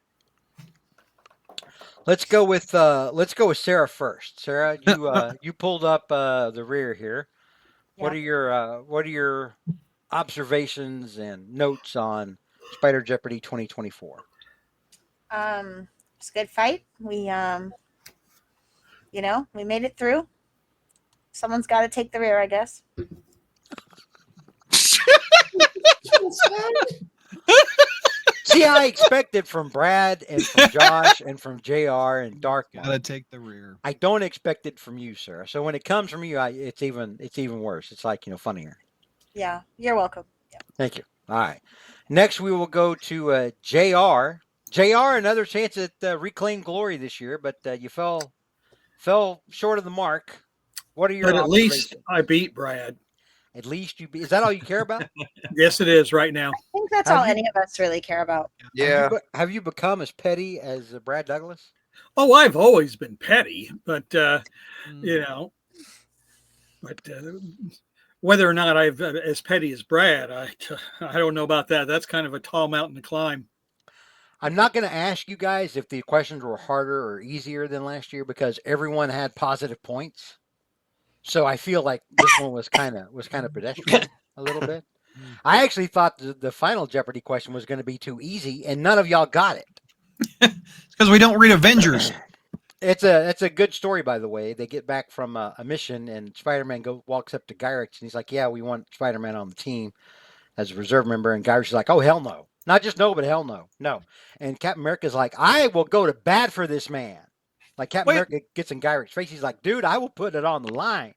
let's go with Sarah first. Sarah, you pulled up the rear here. What are your observations and notes on Spider Jeopardy 2024? It's a good fight. We we made it through. Someone's got to take the rear, I guess. See, I expected from Brad and from Josh and from JR and Dark Mark. Gotta take the rear. I don't expect it from you, Sarah. So when it comes from you, it's even worse. It's like, funnier. Yeah, you're welcome. Yeah. Thank you. All right. Next, we will go to JR. JR, another chance at reclaimed glory this year, but you fell short of the mark. What are your But at least observations? I beat Brad. At least you beat. Is that all you care about? Yes, it is right now. I think that's Have all you- any of us really care about. Yeah. Have you become as petty as Brad Douglas? Oh, I've always been petty, but Mm. but whether or not I've as petty as Brad, I don't know about that. That's kind of a tall mountain to climb. I'm not going to ask you guys if the questions were harder or easier than last year because everyone had positive points. So I feel like this one was kind of pedestrian a little bit. I actually thought the final Jeopardy question was going to be too easy, and none of y'all got it. It's because we don't read Avengers. It's a good story, by the way. They get back from a mission, and Spider-Man walks up to Gyrich, and he's like, "Yeah, we want Spider-Man on the team." as a reserve member, and Guy Ritchie's like, oh, hell no. Not just no, but hell no. No. And Captain America's like, I will go to bat for this man. Like Captain America gets in Guy Ritchie's face. He's like, dude, I will put it on the line.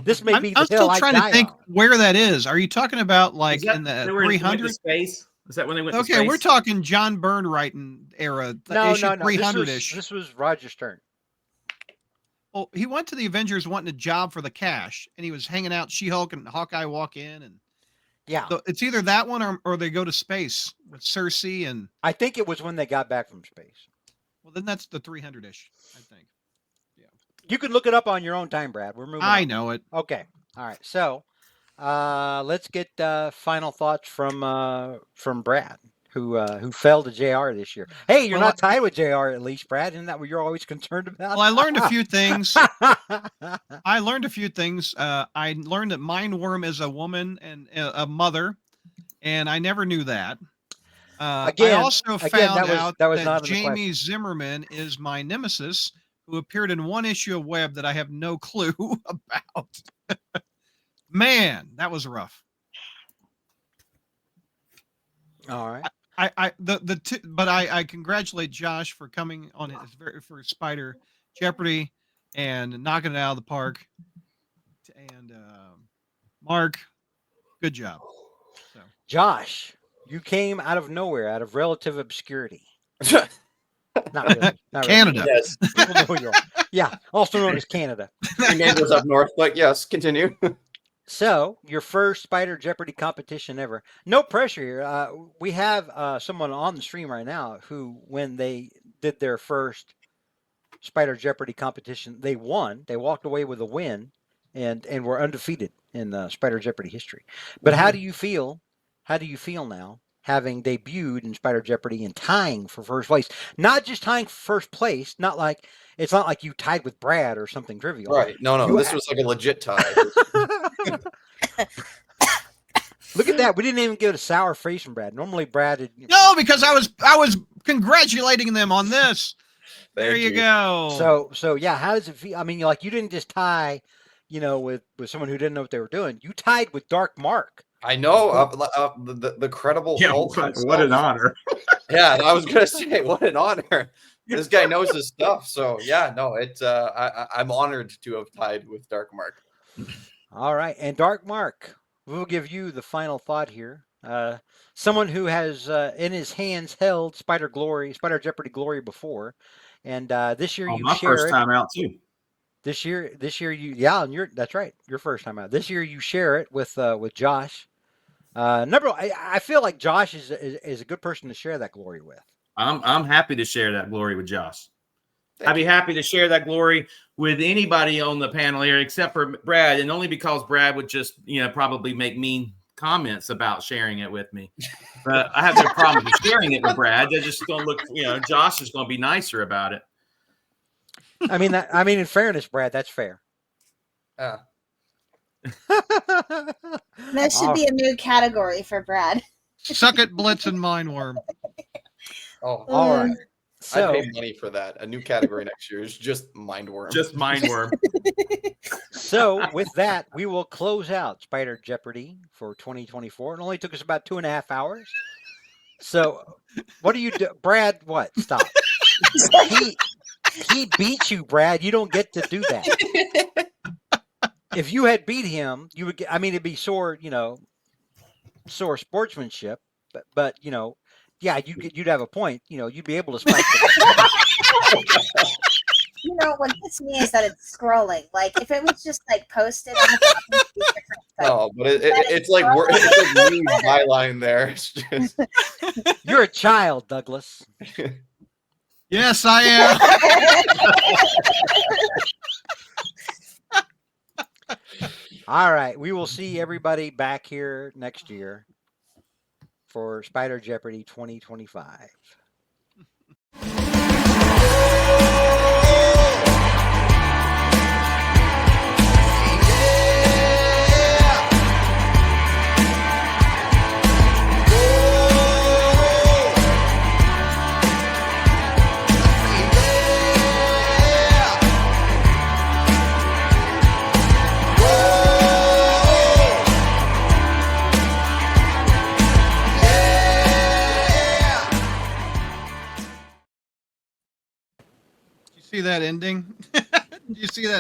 This may be the I'm hill still I trying die to think on. where that is. Are you talking about like in the they went 300 to space? Is that when they went to Okay, space? we're talking John Byrne writing era. No, issue no, no. 300-ish. This was Roger Stern. Well, he went to the Avengers wanting a job for the cash, and he was hanging out. She-Hulk and Hawkeye walk in, and Yeah. so it's either that one or they go to space with Cersei, and I think it was when they got back from space. well, then that's the 300-ish, I think. You can look it up on your own time, Brad. We're moving I on. know it. Okay. All right. So let's get final thoughts from Brad, who fell to JR this year. Hey, you're not tied with JR at least, Brad. Isn't that what you're always concerned about? Well, I learned a few things. I learned I learned that Mindworm is a woman and a mother, and I never knew that. I also found out that Jamie Zimmerman is my nemesis, who appeared in one issue of Web that I have no clue about. Man, that was rough. All right. I congratulate Josh for coming on for Spider Jeopardy and knocking it out of the park. And Mark, good job. So. Josh, you came out of nowhere, out of relative obscurity. Not really. Not Canada. Really. Yes. People know who you are. Yeah, also known as Canada. My neighbors up north, but yes, continue. So, your first Spider Jeopardy competition ever. No pressure here. We have someone on the stream right now who, when they did their first Spider Jeopardy competition, they won. They walked away with a win and were undefeated in Spider Jeopardy history. But how do you feel? How do you feel now, having debuted in Spider Jeopardy and tying for first place? Not just tying for first place, it's not like you tied with Brad or something trivial. Right. No, this was like a legit tie. Look at that. We didn't even get a sour face from Brad. Normally Brad had, No, because I was congratulating them on this. There you go. So yeah, how does it feel? I mean, like, you didn't just tie, with someone who didn't know what they were doing. You tied with Dark Mark. I know the credible Hulk. What an honor. Yeah, I was gonna say, what an honor. This guy knows his stuff. So yeah, no, I'm honored to have tied with Dark Mark. All right, and Dark Mark, we'll give you the final thought here. Someone who has in his hands held Spider Jeopardy glory before, and this year you my share first it. time out too. This year and that's right, your first time out. This year you share it with Josh. I feel like Josh is a good person to share that glory with. I'm happy to share that glory with Josh. I'd be happy to share that glory with anybody on the panel here, except for Brad, and only because Brad would just, probably make mean comments about sharing it with me. But I have no problem with sharing it with Brad. They're just going to look, Josh is going to be nicer about it. I mean, in fairness, Brad, that's fair. That should be a new category for Brad. Suck it, Blitz, and Mindworm. Oh, all right. So, I'd pay money for that. A new category next year is just Mindworm. Just Mindworm. So with that, we will close out Spider Jeopardy for 2024. It only took us about 2.5 hours. So what do you do? Brad, what? Stop. He beat you, Brad. You don't get to do that. If you had beat him, you would get, it'd be sore sportsmanship, but yeah, you'd have a point. You'd be able to spike it. What gets me is that it's scrolling. Like, if it was just like posted on the bottom, it'd be different. No, but it's like new byline there. It's just... You're a child, Douglas. Yes, I am. All right, we will see everybody back here next year for Spider Jeopardy 2025. See that ending? Did you see that